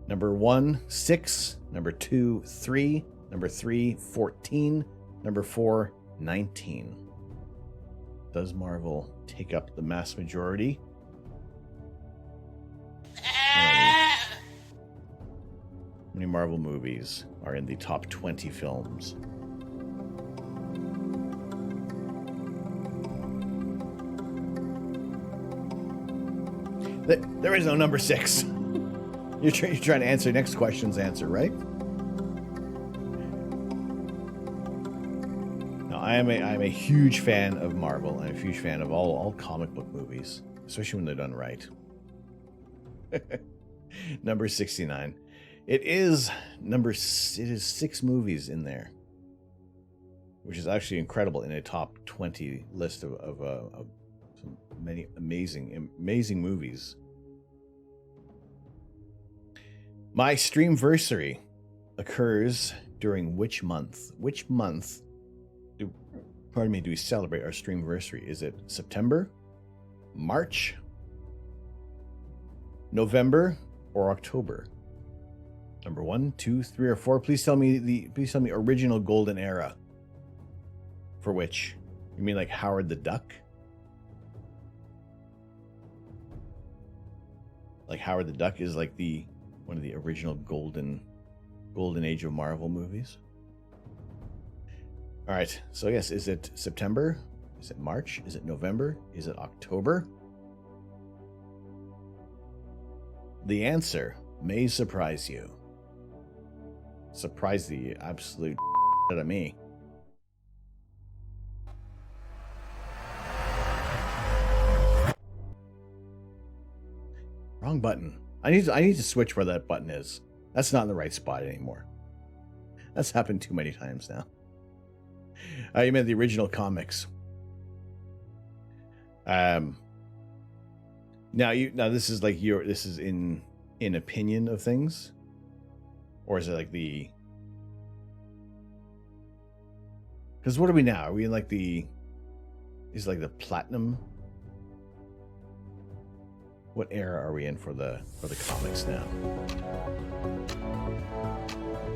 Number 1, 6. Number 2, 3. Number 3, 14. Number 4, 19. Does Marvel take up the mass majority? How many Marvel movies are in the top 20 films? There is no number 6. You're trying to answer next question's answer, right? No, I am a huge fan of Marvel. I'm a huge fan of all comic book movies, especially when they're done right. Number 69. It is 6 movies in there, which is actually incredible in a top 20 list of some many amazing movies. My streamversary occurs during which month? Which month do we celebrate our streamversary? Is it September, March, November, or October? Number 1, 2, 3, or 4. Please tell me original golden era. For which? You mean like Howard the Duck? Like Howard the Duck is like one of the original golden age of Marvel movies. All right. So yes, is it September? Is it March? Is it November? Is it October? The answer may surprise you. Surprise the absolute out of me. Wrong button. I need to switch where that button is. That's not in the right spot anymore. That's happened too many times now. You meant the original comics. Now this is like this is in opinion of things, or is it like the? Because what are we now? Are we in like the? Is like the platinum? What era are we in for the comics now?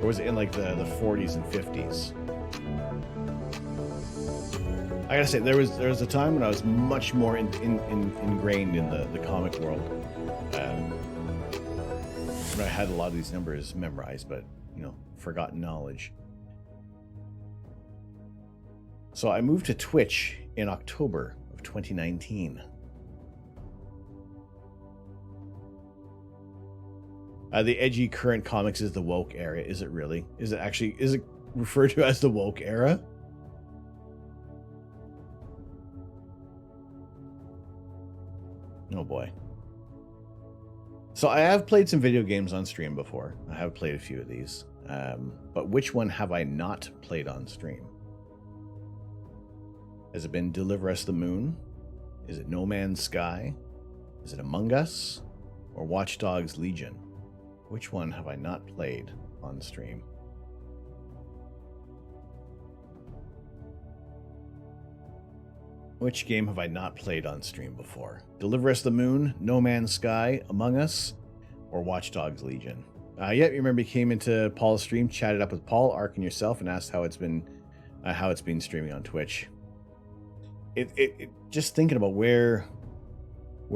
Or was it in like the 40s and 50s? I gotta say, there was a time when I was much more ingrained in the comic world. When I had a lot of these numbers memorized, but forgotten knowledge. So I moved to Twitch in October of 2019. The edgy current comics is the woke era. Is it really? Is it referred to as the woke era? Oh boy. So I have played some video games on stream before. I have played a few of these. But which one have I not played on stream? Has it been Deliver Us the Moon? Is it No Man's Sky? Is it Among Us? Or Watch Dogs Legion? Which one have I not played on stream? Which game have I not played on stream before? Deliver Us the Moon, No Man's Sky, Among Us, or Watch Dogs Legion? You remember you came into Paul's stream, chatted up with Paul, Ark, and yourself, and asked how it's been streaming on Twitch. It just thinking about where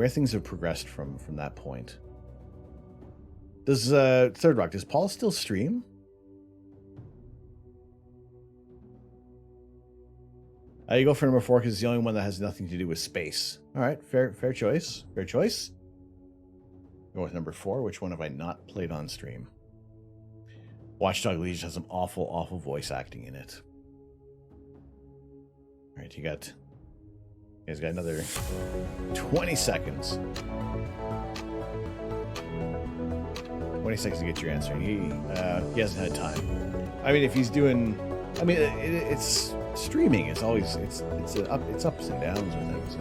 things have progressed from that point. Does Third Rock, does Paul still stream? You go for number 4 because it's the only one that has nothing to do with space. All right, fair choice. Fair choice. Go with number 4. Which one have I not played on stream? Watchdog Legion has some awful voice acting in it. All right, you guys got another 20 seconds. 20 seconds to get your answer. He hasn't had time. I mean, if he's doing, it's streaming. It's always it's ups and downs with things,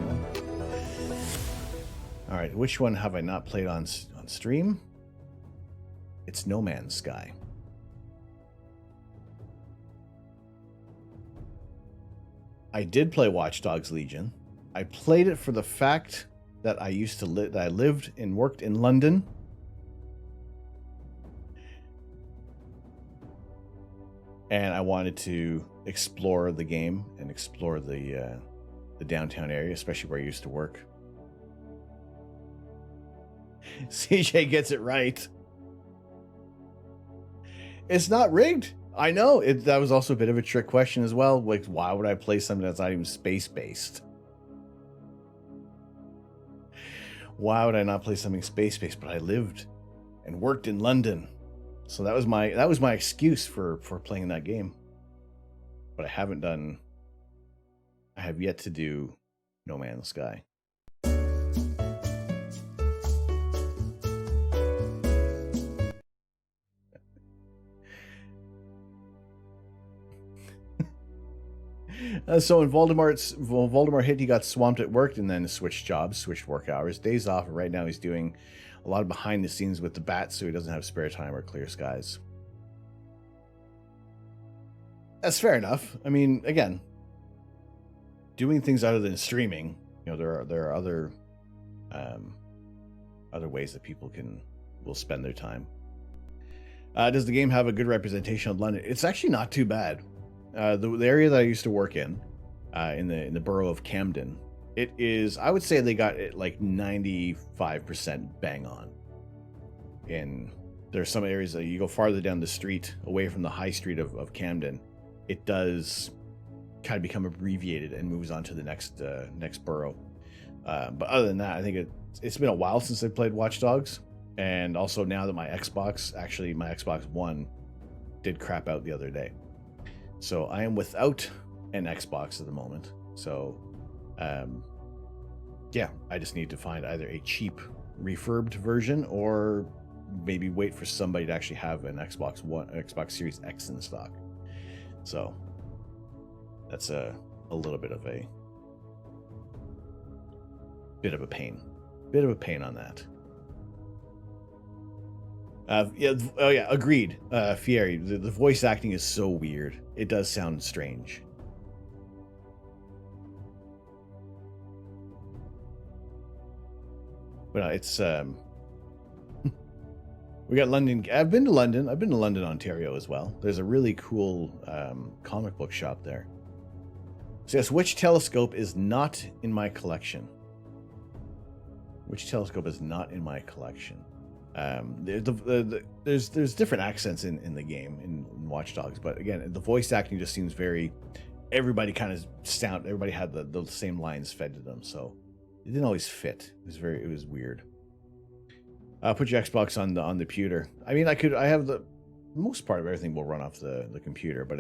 All right, which one have I not played on stream? It's No Man's Sky. I did play Watch Dogs Legion. I played it for the fact that I used to that I lived and worked in London. And I wanted to explore the game and explore the downtown area, especially where I used to work. CJ gets it right. It's not rigged. I know. That was also a bit of a trick question as well. Like, why would I play something that's not even space-based? Why would I not play something space-based? But I lived and worked in London, so that was my excuse for playing that game. But I have yet to do No Man's Sky. So when Voldemort hit, he got swamped at work and then switched jobs, switched work hours, days off, and right now he's doing a lot of behind the scenes with the bats, so he doesn't have spare time or clear skies. That's fair enough. I mean, again, doing things other than streaming, you know, there are other ways that people will spend their time. Does the game have a good representation of London? It's actually not too bad. The area that I used to work in the borough of Camden, it is, I would say they got it like 95% bang on. And there's some areas that you go farther down the street, away from the high street of Camden, it does kind of become abbreviated and moves on to the next borough. But other than that, I think it's been a while since I played Watch Dogs. And also now that my Xbox One did crap out the other day. So I am without an Xbox at the moment. So, yeah, I just need to find either a cheap refurbed version or maybe wait for somebody to actually have an Xbox Series X in stock. So that's a little bit of a pain. Bit of a pain on that. Yeah, agreed. Fieri, the voice acting is so weird. It does sound strange. But it's we got London. I've been to London, Ontario as well. There's a really cool comic book shop there. So yes, which telescope is not in my collection? Which telescope is not in my collection? There's different accents in the game in Watch Dogs, but again, the voice acting just seems very. Everybody had the same lines fed to them, so it didn't always fit. It was weird. Put your Xbox on the computer. I mean, I have the most part of everything will run off the computer, but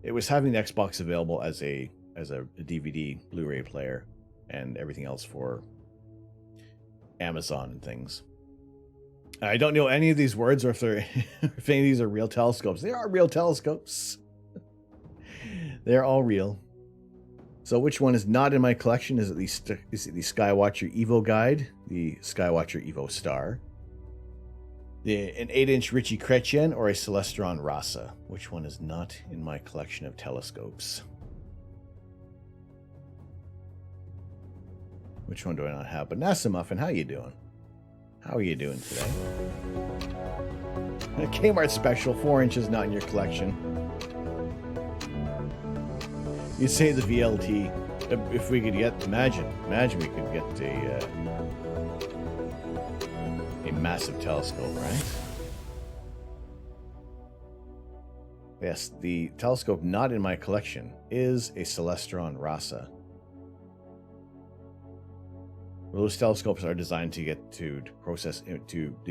it was having the Xbox available as a DVD Blu-ray player and everything else for Amazon and things. I don't know any of these words or if any of these are real telescopes. They are real telescopes. They're all real. So which one is not in my collection? Is it the Skywatcher Evo Guide, the Skywatcher Evo Star, an 8-inch Ritchie Chrétien, or a Celestron Rasa? Which one is not in my collection of telescopes? Which one do I not have? But NASA Muffin, how you doing? How are you doing today? A Kmart special, 4 inches not in your collection. You say the VLT. If we could get, imagine we could get a massive telescope, right? Yes, the telescope not in my collection is a Celestron Rasa. Those telescopes are designed to get to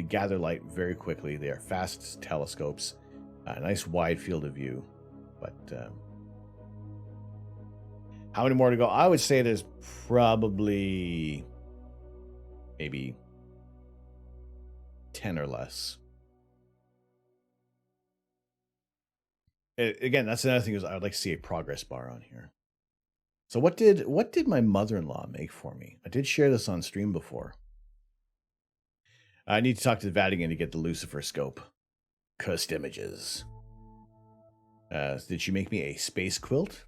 gather light very quickly. They are fast telescopes, a nice wide field of view. But how many more to go? I would say there's probably maybe 10 or less. Again, that's another thing is I would like to see a progress bar on here. So what did my mother-in-law make for me? I did share this on stream before. I need to talk to the Vatican to get the Lucifer scope. Cursed images. Did she make me a space quilt?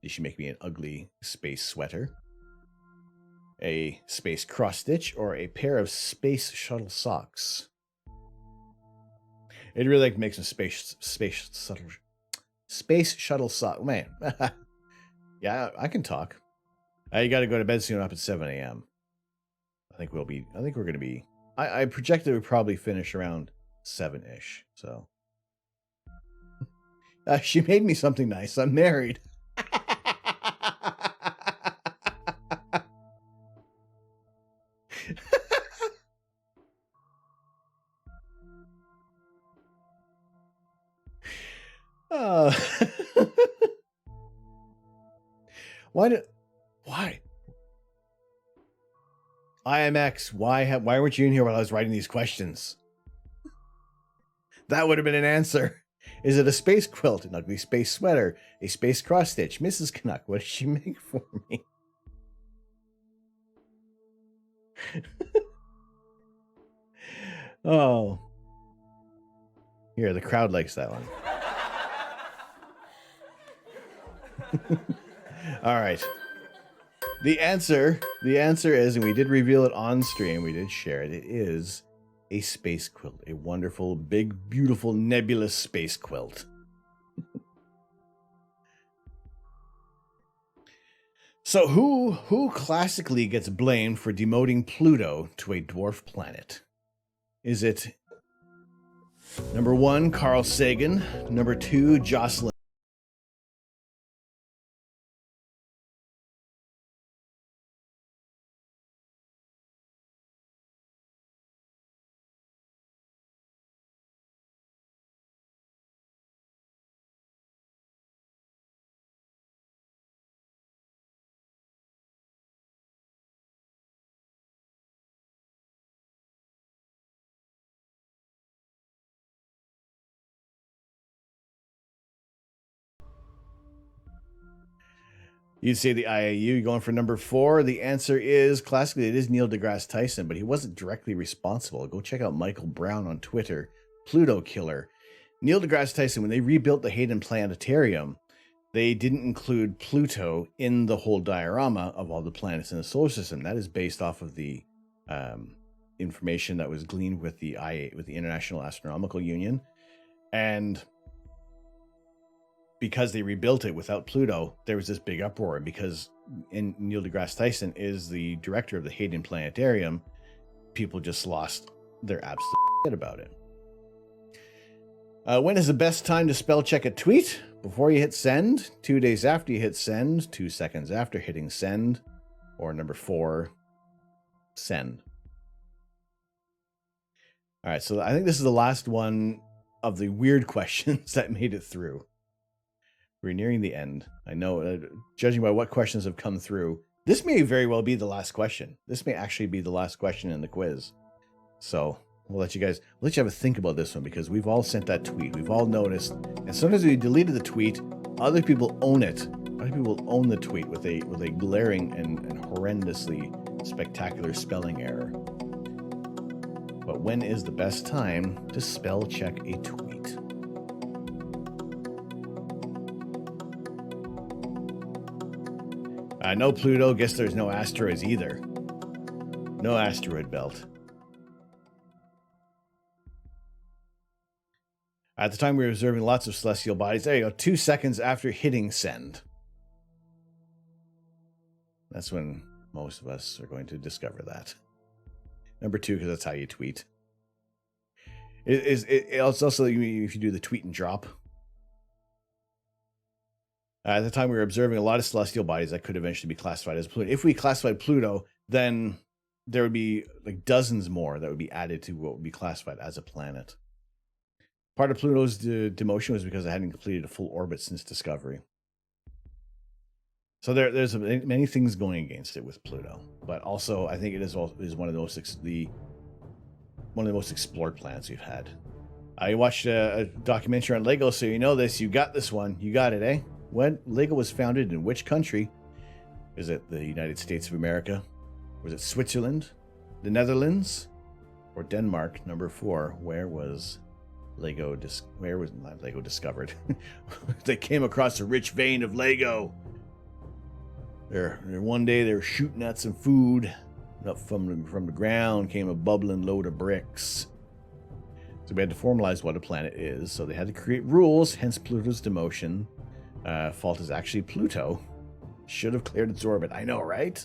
Did she make me an ugly space sweater? A space cross stitch or a pair of space shuttle socks? I'd really like to make some space shuttle sock. Man. Yeah, I can talk. You got to go to bed soon, up at 7 a.m. I think we're going to be... I projected we'd probably finish around 7-ish, so... she made me something nice. I'm married. Why? IMX, why weren't you in here while I was writing these questions? That would have been an answer. Is it a space quilt, an ugly space sweater, a space cross stitch? Mrs. Canuck, what did she make for me? Oh. Here, the crowd likes that one. All right. The answer is, and we did reveal it on stream, we did share it, it is a space quilt, a wonderful, big, beautiful, nebulous space quilt. So who classically gets blamed for demoting Pluto to a dwarf planet? Is it number 1, Carl Sagan, number 2, Jocelyn? You'd say the IAU, going for number 4. The answer is, classically, it is Neil deGrasse Tyson, but he wasn't directly responsible. Go check out Michael Brown on Twitter, Pluto Killer. Neil deGrasse Tyson, when they rebuilt the Hayden Planetarium, they didn't include Pluto in the whole diorama of all the planets in the solar system. That is based off of the information that was gleaned with the International Astronomical Union. And because they rebuilt it without Pluto, there was this big uproar because Neil deGrasse Tyson is the director of the Hayden Planetarium. People just lost their absolute shit about it. When is the best time to spell check a tweet? Before you hit send, 2 days after you hit send, 2 seconds after hitting send, or number 4, send. All right, so I think this is the last one of the weird questions that made it through. We're nearing the end. I know, judging by what questions have come through, this may very well be the last question. This may actually be the last question in the quiz. So we'll let you have a think about this one, because we've all sent that tweet. We've all noticed. And sometimes we deleted the tweet, other people own it. Other people own the tweet with a glaring and horrendously spectacular spelling error. But when is the best time to spell check a tweet? No Pluto. Guess there's no asteroids either. No asteroid belt. At the time, we were observing lots of celestial bodies. There you go. 2 seconds after hitting send. That's when most of us are going to discover that. Number 2, because that's how you tweet. It's also if you do the tweet and drop. At the time, we were observing a lot of celestial bodies that could eventually be classified as Pluto. If we classified Pluto, then there would be like dozens more that would be added to what would be classified as a planet. Part of Pluto's demotion was because it hadn't completed a full orbit since discovery. So there's many things going against it with Pluto, but also I think it is one of the most explored planets we've had. I watched a documentary on Lego, so you know this. You got this one. You got it, eh? When Lego was founded in which country? Is it the United States of America? Was it Switzerland, the Netherlands, or Denmark? Number 4. Where was not Lego discovered? They came across a rich vein of Lego. One day they were shooting at some food. Up from the ground came a bubbling load of bricks. So we had to formalize what a planet is. So they had to create rules, hence Pluto's demotion. Fault is actually Pluto. Should have cleared its orbit. I know, right?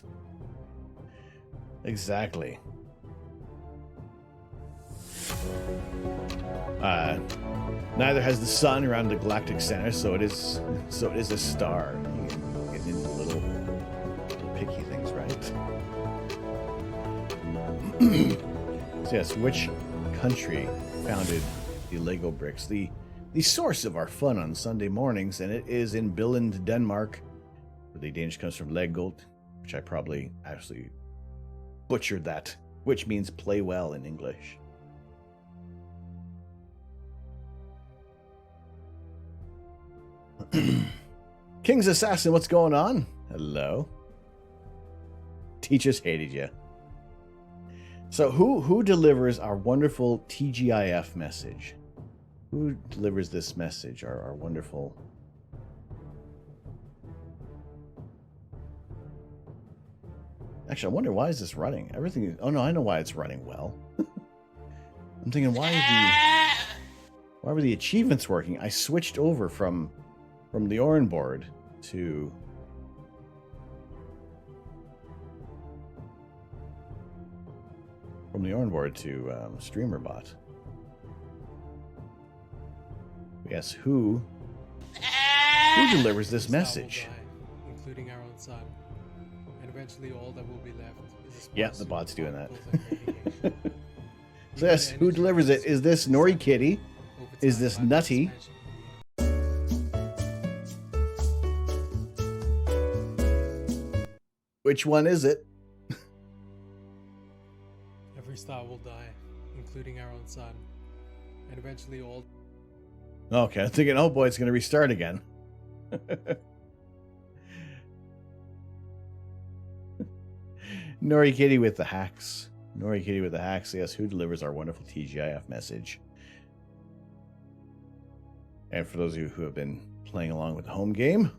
Exactly. Neither has the sun around the galactic center, so it is a star. Getting into little picky things, right? So yes, which country founded the Lego bricks? The the source of our fun on Sunday mornings, and it is in Billund, Denmark, where the Danish comes from Leggold, which I probably actually butchered that, which means play well in English. King's Assassin, what's going on? Hello. Teachers hated you. So who delivers our wonderful TGIF message? Who delivers this message? Our wonderful... Actually, I wonder, why is this running? Everything is... Oh no, I know why it's running well. I'm thinking, why were the achievements working? I switched over from the Oran board to... From the Oran board to StreamerBot. Yes, who delivers this message? Including our own sun. And eventually all that will be left is yeah, the bot's doing that. So yes, who delivers it? Is this Nori Kitty? Is this Nutty? Which one is it? Every star will die, including our own sun. And eventually all... Okay, I'm thinking, oh boy, it's going to restart again. Nori Kitty with the hacks. Nori Kitty with the hacks. Yes, who delivers our wonderful TGIF message? And for those of you who have been playing along with the home game,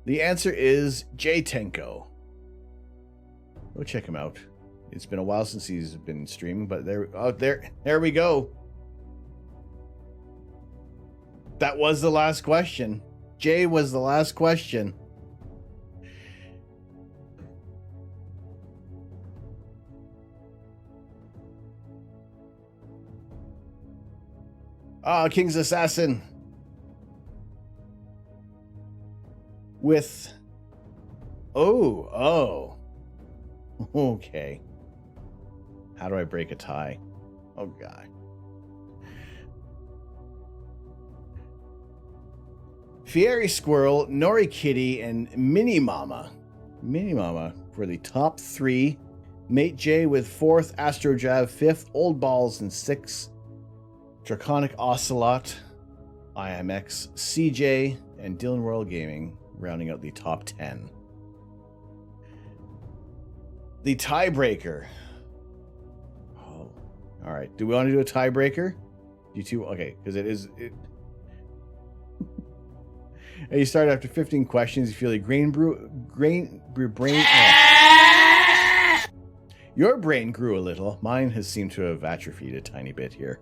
the answer is Jay Tenko. Go check him out. It's been a while since he's been streaming, but there we go. That was the last question. Jay was the last question. King's Assassin. With... Oh. Okay. How do I break a tie? Oh, God. Fiery Squirrel, Nori Kitty, and Mini Mama. Mini Mama for the top 3. Mate J with 4th, Astro Jab 5th, Old Balls in 6th, Draconic Ocelot, IMX, CJ, and Dylan Royal Gaming rounding out the top 10. The tiebreaker. Oh, all right. Do we want to do a tiebreaker? You two, okay, because it is. And you start after 15 questions. You feel like brain. Your brain grew a little. Mine has seemed to have atrophied a tiny bit here.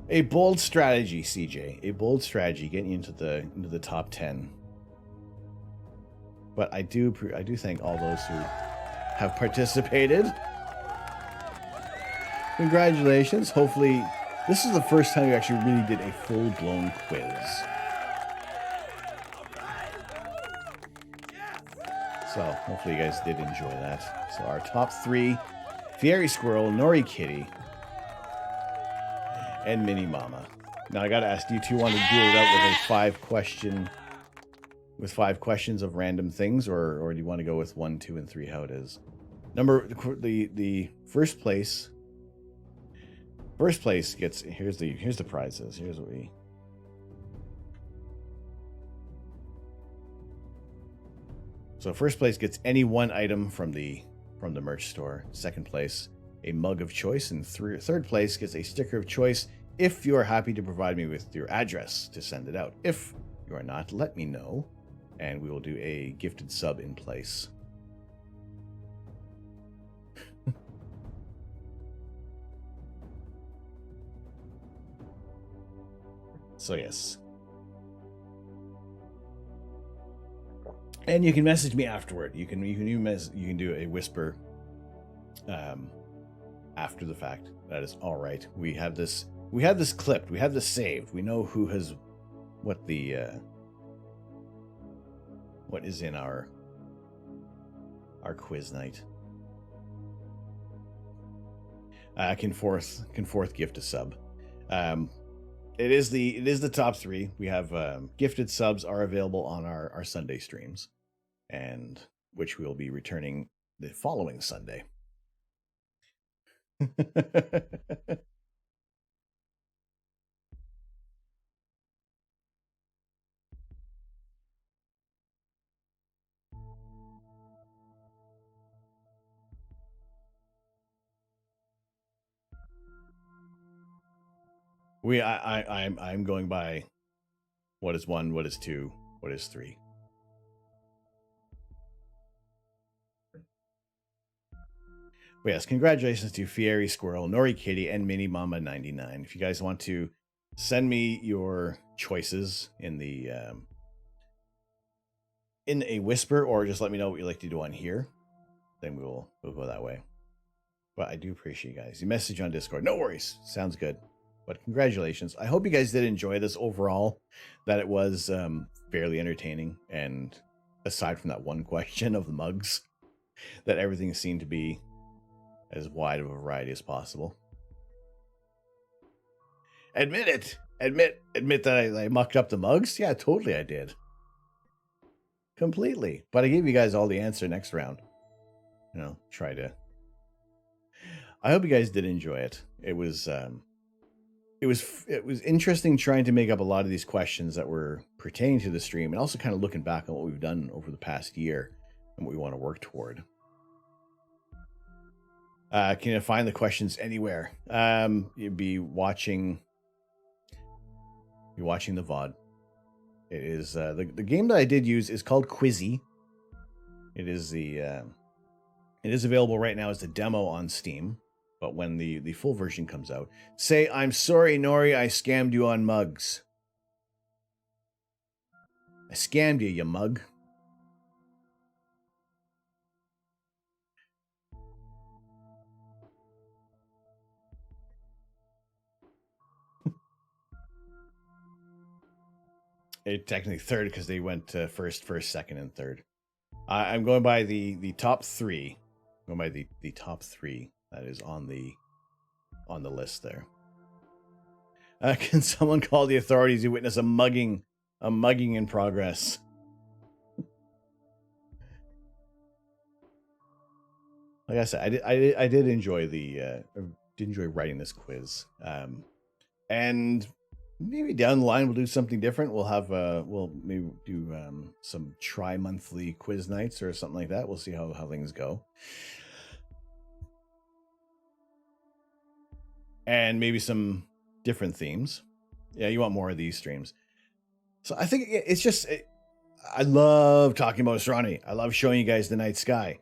A bold strategy, CJ. A bold strategy getting you into the top 10. But I do thank all those who have participated. Congratulations. Hopefully, this is the first time we actually really did a full-blown quiz. So hopefully you guys did enjoy that. So our top 3: Fiery Squirrel, Nori Kitty, and Mini Mama. Now I gotta ask, do you two want to deal it out with a 5 questions of random things, or do you want to go with 1, 2, and 3? How it is? The first place. First place gets here's the prizes. Here's what we. So first place gets any one item from the merch store. Second place, a mug of choice, and third place gets a sticker of choice if you are happy to provide me with your address to send it out. If you are not, let me know, and we will do a gifted sub in place. So yes. And you can message me afterward. You can do a whisper after the fact. That is all right. We have this clipped. We have this saved. We know who has what is in our quiz night. can fourth gift a sub. It is the top 3. We have gifted subs are available on our Sunday streams, and which we'll be returning the following Sunday. I'm going by what is 1, what is 2, what is 3. But yes, congratulations to Fieri Squirrel, Nori Kitty, and Mini Mama 99. If you guys want to send me your choices in a whisper, or just let me know what you'd like to do on here, then we'll go that way. But I do appreciate you guys. You message on Discord. No worries. Sounds good. But congratulations. I hope you guys did enjoy this overall, that it was fairly entertaining. And aside from that one question of the mugs, that everything seemed to be as wide of a variety as possible. Admit it. Admit that I mucked up the mugs. Yeah, totally I did. Completely. But I gave you guys all the answer next round. You know, try to. I hope you guys did enjoy it. It was interesting trying to make up a lot of these questions that were pertaining to the stream, and also kind of looking back on what we've done over the past year and what we want to work toward. Can you find the questions anywhere? You'd be watching the VOD. It is the game that I did use is called Quizzy. It is it is available right now as the demo on Steam, but when the full version comes out, say, "I'm sorry, Nori, I scammed you on mugs. I scammed you mug." Technically third, because they went first, second, and third. I'm going by the top 3. I'm going by the top 3 that is on the list there. Can someone call the authorities? You witness a mugging in progress. Like I said, I did enjoy writing this quiz, and maybe down the line we'll do something different. We'll have we'll maybe do some tri-monthly quiz nights or something like that. We'll see how things go. And maybe some different themes. Yeah, you want more of these streams. So I think it's just I love talking about astronomy. I love showing you guys the night sky.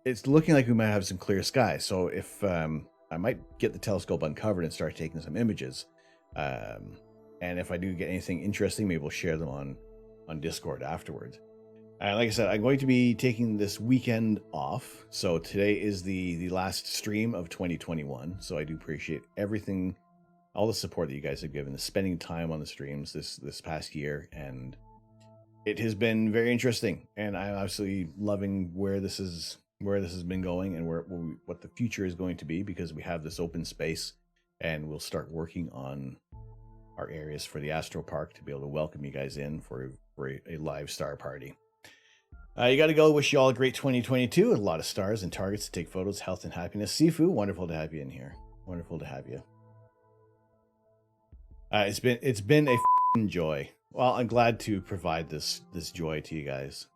It's looking like we might have some clear sky. So if I might get the telescope uncovered and start taking some images. And if I do get anything interesting, maybe we'll share them on Discord afterwards. Like I said, I'm going to be taking this weekend off. So today is the last stream of 2021. So I do appreciate everything, all the support that you guys have given, the spending time on the streams this past year. And it has been very interesting. And I'm absolutely loving where this has been going and what the future is going to be, because we have this open space and we'll start working on our areas for the Astro Park to be able to welcome you guys in for a live star party. You got to go. Wish you all a great 2022 with a lot of stars and targets to take photos, health and happiness. Sifu, wonderful to have you in here. Wonderful to have you. It's been a joy. Well, I'm glad to provide this joy to you guys.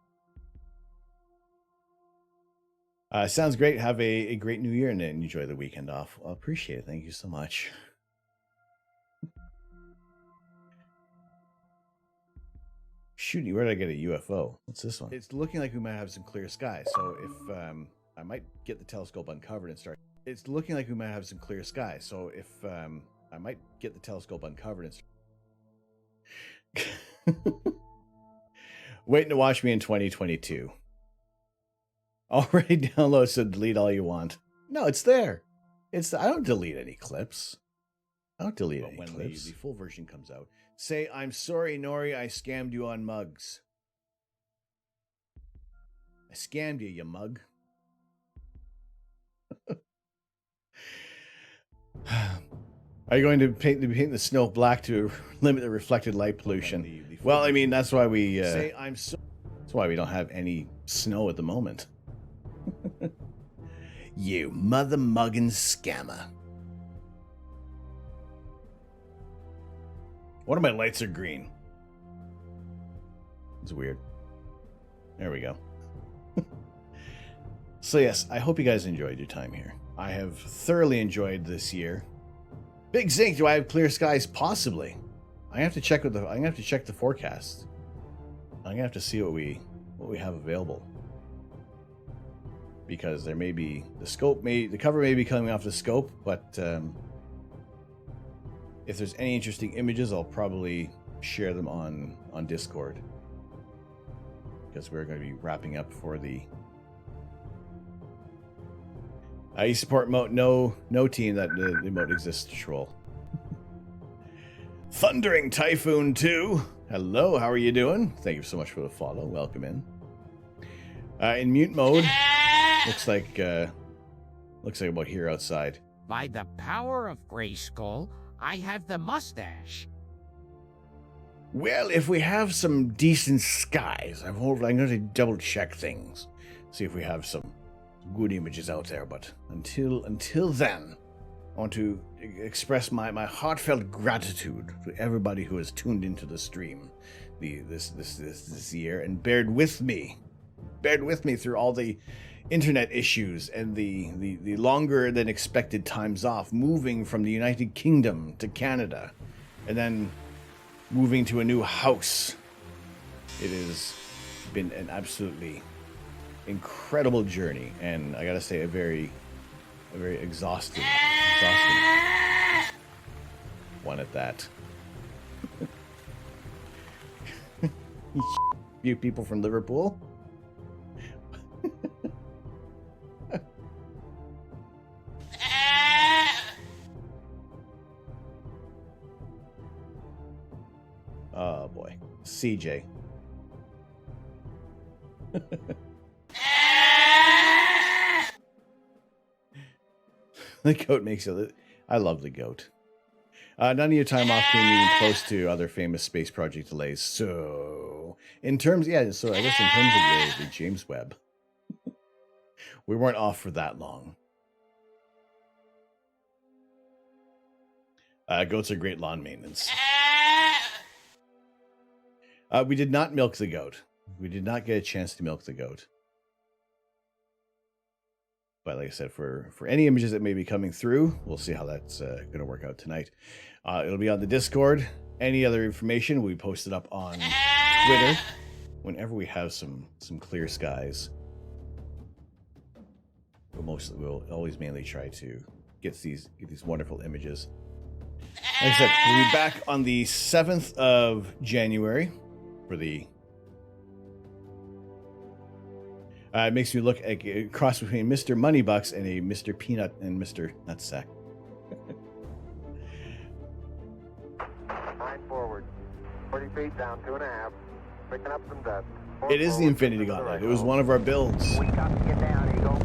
Sounds great. Have a great new year and enjoy the weekend off. I appreciate it. Thank you so much. Shooty, where did I get a UFO? What's this one? It's looking like we might have some clear sky. So if I might get the telescope uncovered and start. It's looking like we might have some clear sky. So if I might get the telescope uncovered and start. Waiting to watch me in 2022. Already download, so delete all you want. No, it's there. I don't delete any clips. I don't delete any clips. When the full version comes out, say, "I'm sorry, Nori, I scammed you on mugs. I scammed you mug." Are you going to paint the snow black to limit the reflected light pollution? Well, I mean, that's why we that's why we don't have any snow at the moment. You mother mugging scammer. One of my lights are green. It's weird. There we go. So yes, I hope you guys enjoyed your time here. I have thoroughly enjoyed this year. Big Zinc, do I have clear skies? Possibly. I'm gonna have to check the forecast. I'm gonna have to see what we have available. Because there may be the cover may be coming off the scope, but if there's any interesting images, I'll probably share them on Discord. Because we're going to be wrapping up for the I support no team that the emote exists to troll. Thundering Typhoon 2. Hello, how are you doing? Thank you so much for the follow. Welcome in mute mode. Looks like about here outside. By the power of Grayskull, I have the mustache. Well, if we have some decent skies, I'm going to double check things, see if we have some good images out there. But until then, I want to express my heartfelt gratitude to everybody who has tuned into the stream this year and bared with me through all the internet issues and the longer than expected times off, moving from the United Kingdom to Canada, and then moving to a new house. It has been an absolutely incredible journey, and I gotta say, a very exhausting one at that. You people from Liverpool. Oh boy, CJ. The goat makes it. I love the goat. None of your time off being even close to other famous space project delays. So, in terms, I guess in terms of the James Webb, we weren't off for that long. Goats are great lawn maintenance. We did not milk the goat. We did not get a chance to milk the goat. But like I said, for any images that may be coming through, we'll see how that's going to work out tonight. It'll be on the Discord. Any other information will be posted up on Twitter whenever we have some clear skies. We'll always mainly try to get these wonderful images. Like I said, we'll be back on the 7th of January for the. It makes me look like a cross between Mr. Moneybucks and a Mr. Peanut and Mr. Nutsack. 9 forward. 40 feet down, 2.5. Picking up some dust. It is the Infinity Gauntlet. It was one of our builds. We got to get down, Eagle.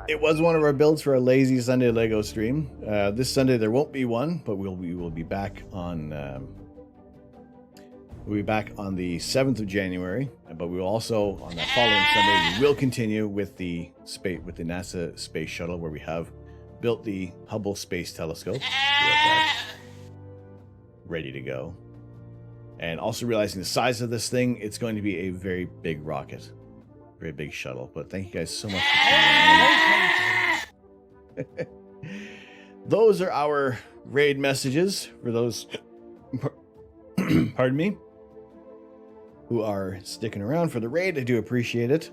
It was one of our builds for our Lazy Sunday Lego stream. This Sunday there won't be one, but we will be back on. We'll be back on the 7th of January, but we will also on that following Sunday we will continue with the NASA space shuttle, where we have built the Hubble Space Telescope. We have that ready to go, and also realizing the size of this thing, it's going to be a very big rocket. Very big shuttle. But thank you guys so much for tuning in. Those are our raid messages for those pardon me, who are sticking around for the raid. I do appreciate it.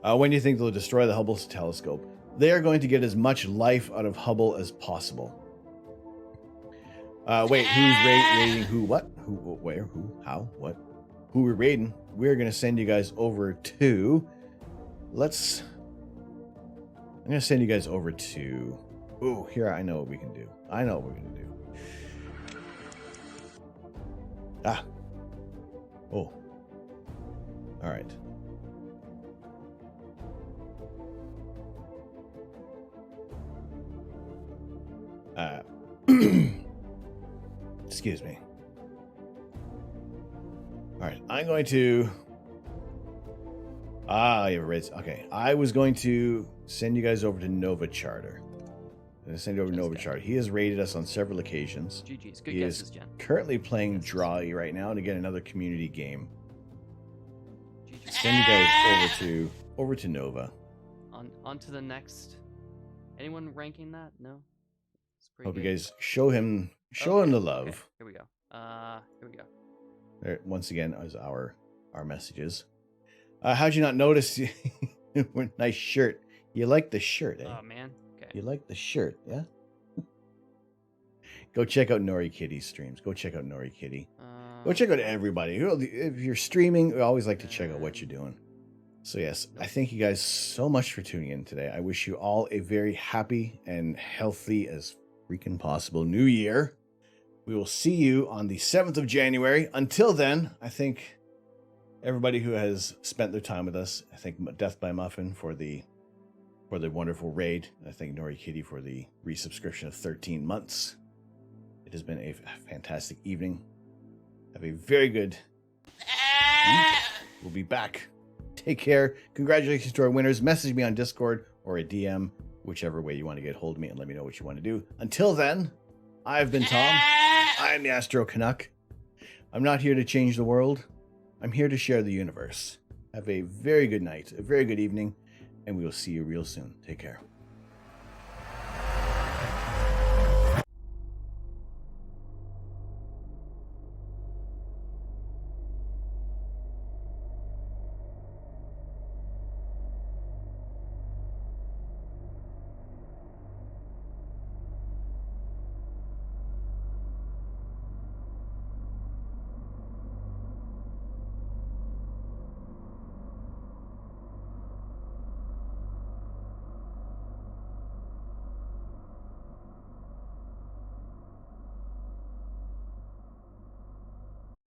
When do you think they'll destroy the Hubble telescope? They are going to get as much life out of Hubble as possible. Wait, who's raiding who? What? Who? Where? Who? How? What? Who we're raiding? We're going to send you guys over to... I'm going to send you guys over to... Ooh, here, I know what we can do. Ah. Oh. All right. Excuse me. All right, I'm going to. You have a okay. I was going to send you guys over to Nova Charter. I'm going to send you over to Nova Charter. He has raided us on several occasions. GG's. Good He guesses, is Jen. currently playing Drawy right now to get another community game. GG's. Send you guys over to Nova. On to the next. Anyone ranking that? No. It's pretty Hope good. you guys show him the love. Okay, here we go. Here we go. There, once again, as our messages. How'd you not notice? Nice shirt. You like the shirt, eh? Oh man. Okay. You like the shirt, yeah? Go check out Nori Kitty's streams. Go check out Nori Kitty. Go check out everybody. If you're streaming, we always like to check out what you're doing. So yes, I thank you guys so much for tuning in today. I wish you all a very happy and healthy as freaking possible new year. We will see you on the 7th of January. Until then, I think everybody who has spent their time with us, I thank Death by Muffin for the wonderful raid. I thank Nori Kitty for the resubscription of 13 months. It has been a fantastic evening. Have a very good week. We'll be back. Take care. Congratulations to our winners. Message me on Discord or a DM, whichever way you want to get hold of me, and let me know what you want to do. Until then, I've been Tom. I'm the Astro Canuck. I'm not here to change the world. I'm here to share the universe. Have a very good night, a very good evening, and we will see you real soon. Take care.